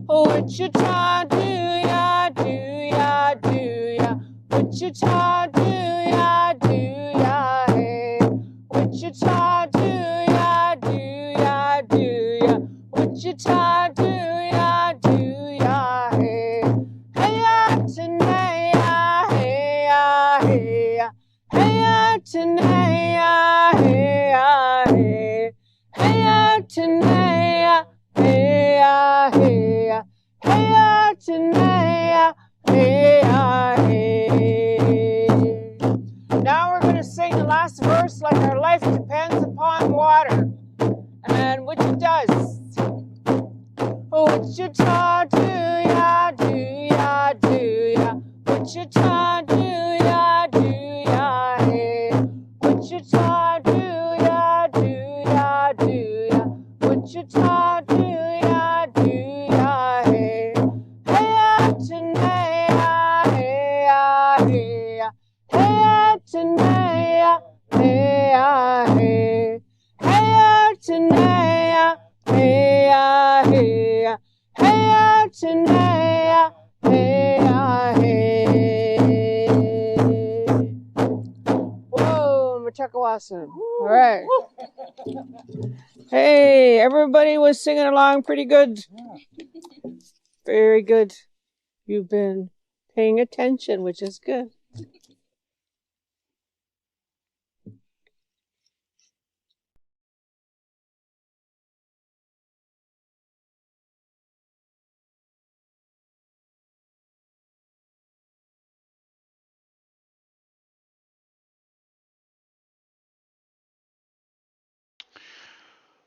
Wichita, do ya, do ya, do ya. Wichita, do ya, do ya, hey. Wichita, do ya, do ya, do ya. Wichita, do ya, do ya, hey. Hey ya, Tanea, hey ya, hey ya. Hey ya, Tanea, hey ya, hey. Hey ya, Tanea, hey ya, hey ya. Hey ya, Tanea, hey ya, hey. Now we're going to sing the last verse like our life depends upon water, and which it does. Wichita, do ya, do ya, do ya. Wichita, do ya, do ya, hey. Wichita, do ya, do ya, do ya. Wichita, do ya, do ya, hey. Hey ya, Tanea, hey ya, hey ya. Hey ya, Tanea, hey ya, hey. Hey ya, Tanea, hey ya, hey ya. Hey ya, Tanea, hey ya, hey. Whoa, Machakawasan. All right. Hey, everybody was singing along pretty good. Very good. You've been paying attention, which is good.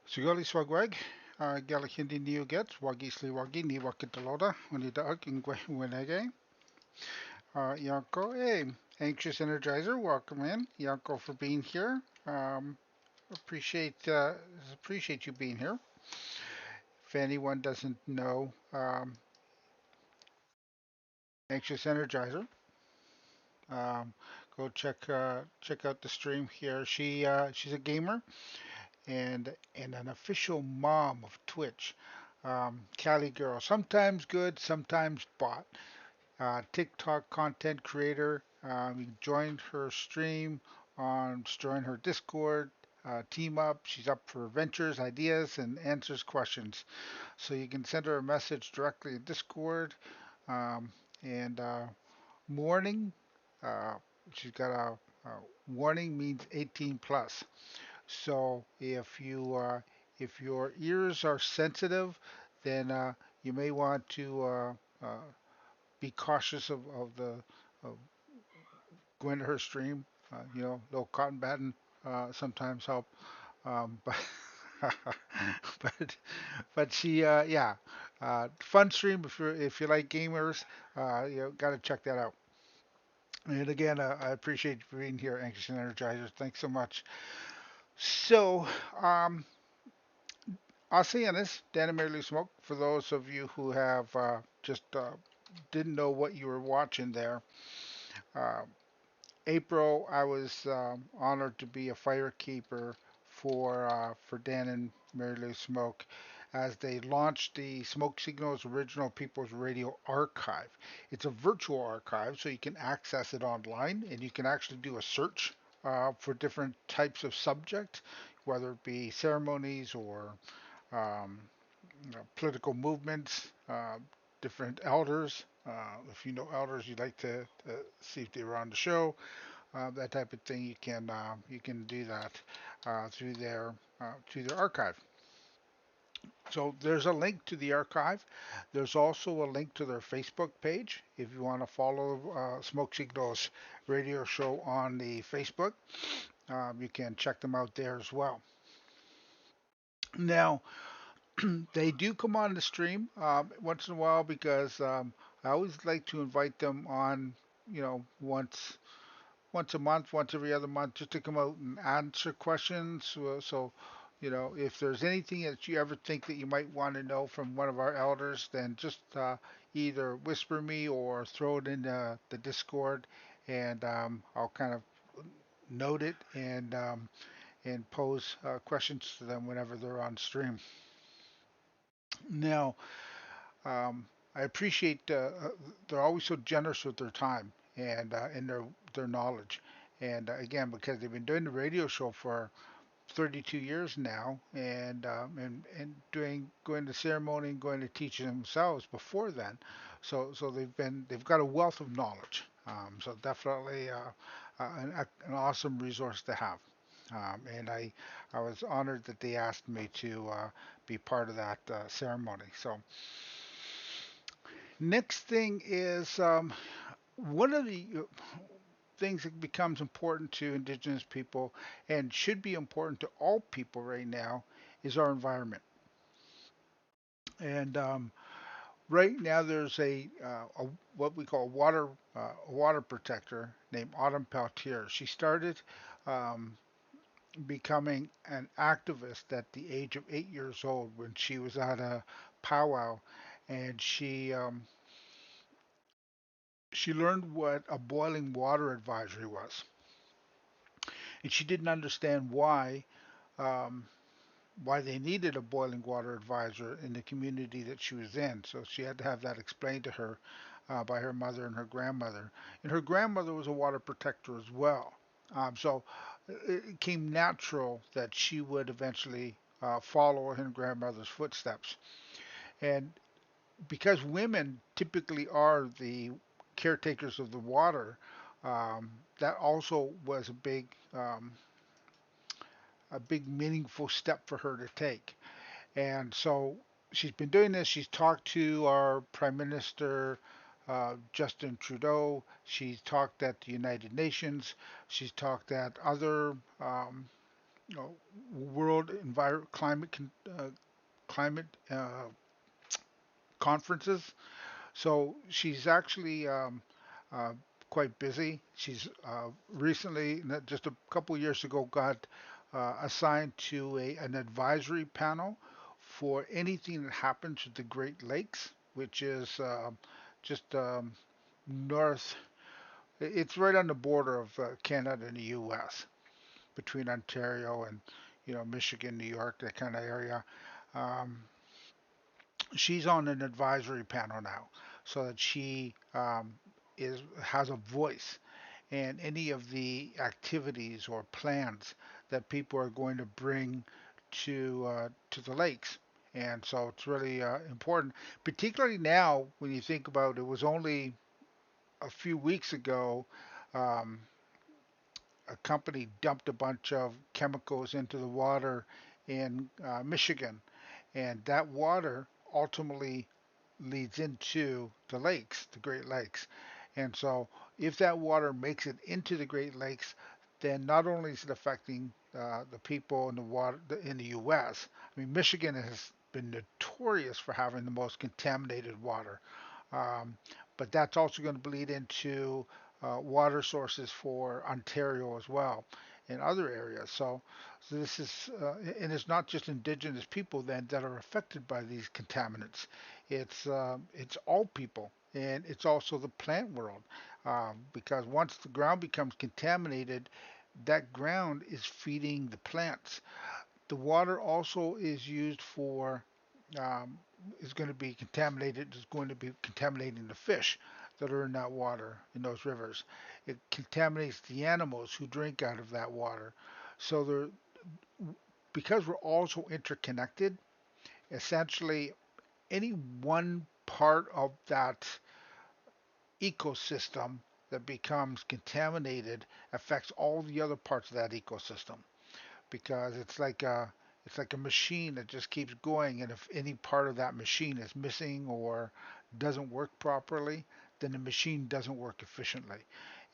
Sigali swagwag, galakindi niyo gets, wagi sliwagi, ni wakitaloda, unidag, ingwenege. Yanko, hey, Anxious Energizer, welcome in. Yanko for being here. Appreciate you being here. If anyone doesn't know, Anxious Energizer, go check out the stream here. She's a gamer and an official mom of Twitch. Cali girl, sometimes good, sometimes bot. TikTok content creator. You can join her stream join her Discord. Team up. She's up for ventures, ideas, and answers questions. So you can send her a message directly in Discord. And warning. Uh, she's got a warning means 18 plus. So if your ears are sensitive, then you may want to be cautious of the of going to her stream. Little cotton batting sometimes help. But but she, yeah, fun stream if you like gamers, got to check that out. And again, I appreciate you being here, Anxious and Energizer. Thanks so much. So, I'll say on this, Dan and Mary Lou Smoke, for those of you who have just didn't know what you were watching there. Uh, April, I was honored to be a firekeeper for Dan and Mary Lou Smoke as they launched the Smoke Signals Original People's Radio Archive. It's a virtual archive, so you can access it online, and you can actually do a search for different types of subject, whether it be ceremonies or um, political movements, different elders. If you know elders, you'd like to see if they were on the show, that type of thing. You can do that through their archive. So there's a link to the archive. There's also a link to their Facebook page if you want to follow Smoke Signals Radio Show on the Facebook. You can check them out there as well. Now, they do come on the stream once in a while because I always like to invite them on, once a month, once every other month, just to come out and answer questions. So, if there's anything that you ever think that you might want to know from one of our elders, then just either whisper me or throw it in the Discord, and I'll kind of note it and pose questions to them whenever they're on stream. Now, I appreciate they're always so generous with their time and their knowledge. And again, because they've been doing the radio show for 32 years now, and going to ceremony and going to teach themselves before then, so they've got a wealth of knowledge. So definitely an awesome resource to have. And I was honored that they asked me to be part of that ceremony. So next thing is one of the things that becomes important to Indigenous people and should be important to all people right now is our environment. And right now there's a what we call a water protector named Autumn Peltier. She started becoming an activist at the age of 8 years old when she was at a powwow, and she learned what a boiling water advisory was, and she didn't understand um, why they needed a boiling water advisor in the community that she was in. So she had to have that explained to her by her mother and her grandmother. And her grandmother was a water protector as well. So it came natural that she would eventually follow in her grandmother's footsteps. And because women typically are the caretakers of the water, that also was a big meaningful step for her to take. And so she's been doing this. She's talked to our Prime Minister, Justin Trudeau. She's talked at the United Nations. She's talked at other world climate conferences. So she's actually uh, quite busy. She's recently, just a couple years ago, got assigned to an advisory panel for anything that happens with the Great Lakes, which is just north. It's right on the border of Canada and the U.S., between Ontario and Michigan, New York, that kind of area. Um, she's on an advisory panel now, so that she has a voice in any of the activities or plans that people are going to bring to the lakes. And so it's really important, particularly now when you think about it was only a few weeks ago um, a company dumped a bunch of chemicals into the water in Michigan, and that water ultimately leads into the lakes, the Great Lakes. And so, if that water makes it into the Great Lakes, then not only is it affecting the people in the water in the U.S. I mean, Michigan has been notorious for having the most contaminated water, um, but that's also going to bleed into water sources for Ontario as well and other areas. So this is, and it's not just indigenous people then that are affected by these contaminants. It's all people, and it's also the plant world, because once the ground becomes contaminated, that ground is feeding the plants. The water also is used for, um, is going to be contaminated, is going to be contaminating the fish that are in that water, in those rivers. It contaminates the animals who drink out of that water. So because we're all so interconnected, essentially any one part of that ecosystem that becomes contaminated affects all the other parts of that ecosystem, because it's like a machine that just keeps going, and if any part of that machine is missing or doesn't work properly, then the machine doesn't work efficiently.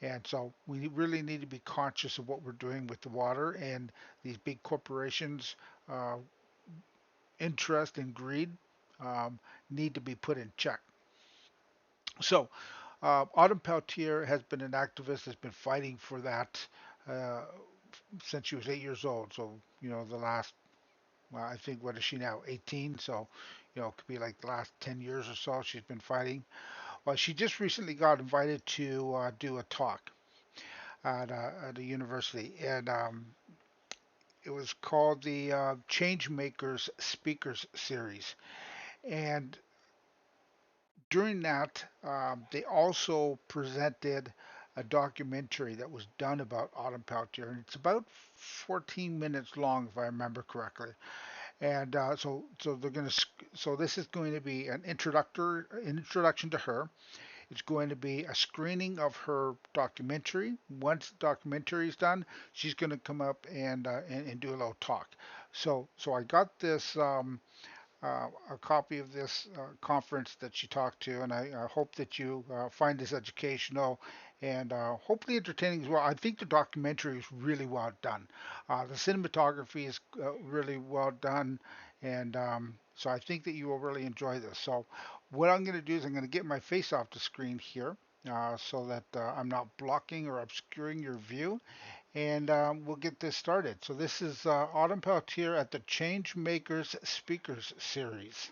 And so we really need to be conscious of what we're doing with the water, and these big corporations' interest and greed need to be put in check. So Autumn Peltier has been an activist, has been fighting for that uh, since she was 8 years old. So, the last, well, I think, what is she now, 18? So, it could be like the last 10 years or so she's been fighting. Well, she just recently got invited to do a talk at a university, and it was called the Change Makers Speakers Series. And during that, they also presented a documentary that was done about Autumn Peltier, and it's about 14 minutes long, if I remember correctly. And so they're going to, so this is going to be an introduction to her. It's going to be a screening of her documentary. Once the documentary is done, she's going to come up and do a little talk. So I got this. A copy of this conference that she talked to, and I hope that you find this educational and hopefully entertaining as well. I think the documentary is really well done. The cinematography is really well done, and so I think that you will really enjoy this. So what I'm going to do is I'm going to get my face off the screen here so that I'm not blocking or obscuring your view, and we'll get this started. So this is Autumn Peltier at the Change Makers Speakers Series.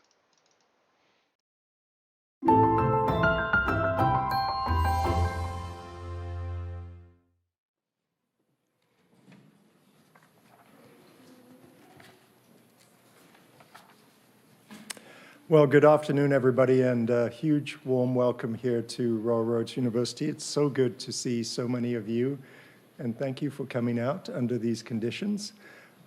Well, good afternoon, everybody, and a huge warm welcome here to Royal Roads University. It's so good to see so many of you, and thank you for coming out under these conditions.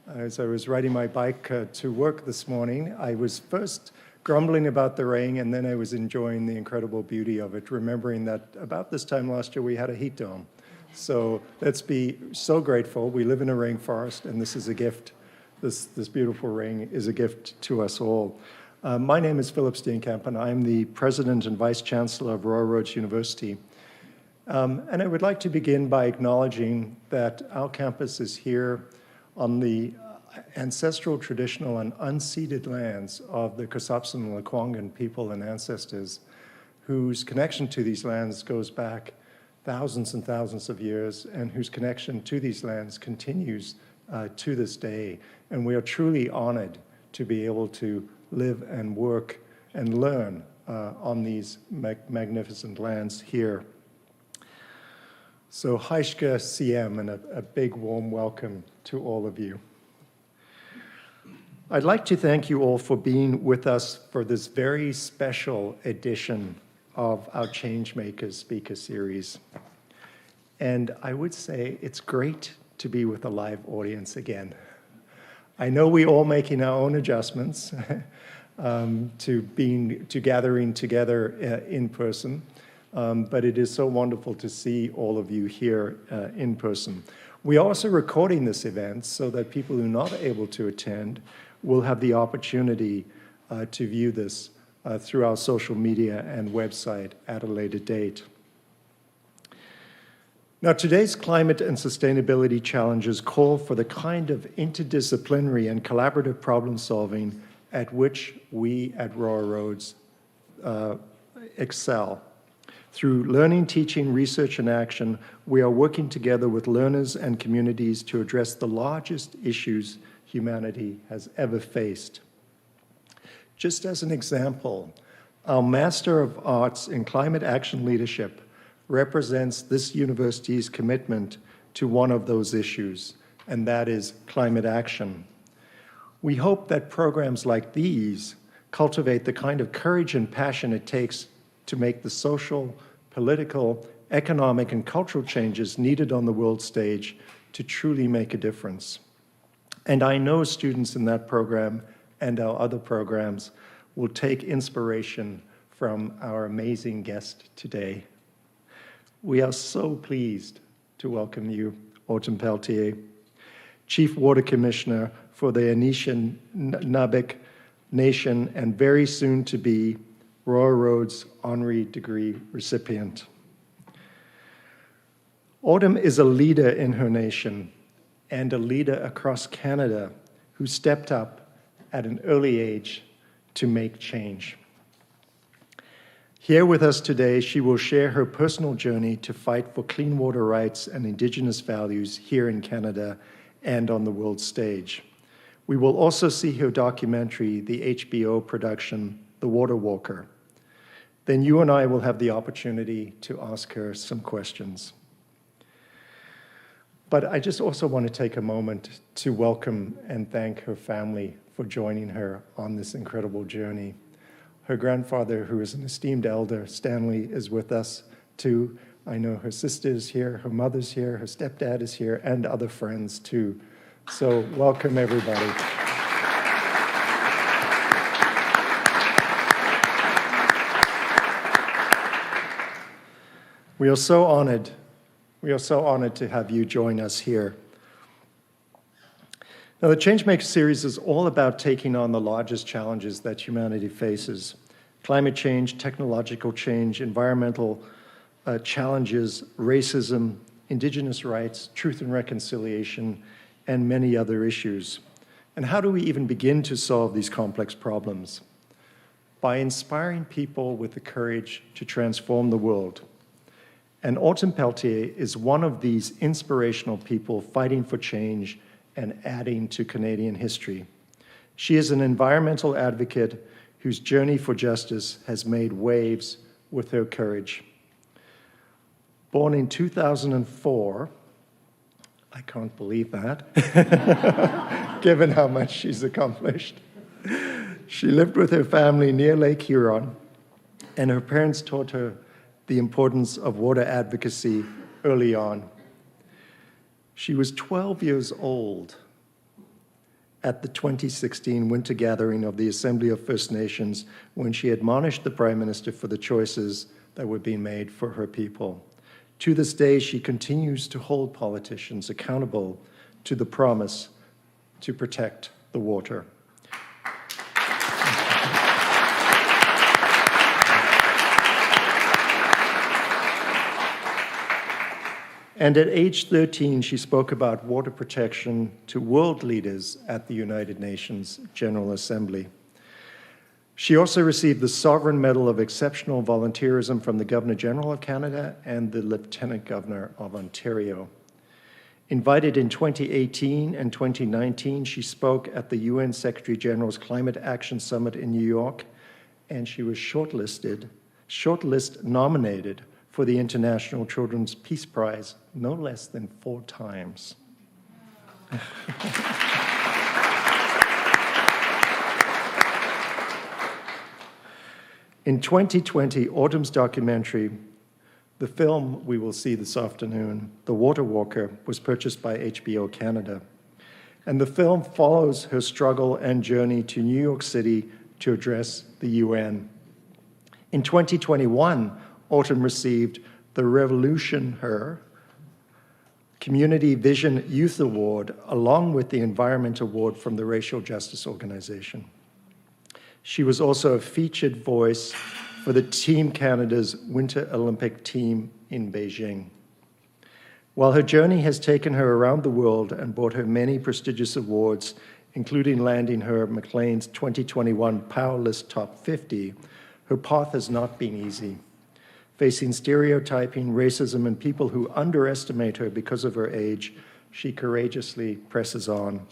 As I was riding my bike to work this morning, I was first grumbling about the rain, and then I was enjoying the incredible beauty of it, remembering that about this time last year we had a heat dome. So let's be so grateful. We live in a rainforest, and this is a gift. This beautiful rain is a gift to us all. My name is Philip Steenkamp, and I'm the President and Vice Chancellor of Royal Roads University. And I would like to begin by acknowledging that our campus is here on the ancestral, traditional, and unceded lands of the Kusapsan and Lekwungen people and ancestors, whose connection to these lands goes back thousands and thousands of years, and whose connection to these lands continues to this day. And we are truly honored to be able to live and work and learn on these magnificent lands here. So Haishka CM, and a big warm welcome to all of you. I'd like to thank you all for being with us for this very special edition of our Changemakers Speaker Series. And I would say it's great to be with a live audience again. I know we're all making our own adjustments to gathering together in person, but it is so wonderful to see all of you here in person. We're also recording this event so that people who are not able to attend will have the opportunity to view this through our social media and website at a later date. Now, today's climate and sustainability challenges call for the kind of interdisciplinary and collaborative problem solving at which we at Royal Roads excel. Through learning, teaching, research, and action, we are working together with learners and communities to address the largest issues humanity has ever faced. Just as an example, our Master of Arts in Climate Action Leadership represents this university's commitment to one of those issues, and that is climate action. We hope that programs like these cultivate the kind of courage and passion it takes to make the social, political, economic, and cultural changes needed on the world stage to truly make a difference. And I know students in that program and our other programs will take inspiration from our amazing guest today. We are so pleased to welcome you, Autumn Peltier, Chief Water Commissioner for the Anishinaabeg Nation and very soon to be Royal Roads honorary degree recipient. Autumn is a leader in her nation and a leader across Canada who stepped up at an early age to make change. Here with us today, she will share her personal journey to fight for clean water rights and Indigenous values here in Canada and on the world stage. We will also see her documentary, the HBO production, The Water Walker. Then you and I will have the opportunity to ask her some questions. But I just also want to take a moment to welcome and thank her family for joining her on this incredible journey. Her grandfather, who is an esteemed elder, Stanley, is with us too. I know her sister is here, her mother's here, her stepdad is here, and other friends too. So welcome, everybody. We are so honored to have you join us here. Now, the Changemaker series is all about taking on the largest challenges that humanity faces: climate change, technological change, environmental challenges, racism, Indigenous rights, truth and reconciliation, and many other issues. And how do we even begin to solve these complex problems? By inspiring people with the courage to transform the world. And Autumn Peltier is one of these inspirational people fighting for change and adding to Canadian history. She is an environmental advocate whose journey for justice has made waves with her courage. Born in 2004, I can't believe that, given how much she's accomplished. She lived with her family near Lake Huron, and her parents taught her the importance of water advocacy early on. She was 12 years old at the 2016 Winter Gathering of the Assembly of First Nations when she admonished the Prime Minister for the choices that were being made for her people. To this day, she continues to hold politicians accountable to the promise to protect the water. And at age 13, she spoke about water protection to world leaders at the United Nations General Assembly. She also received the Sovereign Medal of Exceptional Volunteerism from the Governor-General of Canada and the Lieutenant Governor of Ontario. Invited in 2018 and 2019, she spoke at the UN Secretary-General's Climate Action Summit in New York, and she was shortlist nominated for the International Children's Peace Prize no less than 4 times. In 2020, Autumn's documentary, the film we will see this afternoon, The Water Walker, was purchased by HBO Canada. And the film follows her struggle and journey to New York City to address the UN. In 2021, Autumn received the Revolution Her Community Vision Youth Award, along with the Environment Award from the Racial Justice Organization. She was also a featured voice for the Team Canada's Winter Olympic team in Beijing. While her journey has taken her around the world and brought her many prestigious awards, including landing her Maclean's 2021 Power List Top 50, her path has not been easy. Facing stereotyping, racism, and people who underestimate her because of her age, she courageously presses on.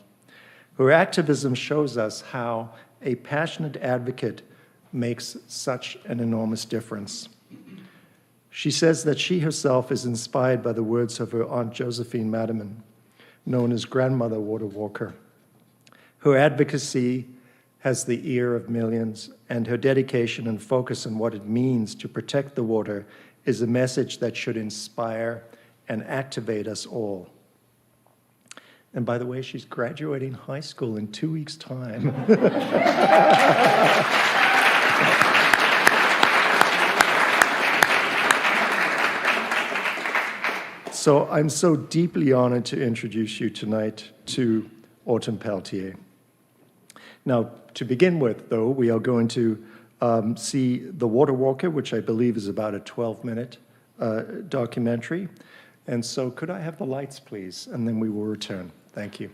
Her activism shows us how a passionate advocate makes such an enormous difference. She says that she herself is inspired by the words of her Aunt Josephine Madaman, known as Grandmother Water Walker. Her advocacy has the ear of millions, and her dedication and focus on what it means to protect the water is a message that should inspire and activate us all. And by the way, she's graduating high school in 2 weeks' time. So I'm so deeply honored to introduce you tonight to Autumn Peltier. Now, to begin with, though, we are going to see The Water Walker, which I believe is about a 12-minute documentary. And so could I have the lights, please? And then we will return. Thank you.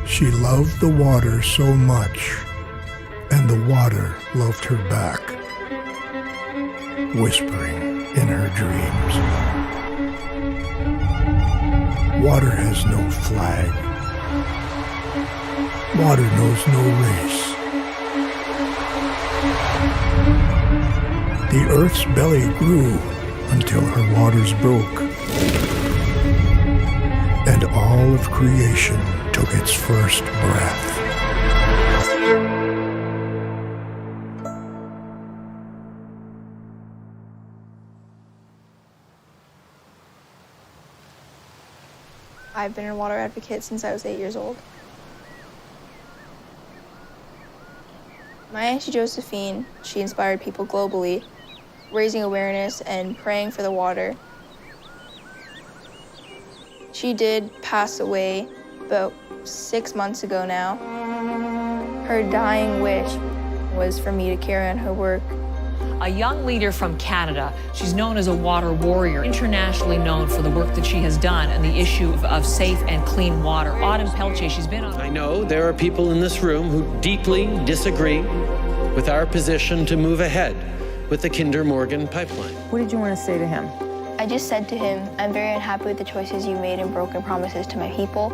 She loved the water so much, and the water loved her back, whispering in her dreams. Water has no flag. Water knows no race. The earth's belly grew until her waters broke, and all of creation took its first breath. I've been a water advocate since I was 8 years old. My Auntie Josephine, she inspired people globally, raising awareness and praying for the water. She did pass away about 6 months ago now. Her dying wish was for me to carry on her work. A young leader from Canada. She's known as a water warrior, internationally known for the work that she has done and the issue of safe and clean water. Autumn Peltier, she's been on... I know there are people in this room who deeply disagree with our position to move ahead with the Kinder Morgan pipeline. What did you want to say to him? I just said to him, I'm very unhappy with the choices you made and broken promises to my people.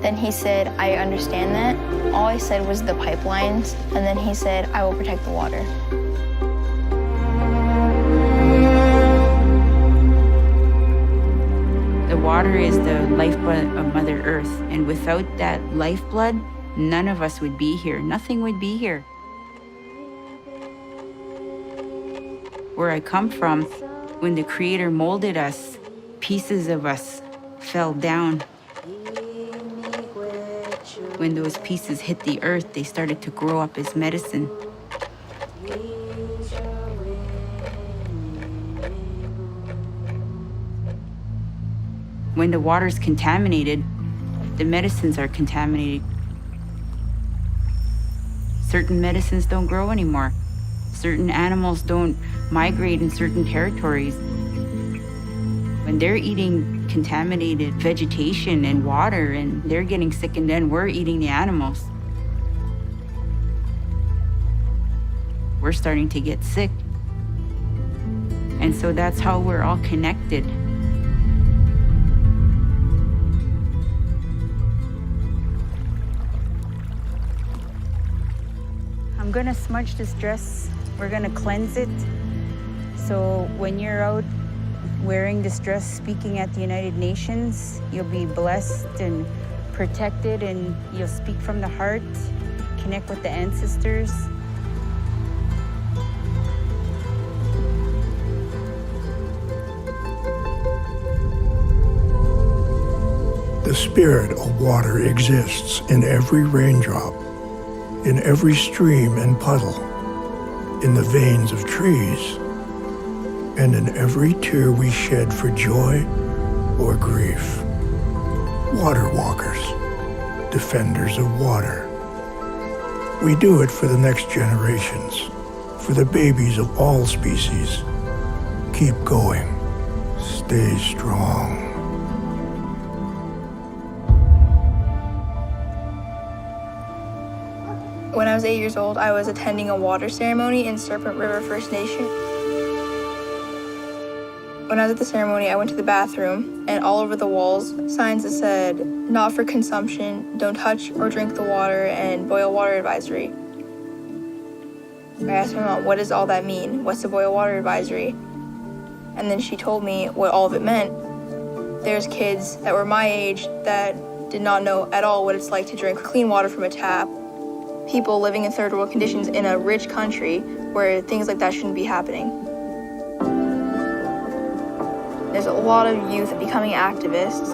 Then he said, I understand that. All I said was the pipelines, and then he said, I will protect the water. The water is the lifeblood of Mother Earth, and without that lifeblood, none of us would be here. Nothing would be here. Where I come from, when the Creator molded us, pieces of us fell down. When those pieces hit the earth, they started to grow up as medicine. When the water's contaminated, the medicines are contaminated. Certain medicines don't grow anymore. Certain animals don't migrate in certain territories. When they're eating contaminated vegetation and water and they're getting sick, and then we're eating the animals, we're starting to get sick. And so that's how we're all connected. I'm gonna smudge this dress. We're gonna cleanse it. So when you're out wearing this dress, speaking at the United Nations, you'll be blessed and protected, and you'll speak from the heart, connect with the ancestors. The spirit of water exists in every raindrop, in every stream and puddle, in the veins of trees, and in every tear we shed for joy or grief. Water walkers, defenders of water. We do it for the next generations, for the babies of all species. Keep going. Stay strong. When I was 8 years old, I was attending a water ceremony in Serpent River First Nation. When I was at the ceremony, I went to the bathroom, and all over the walls, signs that said, "Not for consumption, don't touch or drink the water, and boil water advisory." I asked my mom, what does all that mean? What's the boil water advisory? And then she told me what all of it meant. There's kids that were my age that did not know at all what it's like to drink clean water from a tap. People living in third world conditions in a rich country where things like that shouldn't be happening. There's a lot of youth becoming activists.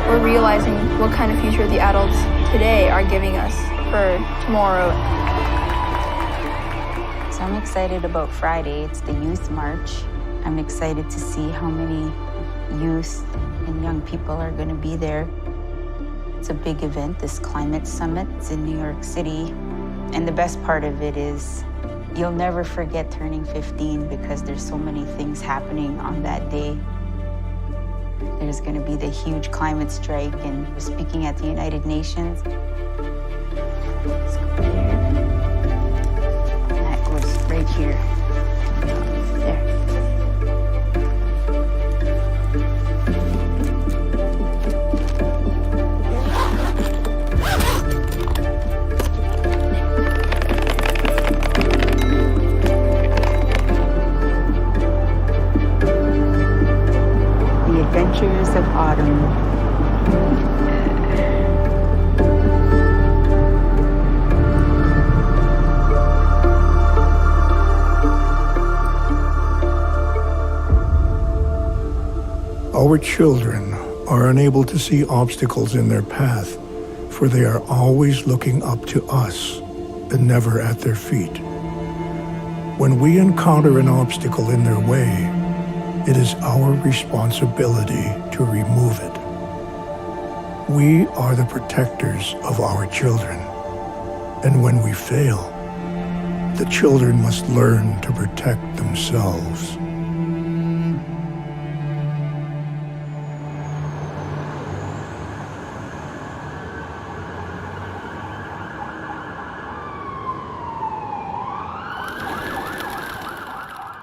We're realizing what kind of future the adults today are giving us for tomorrow. So I'm excited about Friday. It's the Youth March. I'm excited to see how many youth and young people are going to be there. It's a big event, this climate summit. It's in New York City. And the best part of it is you'll never forget turning 15 because there's so many things happening on that day. There's going to be the huge climate strike, and we're speaking at the United Nations. Let's go there. And that goes right here. There. Adventures of Autumn. Our children are unable to see obstacles in their path, for they are always looking up to us and never at their feet. When we encounter an obstacle in their way, it is our responsibility to remove it. We are the protectors of our children, and when we fail, the children must learn to protect themselves.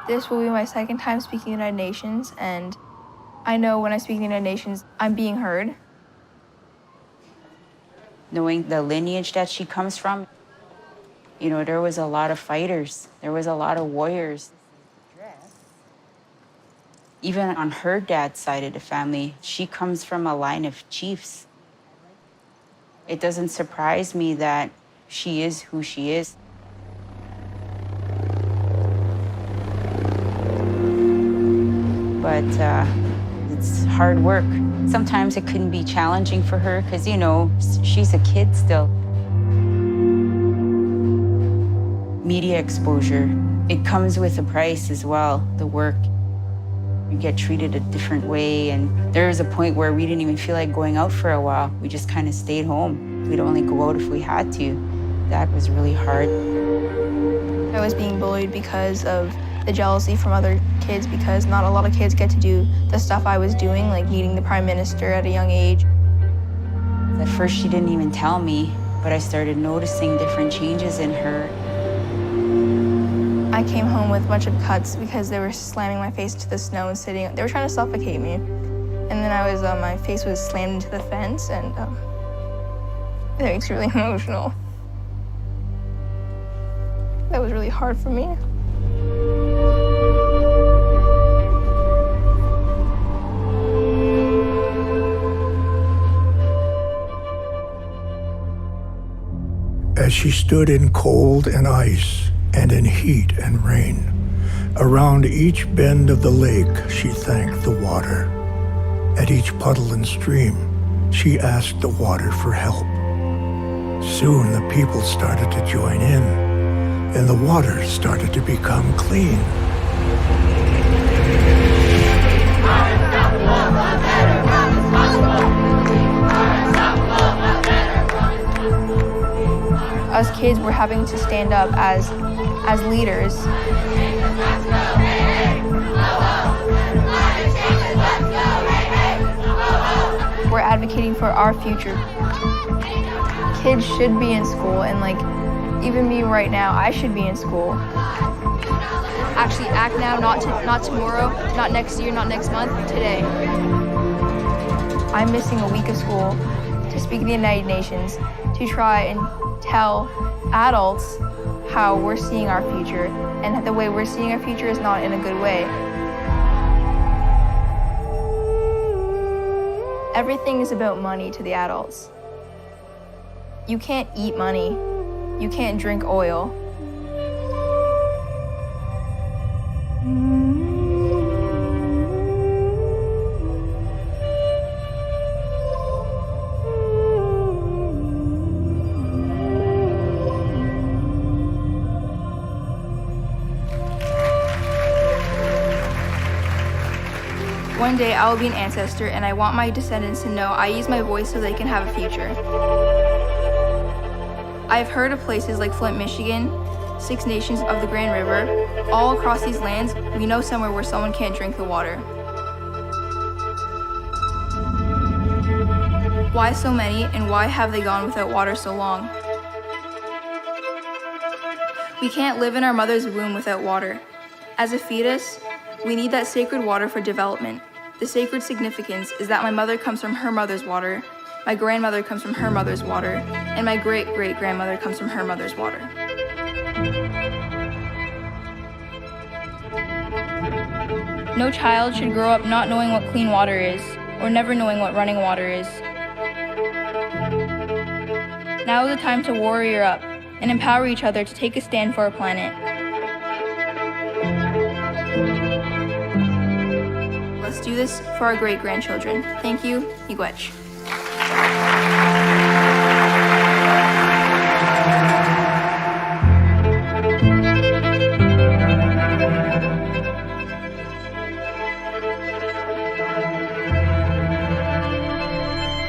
This will be my second time speaking at the United Nations, and I know when I speak at the United Nations, I'm being heard. Knowing the lineage that she comes from, you know, there was a lot of fighters. There was a lot of warriors. Even on her dad's side of the family, she comes from a line of chiefs. It doesn't surprise me that she is who she is. But it's hard work. Sometimes it can be challenging for her because, you know, she's a kid still. Media exposure, it comes with a price as well, the work. You get treated a different way, and there was a point where we didn't even feel like going out for a while. We just kind of stayed home. We'd only go out if we had to. That was really hard. I was being bullied because of the jealousy from other kids, because not a lot of kids get to do the stuff I was doing, like meeting the Prime Minister at a young age. At first, she didn't even tell me, but I started noticing different changes in her. I came home with a bunch of cuts because they were slamming my face to the snow and sitting. They were trying to suffocate me. And then my face was slammed into the fence, and it makes me really emotional. That was really hard for me. As she stood in cold and ice, and in heat and rain, around each bend of the lake she thanked the water. At each puddle and stream, she asked the water for help. soon the people started to join in, and the water started to become clean. Us kids were having to stand up as leaders. We're advocating for our future. Kids should be in school, and like, even me right now, I should be in school. Actually, act now, not tomorrow, not next year, not next month, today. I'm missing a week of school to speak at the United Nations, to try and tell adults how we're seeing our future, and that the way we're seeing our future is not in a good way. Everything is about money to the adults. You can't eat money. You can't drink oil. One day I will be an ancestor, and I want my descendants to know I use my voice so they can have a future. I've heard of places like Flint, Michigan, 6 nations of the Grand River. All across these lands, we know somewhere where someone can't drink the water. Why so many, and why have they gone without water so long? We can't live in our mother's womb without water. As a fetus, we need that sacred water for development. The sacred significance is that my mother comes from her mother's water, my grandmother comes from her mother's water, and my great-great-grandmother comes from her mother's water. No child should grow up not knowing what clean water is, or never knowing what running water is. Now is the time to warrior up and empower each other to take a stand for our planet. Let's do this for our great-grandchildren. Thank you, Miigwech.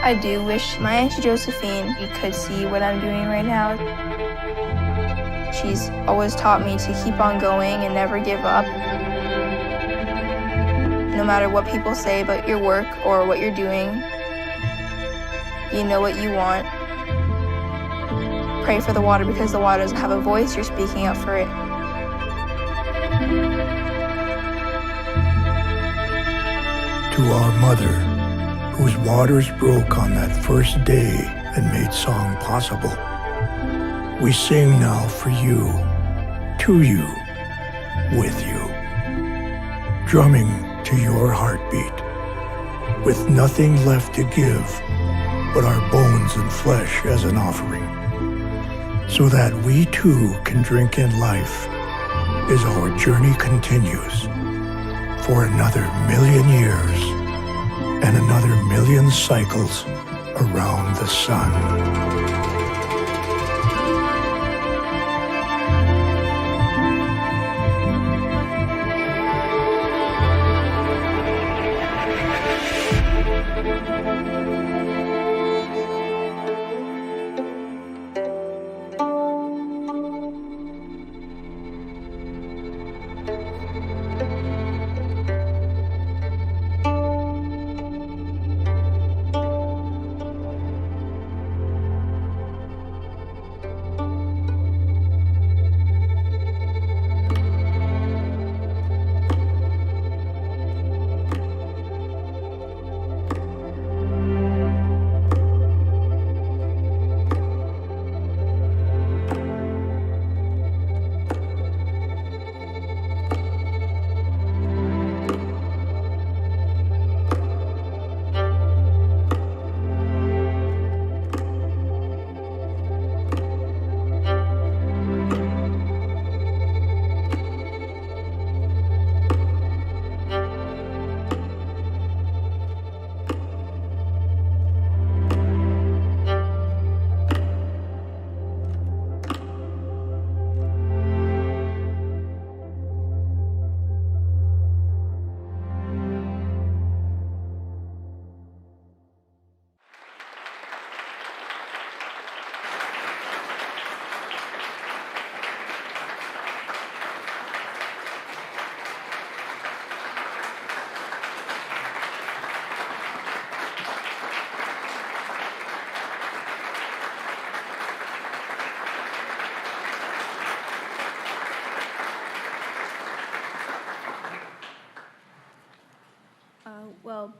I do wish my Auntie Josephine could see what I'm doing right now. She's always taught me to keep on going and never give up. No matter what people say about your work or what you're doing, you know what you want. Pray for the water, because the water doesn't have a voice. You're speaking up for it. To our mother, whose waters broke on that first day and made song possible, we sing now for you, to you, with you, drumming to your heartbeat, with nothing left to give but our bones and flesh as an offering, so that we too can drink in life as our journey continues for another 1,000,000 years and another 1,000,000 cycles around the sun.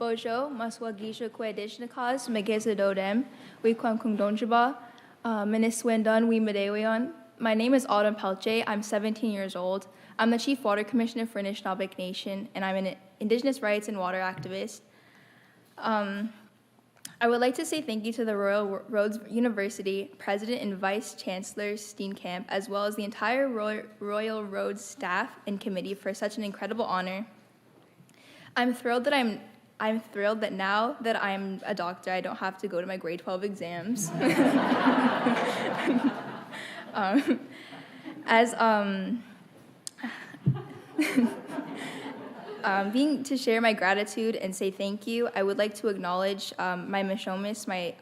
Bojo, Maswagisha Kwadishnakas, Megeza Dodem, Wikwam Kungdonjaba, Miniswendan Wimadeweon. My name is Autumn Pelche. I'm 17 years old. I'm the Chief Water Commissioner for Anishinaabeg Nation, and I'm an Indigenous rights and water activist. I would like to say thank you to the Royal Roads University President and Vice Chancellor Steenkamp, as well as the entire Royal Roads staff and committee for such an incredible honor. I'm thrilled that now that I'm a doctor, I don't have to go to my grade 12 exams. Being to share my gratitude and say thank you, I would like to acknowledge my Mishomis, my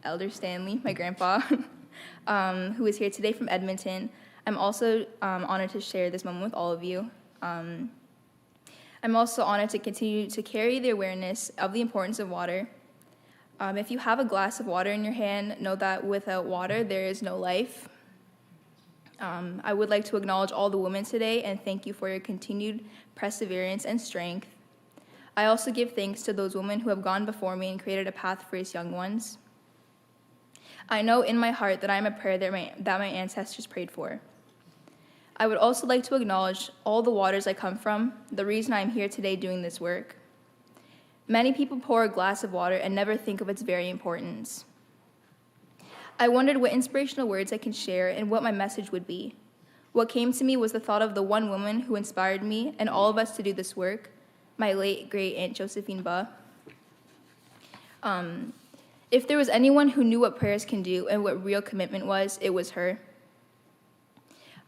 Elder Stanley, my grandpa, who is here today from Edmonton. I'm also honored to share this moment with all of you. I'm also honored to continue to carry the awareness of the importance of water. If you have a glass of water in your hand, know that without water, there is no life. I would like to acknowledge all the women today and thank you for your continued perseverance and strength. I also give thanks to those women who have gone before me and created a path for us young ones. I know in my heart that I am a prayer that my ancestors prayed for. I would also like to acknowledge all the waters I come from, the reason I am here today doing this work. Many people pour a glass of water and never think of its very importance. I wondered what inspirational words I can share and what my message would be. What came to me was the thought of the one woman who inspired me and all of us to do this work, my late great Aunt Josephine Ba. If there was anyone who knew what prayers can do and what real commitment was, it was her.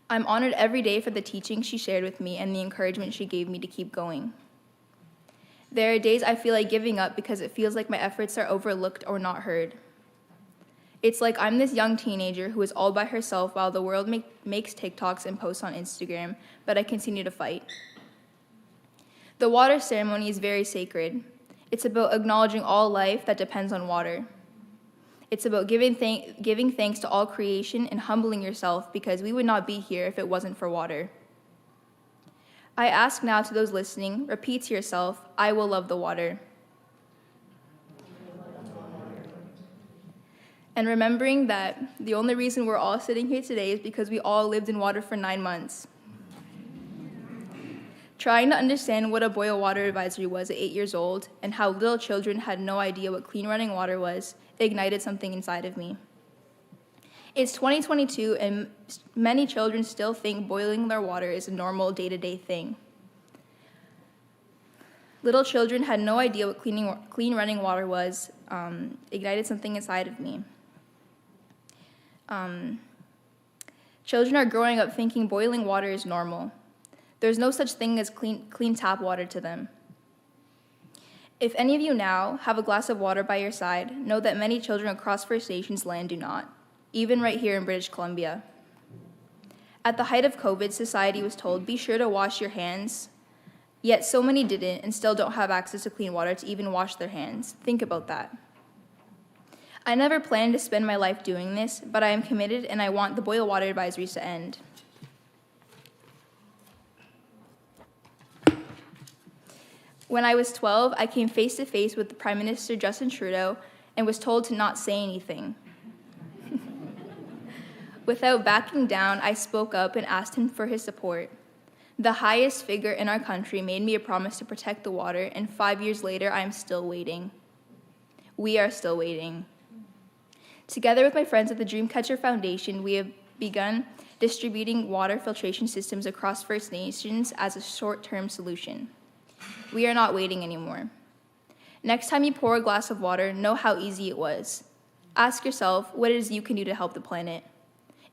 I'm honored every day for the teaching she shared with me and the encouragement she gave me to keep going. There are days I feel like giving up because it feels like my efforts are overlooked or not heard. It's like I'm this young teenager who is all by herself while the world makes TikToks and posts on Instagram, but I continue to fight. The water ceremony is very sacred. It's about acknowledging all life that depends on water. It's about giving thanks to all creation and humbling yourself because we would not be here if it wasn't for water. I ask now to those listening, repeat to yourself, I will love the water. And remembering that the only reason we're all sitting here today is because we all lived in water for 9 months. Trying to understand what a boil water advisory was at 8 years old and how little children had no idea what clean running water was ignited something inside of me. It's 2022 and many children still think boiling their water is a normal day-to-day thing. Little children had no idea what clean running water was, ignited something inside of me. Children are growing up thinking boiling water is normal. There's no such thing as clean tap water to them. If any of you now have a glass of water by your side, know that many children across First Nations land do not, even right here in British Columbia. At the height of COVID, society was told, be sure to wash your hands, yet so many didn't and still don't have access to clean water to even wash their hands. Think about that. I never planned to spend my life doing this, but I am committed and I want the boil water advisories to end. When I was 12, I came face to face with the Prime Minister Justin Trudeau and was told to not say anything. Without backing down, I spoke up and asked him for his support. The highest figure in our country made me a promise to protect the water, and 5 years later, I am still waiting. We are still waiting. Together with my friends at the Dreamcatcher Foundation, we have begun distributing water filtration systems across First Nations as a short-term solution. We are not waiting anymore. Next time you pour a glass of water, know how easy it was. Ask yourself what it is you can do to help the planet.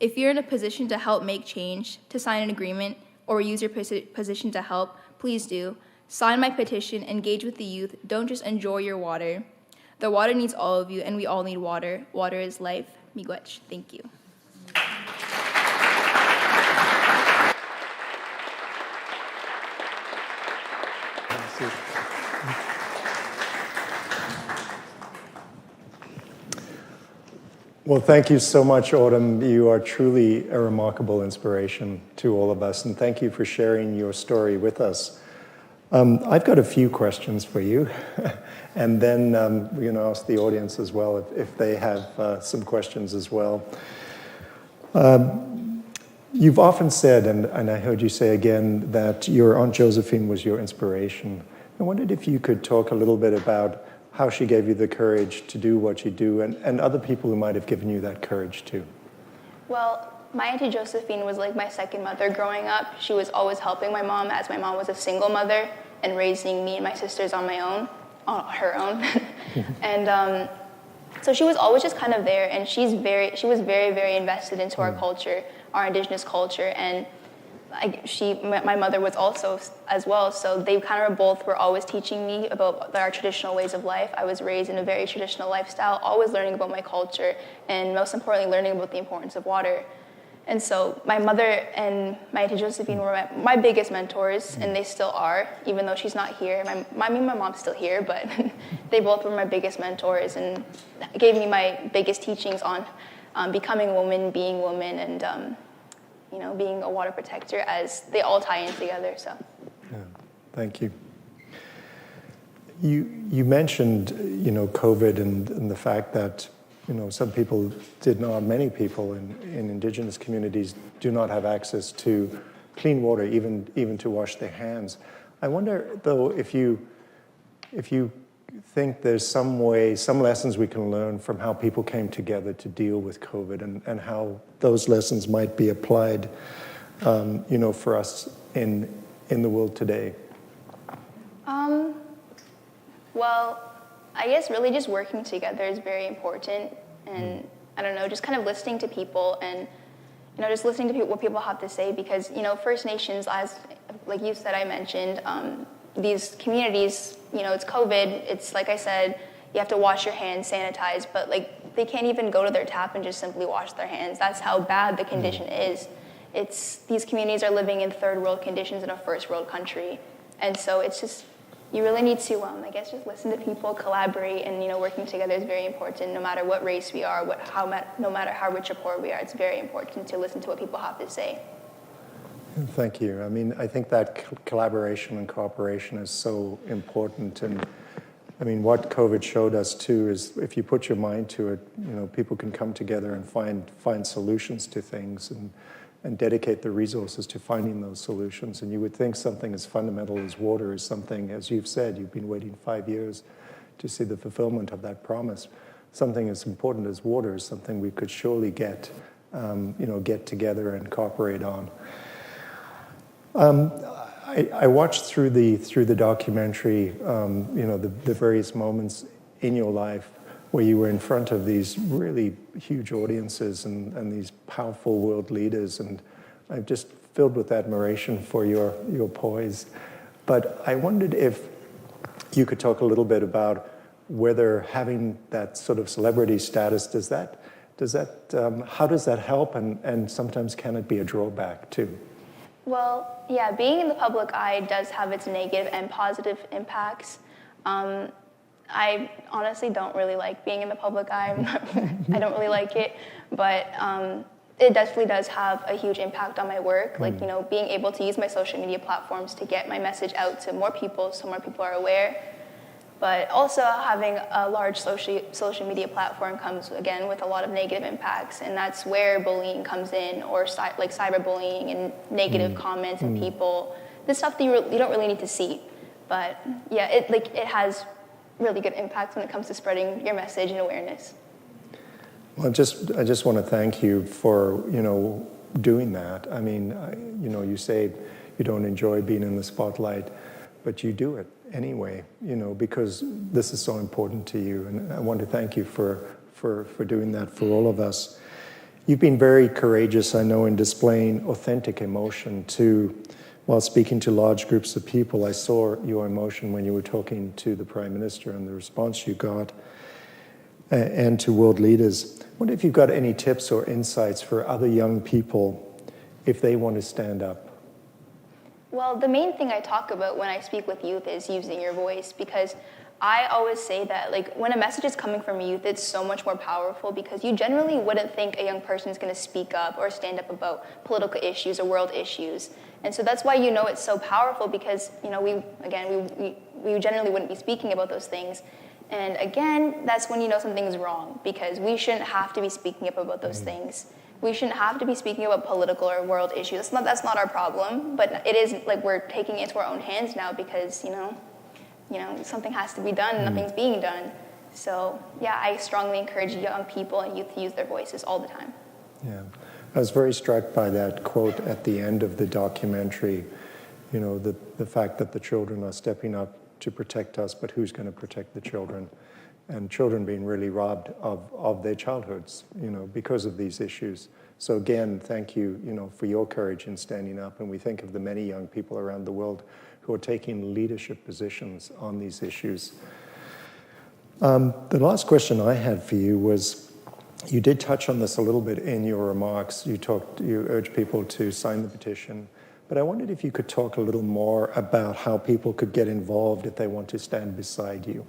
If you're in a position to help make change, to sign an agreement, or use your position to help, please do. Sign my petition, engage with the youth, don't just enjoy your water. The water needs all of you, and we all need water. Water is life. Miigwech. Thank you. Well, thank you so much, Autumn. You are truly a remarkable inspiration to all of us, and thank you for sharing your story with us. I've got a few questions for you, and then we're going to ask the audience as well if they have some questions as well. You've often said, and I heard you say again, that your Aunt Josephine was your inspiration. I wondered if you could talk a little bit about how she gave you the courage to do what you do, and other people who might have given you that courage too. Well, my Auntie Josephine was like my second mother growing up. She was always helping my mom, as my mom was a single mother and raising me and my sisters on her own. And so she was always just kind of there, and she was very, very invested into our culture, our Indigenous culture, and my mother was also as well. So they kind of both were always teaching me about our traditional ways of life. I was raised in a very traditional lifestyle, always learning about my culture, and most importantly, learning about the importance of water. And so my mother and my Auntie Josephine were my biggest mentors, and they still are, even though she's not here. My mom's still here, but they both were my biggest mentors and gave me my biggest teachings on becoming a woman, being a woman, and being a water protector, as they all tie in together. So, yeah, thank you. You mentioned COVID and the fact that many people in Indigenous communities do not have access to clean water, even to wash their hands. I wonder, though, if you think there's some lessons we can learn from how people came together to deal with COVID, and how those lessons might be applied, for us in the world today. Well, I guess really just working together is very important, and I don't know, just kind of listening to people, and just listening to what people have to say, because First Nations, as like you said, I mentioned, these communities, it's COVID, it's like I said, you have to wash your hands, sanitize, but like they can't even go to their tap and just simply wash their hands. That's how bad the condition is. These communities are living in third world conditions in a first world country, and so it's just, you really need to, just listen to people, collaborate, and working together is very important. No matter what race we are, no matter how rich or poor we are, it's very important to listen to what people have to say. Thank you. I think that collaboration and cooperation is so important, and what COVID showed us too is if you put your mind to it, people can come together and find solutions to things, and dedicate the resources to finding those solutions. And you would think something as fundamental as water is something, as you've said, you've been waiting 5 years to see the fulfillment of that promise. Something as important as water is something we could surely get together and cooperate on. I watched through the documentary, the various moments in your life where you were in front of these really huge audiences and these powerful world leaders, and I'm just filled with admiration for your poise. But I wondered if you could talk a little bit about whether having that sort of celebrity status, how does that help, and sometimes can it be a drawback too? Well, yeah, being in the public eye does have its negative and positive impacts. I honestly don't really like being in the public eye. I don't really like it, but it definitely does have a huge impact on my work. Like, being able to use my social media platforms to get my message out to more people so more people are aware. But also having a large social media platform comes, again, with a lot of negative impacts, and that's where bullying comes in, or like cyberbullying and negative comments and people. This stuff that you don't really need to see. But yeah, it has really good impact when it comes to spreading your message and awareness. Well, I just want to thank you for doing that. You say you don't enjoy being in the spotlight, but you do it anyway. Because this is so important to you, and I want to thank you for doing that for all of us. You've been very courageous, I know, in displaying authentic emotion while speaking to large groups of people. I saw your emotion when you were talking to the Prime Minister and the response you got, and to world leaders. I wonder if you've got any tips or insights for other young people if they want to stand up. Well, the main thing I talk about when I speak with youth is using your voice, because I always say that, like, when a message is coming from youth, it's so much more powerful because you generally wouldn't think a young person is going to speak up or stand up about political issues or world issues. And so that's why you know it's so powerful because, you know, we generally wouldn't be speaking about those things. And again, that's when you know something's wrong because we shouldn't have to be speaking up about those things. We shouldn't have to be speaking about political or world issues. That's not our problem, but it is like we're taking it into our own hands now because, you know, something has to be done and nothing's being done. So, yeah, I strongly encourage young people and youth to use their voices all the time. Yeah. I was very struck by that quote at the end of the documentary, you know, the fact that the children are stepping up to protect us, but who's going to protect the children? And children being really robbed of their childhoods, you know, because of these issues. So again, thank you, you know, for your courage in standing up. And we think of the many young people around the world who are taking leadership positions on these issues. The last question I had for you was, you did touch on this a little bit in your remarks. You urged people to sign the petition, but I wondered if you could talk a little more about how people could get involved if they want to stand beside you.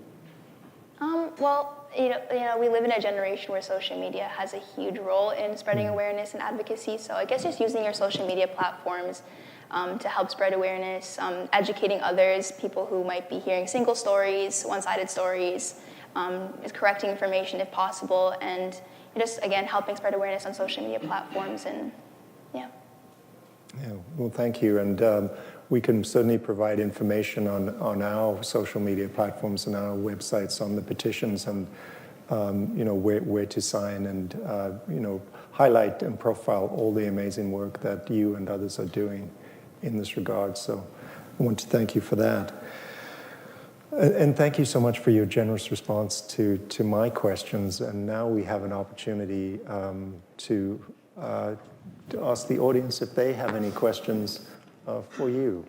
Well, you know, we live in a generation where social media has a huge role in spreading awareness and advocacy. So I guess just using your social media platforms to help spread awareness, educating others, people who might be hearing single stories, one-sided stories, is correcting information if possible, and just, again, helping spread awareness on social media platforms, and yeah. Yeah, well, thank you, and we can certainly provide information on our social media platforms and our websites on the petitions and, you know, where to sign and, you know, highlight and profile all the amazing work that you and others are doing in this regard. So I want to thank you for that. And thank you so much for your generous response to my questions. And now we have an opportunity to ask the audience if they have any questions for you.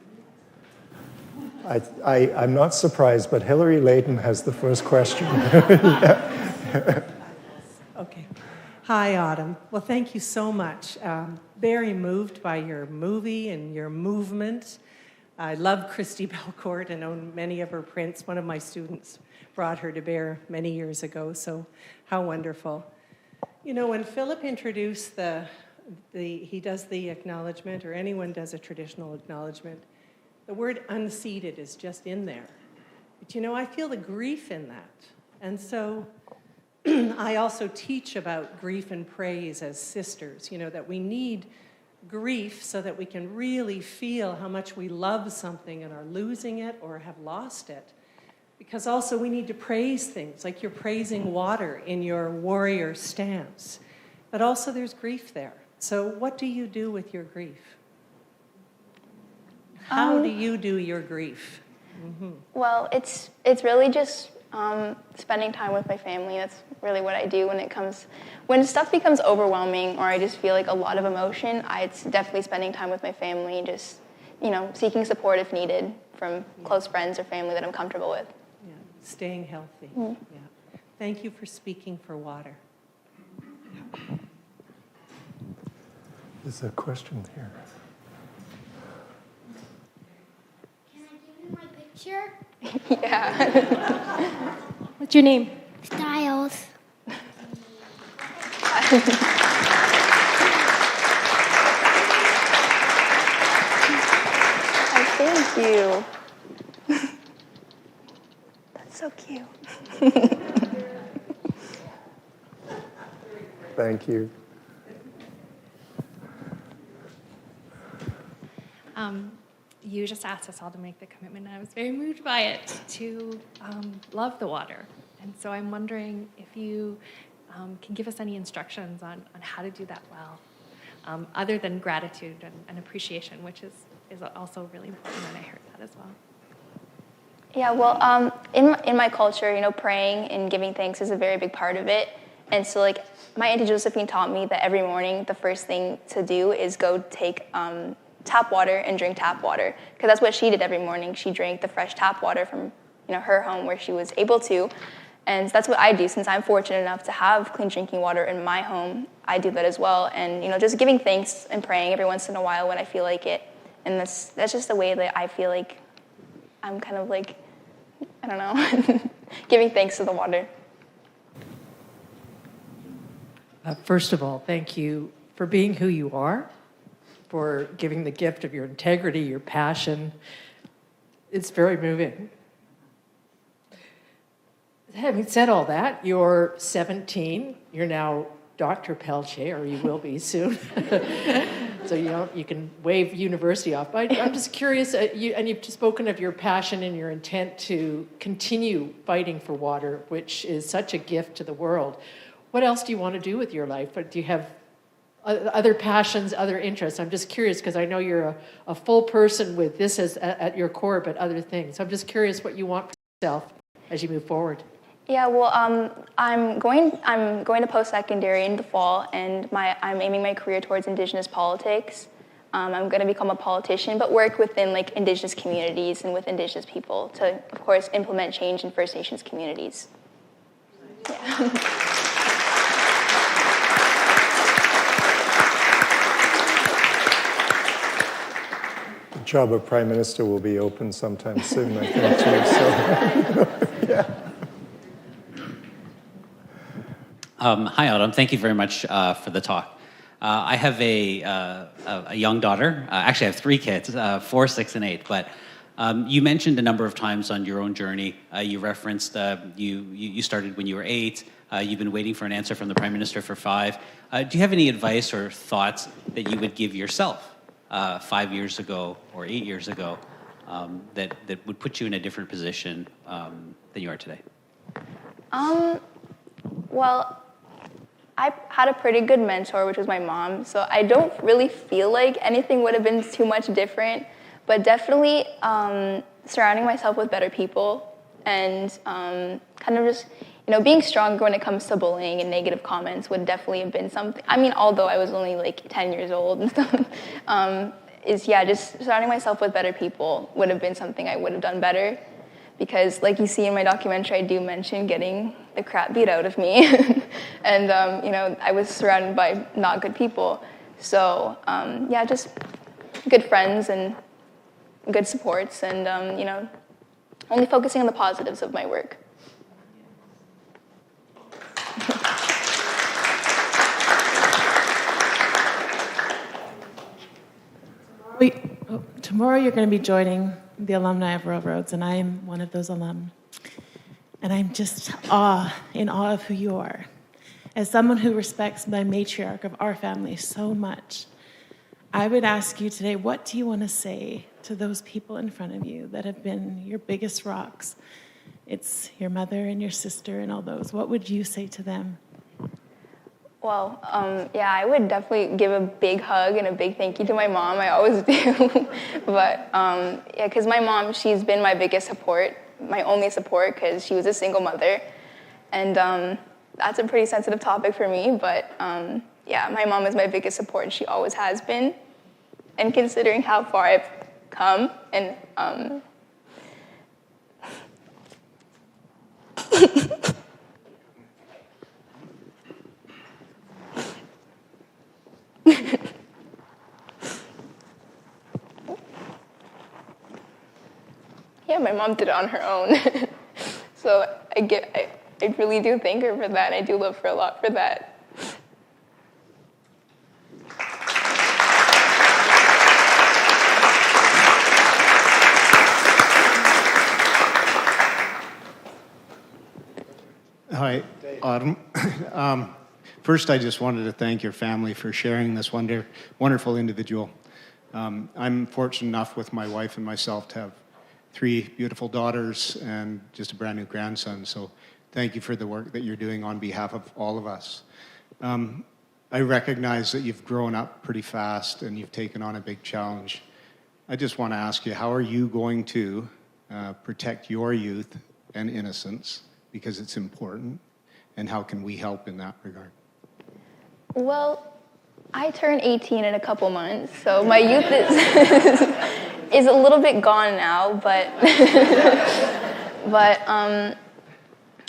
I'm not surprised, but Hillary Layton has the first question. Okay. Hi, Autumn. Well, thank you so much. Very moved by your movie and your movement. I love Christy Belcourt and own many of her prints. One of my students brought her to bear many years ago, so how wonderful. You know, when Philip introduced he does the acknowledgement, or anyone does a traditional acknowledgement, the word unceded is just in there. But you know, I feel the grief in that. And so I also teach about grief and praise as sisters, you know, that we need grief so that we can really feel how much we love something and are losing it or have lost it. Because also we need to praise things, like you're praising water in your warrior stance. But also there's grief there. So what do you do with your grief? How do you do your grief? Mm-hmm. Well, it's really just spending time with my family. That's really what I do when stuff becomes overwhelming or I just feel like a lot of emotion. It's definitely spending time with my family, just, you know, seeking support if needed from close friends or family that I'm comfortable with. Yeah, staying healthy. Mm-hmm. Yeah. Thank you for speaking for water. There's a question here. Picture? Yeah. What's your name? Styles. Thank you. That's so cute. Thank you. You just asked us all to make the commitment, and I was very moved by it, to love the water. And so I'm wondering if you can give us any instructions on how to do that well, other than gratitude and appreciation, which is also really important, and I heard that as well. Yeah, well, in my culture, you know, praying and giving thanks is a very big part of it. And so, like, my Auntie Josephine taught me that every morning the first thing to do is go take tap water and drink tap water, because that's what she did every morning. She drank the fresh tap water from, you know, her home where she was able to, and that's what I do. Since I'm fortunate enough to have clean drinking water in my home, I do that as well. And, you know, just giving thanks and praying every once in a while when I feel like it, and that's just the way that I feel like I'm kind of like I don't know, giving thanks to the water. First of all, thank you for being who you are, for giving the gift of your integrity, your passion. It's very moving. Having said all that, you're 17. You're now Dr. Pelche, or you will be soon. So you can wave university off. But I'm just curious, you've spoken of your passion and your intent to continue fighting for water, which is such a gift to the world. What else do you want to do with your life? Do you have other passions, other interests? I'm just curious because I know you're a full person with this as at your core, but other things. I'm just curious what you want for yourself as you move forward. Yeah, well, I'm going to post-secondary in the fall, and I'm aiming my career towards Indigenous politics. I'm going to become a politician, but work within like Indigenous communities and with Indigenous people to, of course, implement change in First Nations communities. Yeah. The job of Prime Minister will be open sometime soon, I think, too. So, yeah. Hi, Autumn. Thank you very much for the talk. I have a young daughter. Actually, I have 3 kids, 4, 6, and 8. But you mentioned a number of times on your own journey. You referenced you started when you were 8. You've been waiting for an answer from the Prime Minister for 5. Do you have any advice or thoughts that you would give yourself 5 years ago or 8 years ago that would put you in a different position than you are today? Well, I had a pretty good mentor, which was my mom, so I don't really feel like anything would have been too much different, but definitely surrounding myself with better people and kind of just, being stronger when it comes to bullying and negative comments would definitely have been something. I mean, although I was only like 10 years old and stuff, just surrounding myself with better people would have been something I would have done better. Because like you see in my documentary, I do mention getting the crap beat out of me. And, I was surrounded by not good people. So, just good friends and good supports and, only focusing on the positives of my work. Tomorrow you're going to be joining the alumni of Rural Roads, and I am one of those alum. And I'm just in awe of who you are. As someone who respects my matriarch of our family so much, I would ask you today, what do you want to say to those people in front of you that have been your biggest rocks? It's your mother and your sister and all those. What would you say to them? Well, I would definitely give a big hug and a big thank you to my mom. I always do. But, because my mom, she's been my biggest support, my only support, because she was a single mother. And that's a pretty sensitive topic for me. But, my mom is my biggest support, and she always has been. And considering how far I've come, and my mom did it on her own. So I really do thank her for that. I do love her a lot for that. Hi, Autumn. First, I just wanted to thank your family for sharing this wonderful individual. I'm fortunate enough with my wife and myself to have 3 beautiful daughters and just a brand new grandson. So thank you for the work that you're doing on behalf of all of us. I recognize that you've grown up pretty fast and you've taken on a big challenge. I just want to ask you, how are you going to protect your youth and innocence, because it's important, and how can we help in that regard? Well, I turn 18 in a couple months, so my youth is a little bit gone now, but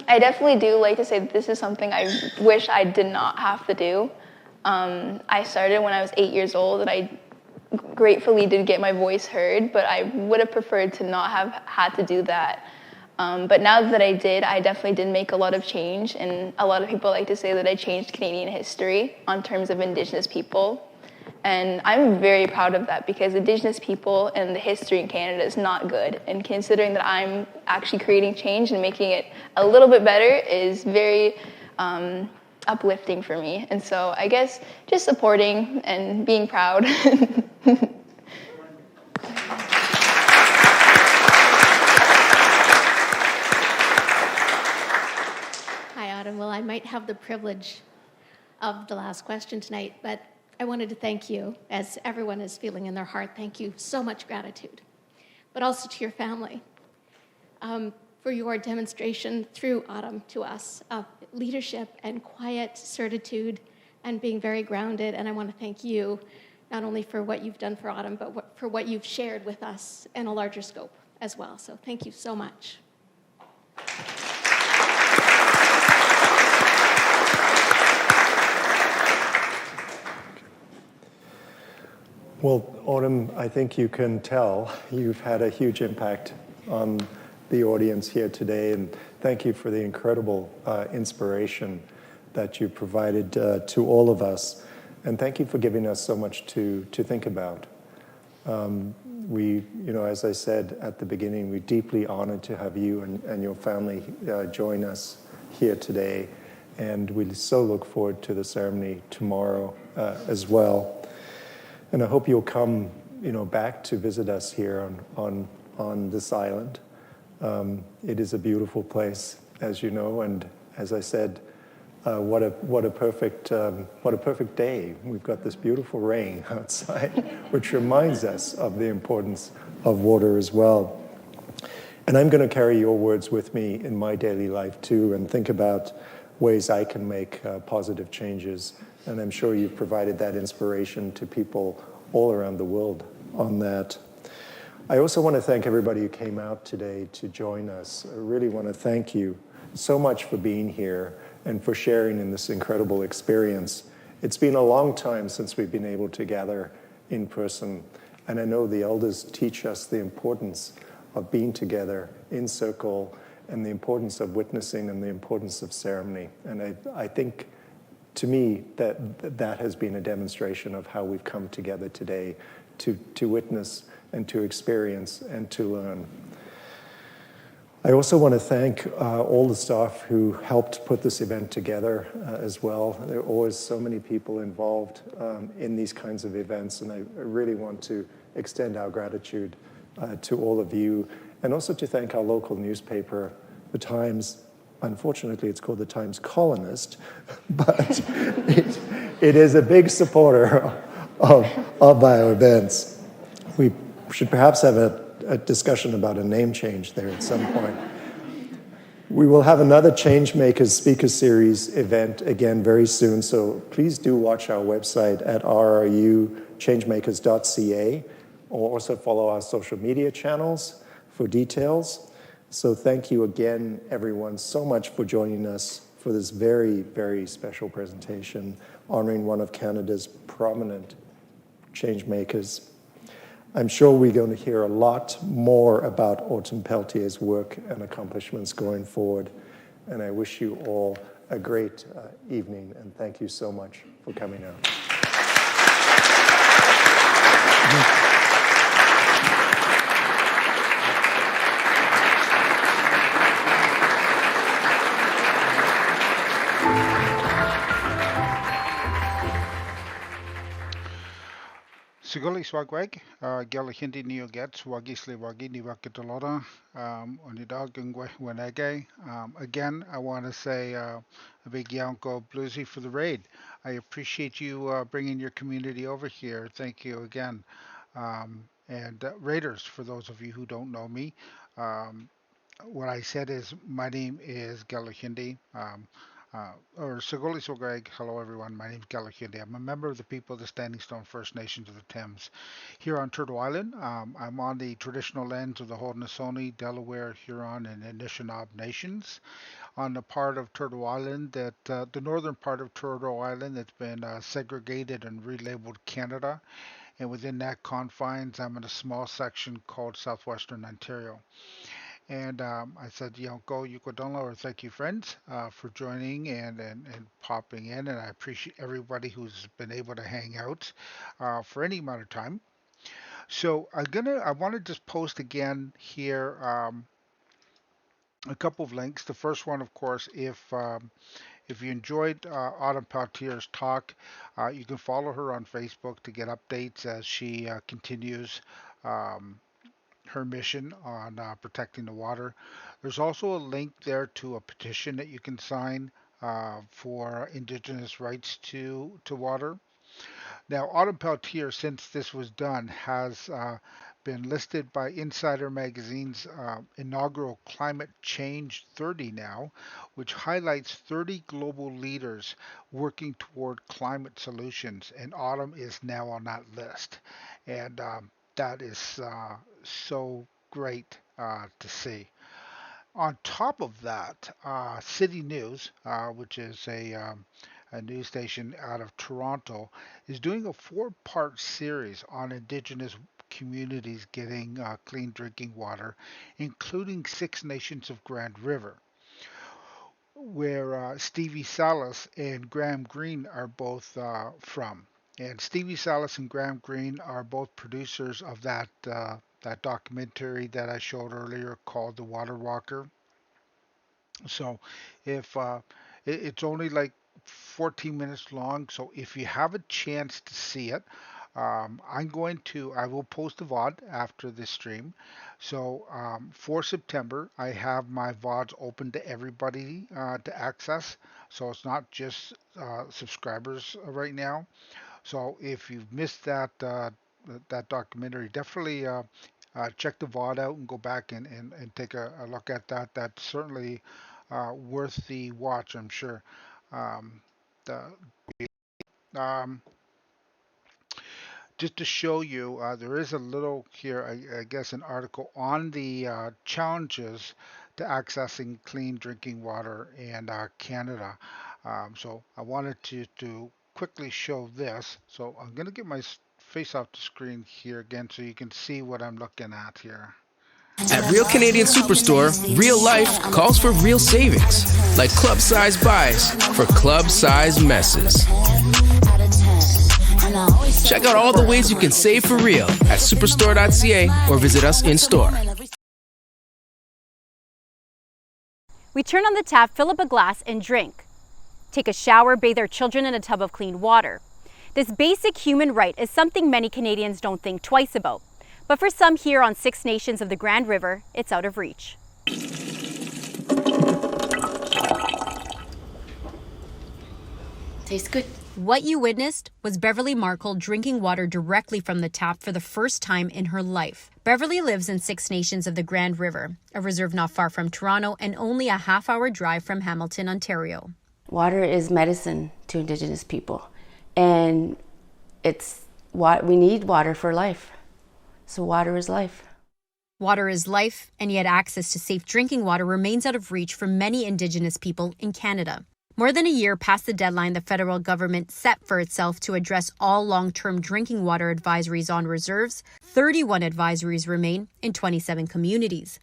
I definitely do like to say that this is something I wish I did not have to do. I started when I was 8 years old, and I gratefully did get my voice heard, but I would have preferred to not have had to do that. But now that I did, I definitely did make a lot of change, and a lot of people like to say that I changed Canadian history on terms of Indigenous people. And I'm very proud of that because Indigenous people and the history in Canada is not good. And considering that I'm actually creating change and making it a little bit better is very uplifting for me. And so I guess just supporting and being proud. Hi, Autumn. Well, I might have the privilege of the last question tonight, but I wanted to thank you, as everyone is feeling in their heart. Thank you, so much gratitude. But also to your family for your demonstration through Autumn to us of leadership and quiet certitude and being very grounded. And I want to thank you not only for what you've done for Autumn, but for what you've shared with us in a larger scope as well. So thank you so much. Well, Autumn, I think you can tell you've had a huge impact on the audience here today, and thank you for the incredible inspiration that you provided to all of us, and thank you for giving us so much to think about. As I said at the beginning, we're deeply honored to have you and your family join us here today, and we so look forward to the ceremony tomorrow as well. And I hope you'll come, back to visit us here on this island. It is a beautiful place, as you know, and as I said, what a perfect day. We've got this beautiful rain outside, which reminds us of the importance of water as well. And I'm going to carry your words with me in my daily life too, and think about ways I can make positive changes. And I'm sure you've provided that inspiration to people all around the world on that. I also want to thank everybody who came out today to join us. I really want to thank you so much for being here and for sharing in this incredible experience. It's been a long time since we've been able to gather in person, and I know the elders teach us the importance of being together in circle and the importance of witnessing and the importance of ceremony. And I think, to me, that has been a demonstration of how we've come together today to witness and to experience and to learn. I also want to thank all the staff who helped put this event together as well. There are always so many people involved in these kinds of events, and I really want to extend our gratitude to all of you, and also to thank our local newspaper, The Times. Unfortunately, it's called the Times Colonist, but it is a big supporter of our events. We should perhaps have a discussion about a name change there at some point. We will have another Changemakers Speaker Series event again very soon, so please do watch our website at rruchangemakers.ca, or also follow our social media channels for details. So thank you again, everyone, so much for joining us for this very, very special presentation honoring one of Canada's prominent change makers. I'm sure we're going to hear a lot more about Autumn Peltier's work and accomplishments going forward. And I wish you all a great evening, and thank you so much for coming out. Siguli swagwag, gala hindi niyo gets, wagisli wagi ni wakitolora, onidagungwe wenege. Again, I want to say a big yanko bluesy for the raid. I appreciate you bringing your community over here. Thank you again. And Raiders, for those of you who don't know me, what I said is my name is Galahindi. Or Siguli Swagwag. Hello everyone, my name is Galahindi. I'm a member of the people of the Standing Stone First Nations of the Thames here on Turtle Island. I'm on the traditional lands of the Haudenosaunee, Delaware, Huron, and Anishinaabe nations. On the part of Turtle Island, the northern part of Turtle Island that's been segregated and relabeled Canada. And within that confines, I'm in a small section called Southwestern Ontario. And I said, go Yukodonla, or thank you, friends, for joining and popping in. And I appreciate everybody who's been able to hang out for any amount of time. So I want to just post again here a couple of links. The first one, of course, if you enjoyed Autumn Peltier's talk, you can follow her on Facebook to get updates as she continues her mission on protecting the water. There's also a link there to a petition that you can sign for Indigenous rights to water. Now, Autumn Peltier, since this was done, has been listed by Insider Magazine's inaugural Climate Change 30 now, which highlights 30 global leaders working toward climate solutions, and Autumn is now on that list. And that is so great to see. On top of that, City News, which is a news station out of Toronto, is doing a 4-part series on Indigenous communities getting clean drinking water, including Six Nations of Grand River, where Stevie Salas and Graham Greene are both from. And Stevie Salas and Graham Greene are both producers of that documentary that I showed earlier called The Water Walker. So if it's only like 14 minutes long, so if you have a chance to see it, I will post a VOD after this stream. So for September, I have my VODs open to everybody to access. So it's not just subscribers right now. So if you've missed that documentary, definitely check the VOD out and go back and take a look at that. That's certainly worth the watch, I'm sure. Just to show you, there is a little here, I guess, an article on the challenges to accessing clean drinking water in Canada. So I wanted to quickly show this. So I'm going to get my face off the screen here again so you can see what I'm looking at here. At Real Canadian Superstore, real life calls for real savings, like club size buys for club size messes. Check out all the ways you can save for real at superstore.ca or visit us in store. We turn on the tap, fill up a glass, and drink. Take a shower, bathe our children in a tub of clean water. This basic human right is something many Canadians don't think twice about. But for some here on Six Nations of the Grand River, it's out of reach. Tastes good. What you witnessed was Beverly Markle drinking water directly from the tap for the first time in her life. Beverly lives in Six Nations of the Grand River, a reserve not far from Toronto and only a half-hour drive from Hamilton, Ontario. Water is medicine to Indigenous people, and we need water for life. So water is life. Water is life, and yet access to safe drinking water remains out of reach for many Indigenous people in Canada. More than a year past the deadline the federal government set for itself to address all long-term drinking water advisories on reserves, 31 advisories remain in 27 communities.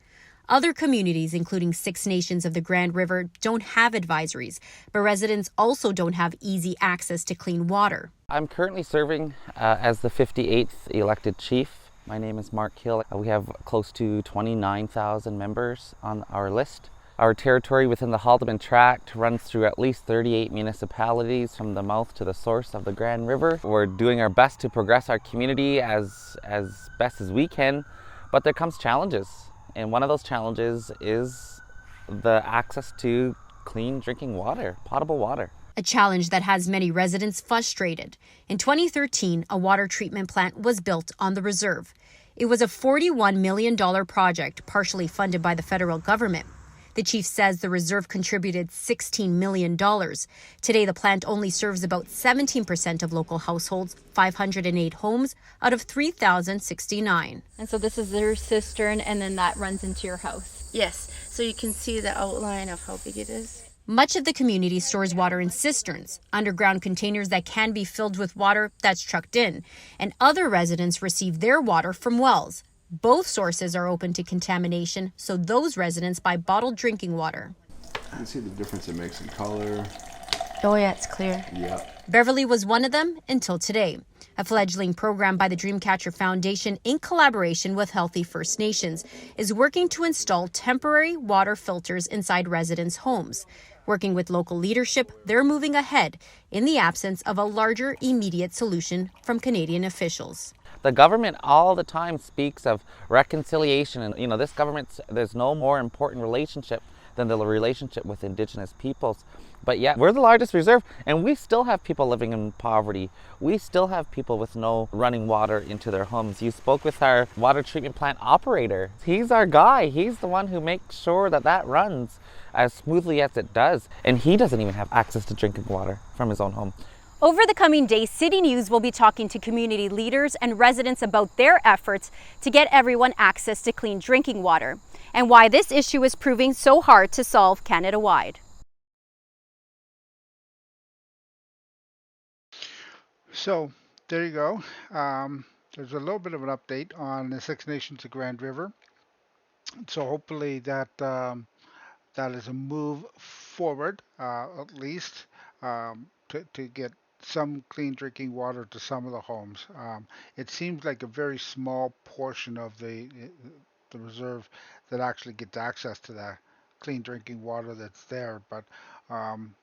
Other communities, including Six Nations of the Grand River, don't have advisories, but residents also don't have easy access to clean water. I'm currently serving as the 58th elected chief. My name is Mark Hill. We have close to 29,000 members on our list. Our territory within the Haldimand Tract runs through at least 38 municipalities from the mouth to the source of the Grand River. We're doing our best to progress our community as best as we can, but there comes challenges. And one of those challenges is the access to clean drinking water, potable water. A challenge that has many residents frustrated. In 2013, a water treatment plant was built on the reserve. It was a $41 million project, partially funded by the federal government. The chief says the reserve contributed $16 million. Today, the plant only serves about 17% of local households, 508 homes out of 3,069. And so this is their cistern, and then that runs into your house. Yes, so you can see the outline of how big it is. Much of the community stores water in cisterns, underground containers that can be filled with water that's trucked in, and other residents receive their water from wells. Both sources are open to contamination, so those residents buy bottled drinking water. You can see the difference it makes in color. Oh yeah, it's clear. Yeah. Beverly was one of them until today. A fledgling program by the Dreamcatcher Foundation, in collaboration with Healthy First Nations, is working to install temporary water filters inside residents' homes. Working with local leadership, they're moving ahead in the absence of a larger, immediate solution from Canadian officials. The government all the time speaks of reconciliation, and this government, there's no more important relationship than the relationship with Indigenous peoples. But yet, we're the largest reserve, and we still have people living in poverty. We still have people with no running water into their homes. You spoke with our water treatment plant operator. He's our guy. He's the one who makes sure that that runs as smoothly as it does. And he doesn't even have access to drinking water from his own home. Over the coming days, City News will be talking to community leaders and residents about their efforts to get everyone access to clean drinking water and why this issue is proving so hard to solve Canada-wide. So there you go. There's a little bit of an update on the Six Nations of Grand River. So hopefully that that is a move forward, at least to get some clean drinking water to some of the homes. It seems like a very small portion of the reserve that actually gets access to that clean drinking water that's there. But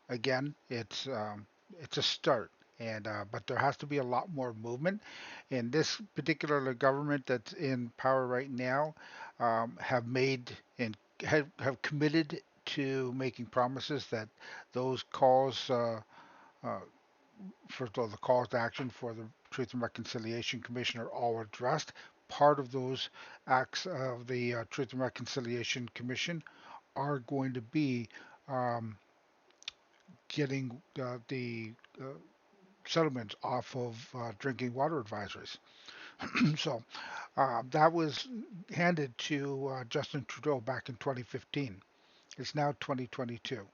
again, it's a start. And but there has to be a lot more movement. And this particular government that's in power right now have made and have committed to making promises that those calls first of all, the calls to action for the Truth and Reconciliation Commission are all addressed. Part of those acts of the Truth and Reconciliation Commission are going to be getting the settlements off of drinking water advisories. So that was handed to Justin Trudeau back in 2015. It's now 2022.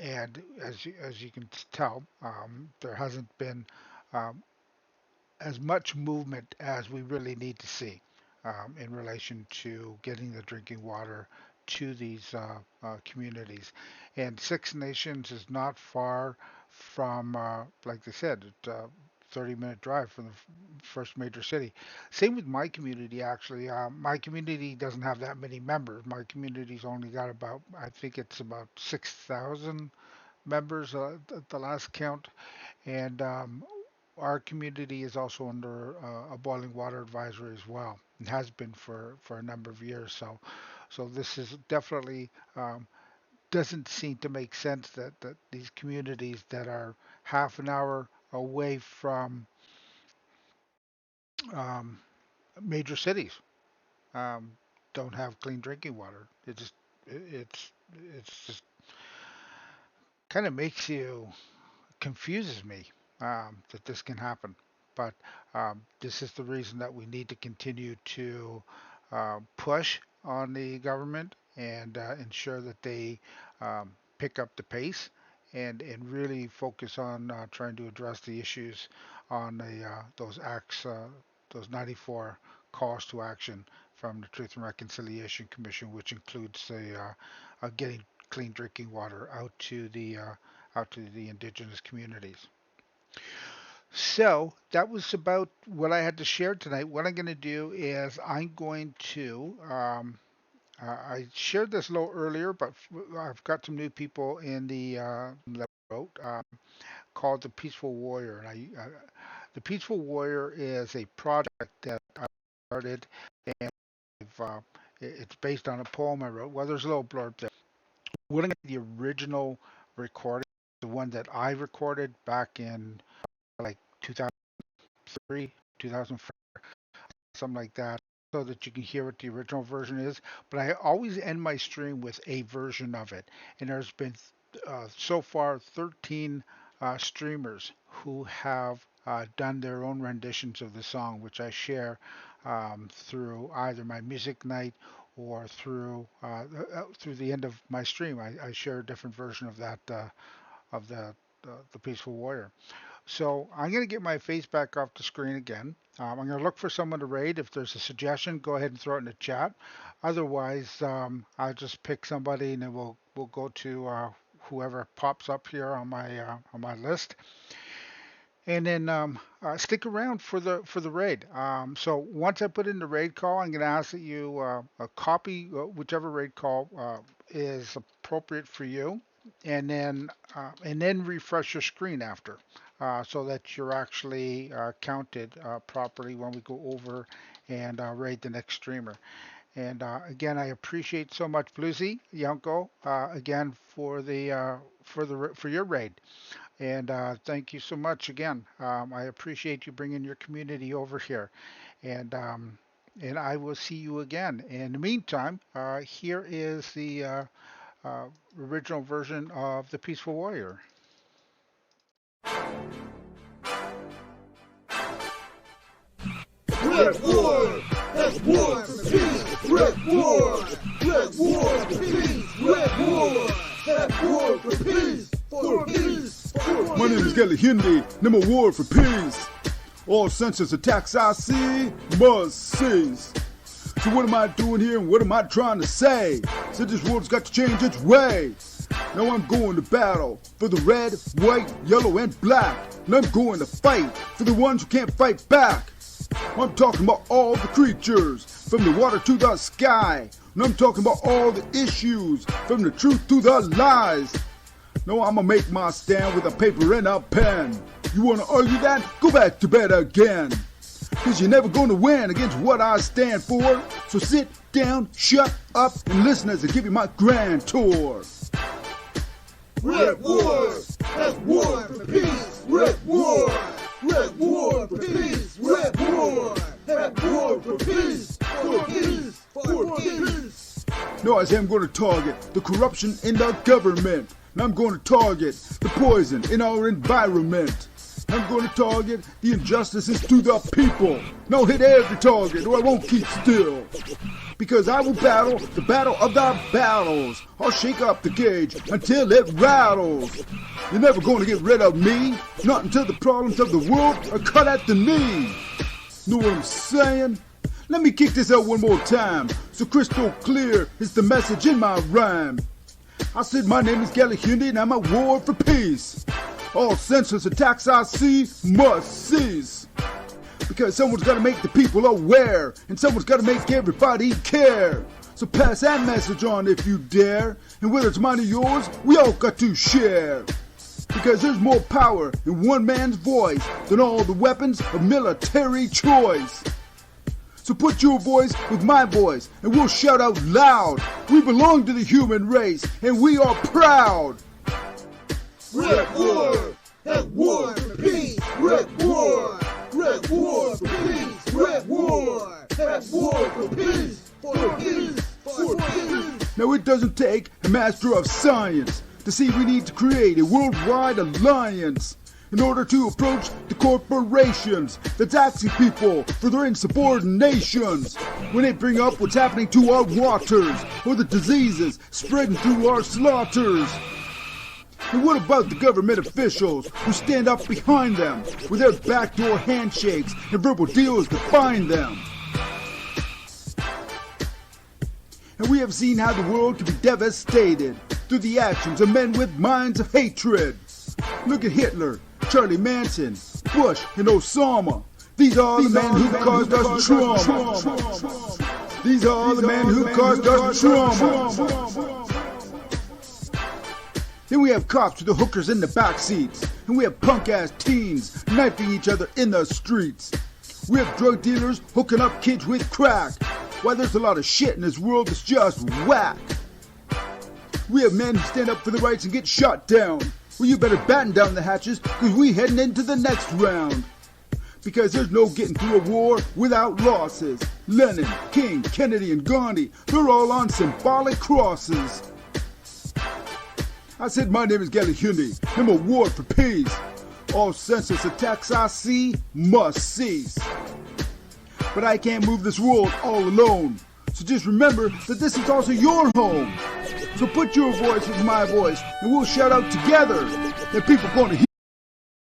And as you can tell, there hasn't been as much movement as we really need to see in relation to getting the drinking water to these communities. And Six Nations is not far from, like they said, 30-minute drive from the first major city. Same with my community, actually. My community doesn't have that many members. My community's only got about, I think it's about 6,000 members at the last count. And our community is also under a boiling water advisory as well. It has been for a number of years. So this is definitely doesn't seem to make sense that these communities that are half an hour away from major cities don't have clean drinking water. It's just kind of makes you confuses me that this can happen. But this is the reason that we need to continue to push on the government and ensure that they pick up the pace and really focus on trying to address the issues on those acts, those 94 calls to action from the Truth and Reconciliation Commission, which includes getting clean drinking water out to the Indigenous communities. So that was about what I had to share tonight. What I'm going to do is I'm going to I shared this a little earlier, but I've got some new people in the that wrote called the Peaceful Warrior, and the Peaceful Warrior is a project that I started, and it's based on a poem I wrote. Well, there's a little blurb there. What I'm the original recording, the one that I recorded back in like 2003, 2004, something like that, so that you can hear what the original version is. But I always end my stream with a version of it. And there's been so far 13 streamers who have done their own renditions of the song, which I share through either my music night or through the end of my stream. I share a different version of that of the Peaceful Warrior. So I'm going to get my face back off the screen again. I'm going to look for someone to raid. If there's a suggestion, go ahead and throw it in the chat. Otherwise, I'll just pick somebody and then we'll go to whoever pops up here on my list. And then stick around for the raid. So once I put in the raid call, I'm going to ask that you copy whichever raid call is appropriate for you, and then refresh your screen after, so that you're actually counted properly when we go over and raid the next streamer. And again, I appreciate so much Bluesy Yanko again for your raid. And thank you so much again. I appreciate you bringing your community over here. And I will see you again. In the meantime, here is the original version of The Peaceful Warrior. Red War! That's war for peace! Red War! Red War for peace! Red War! That's war for peace! For peace! My name is Kelly Hindi, number war for peace. All senseless attacks I see must cease. So what am I doing here and what am I trying to say? So this world's got to change its way. Now I'm going to battle for the red, white, yellow, and black. And I'm going to fight for the ones who can't fight back. I'm talking about all the creatures, from the water to the sky. And I'm talking about all the issues, from the truth to the lies. No, I'ma make my stand with a paper and a pen. You wanna argue that? Go back to bed again. Cause you're never gonna win against what I stand for. So sit down, shut up, and listen as I give you my grand tour. Red War! That's war for peace! Red War! Red War for peace! Red War! That's war for peace! For peace! For peace! No, I say I'm gonna target the corruption in the government. And I'm going to target the poison in our environment. I'm going to target the injustices to the people. No, hit every target or I won't keep still. Because I will battle the battle of the battles. I'll shake up the cage until it rattles. You're never going to get rid of me. Not until the problems of the world are cut at the knee. Know what I'm saying? Let me kick this out one more time. So crystal clear is the message in my rhyme. I said my name is Kelly Hindi and I'm at war for peace. All senseless attacks I see must cease. Because someone's got to make the people aware, and someone's got to make everybody care. So pass that message on if you dare, and whether it's mine or yours, we all got to share. Because there's more power in one man's voice than all the weapons of military choice. So put your voice with my voice, and we'll shout out loud. We belong to the human race, and we are proud. Red War! That's war for peace! Red War! Red War for peace! Red War! That's war for peace! For peace! For peace! Now it doesn't take a master of science to see we need to create a worldwide alliance in order to approach the corporations that's asking people for their insubordinations when they bring up what's happening to our waters or the diseases spreading through our slaughters. And what about the government officials who stand up behind them with their backdoor handshakes and verbal deals to bind them? And we have seen how the world can be devastated through the actions of men with minds of hatred. Look at Hitler, Charlie Manson, Bush, and Osama. These are the men who caused us trauma. These are the men who caused us trauma. Then we have cops with the hookers in the back seats. And we have punk-ass teens knifing each other in the streets. We have drug dealers hooking up kids with crack. Why, there's a lot of shit in this world that's just whack. We have men who stand up for the rights and get shot down. Well, you better batten down the hatches, because we heading into the next round. Because there's no getting through a war without losses. Lenin, King, Kennedy, and Gandhi, they're all on symbolic crosses. I said my name is Kelly Hindi, I'm a war for peace. All senseless attacks I see must cease. But I can't move this world all alone. So just remember that this is also your home. So put your voice with my voice, and we'll shout out together. And people gonna hear.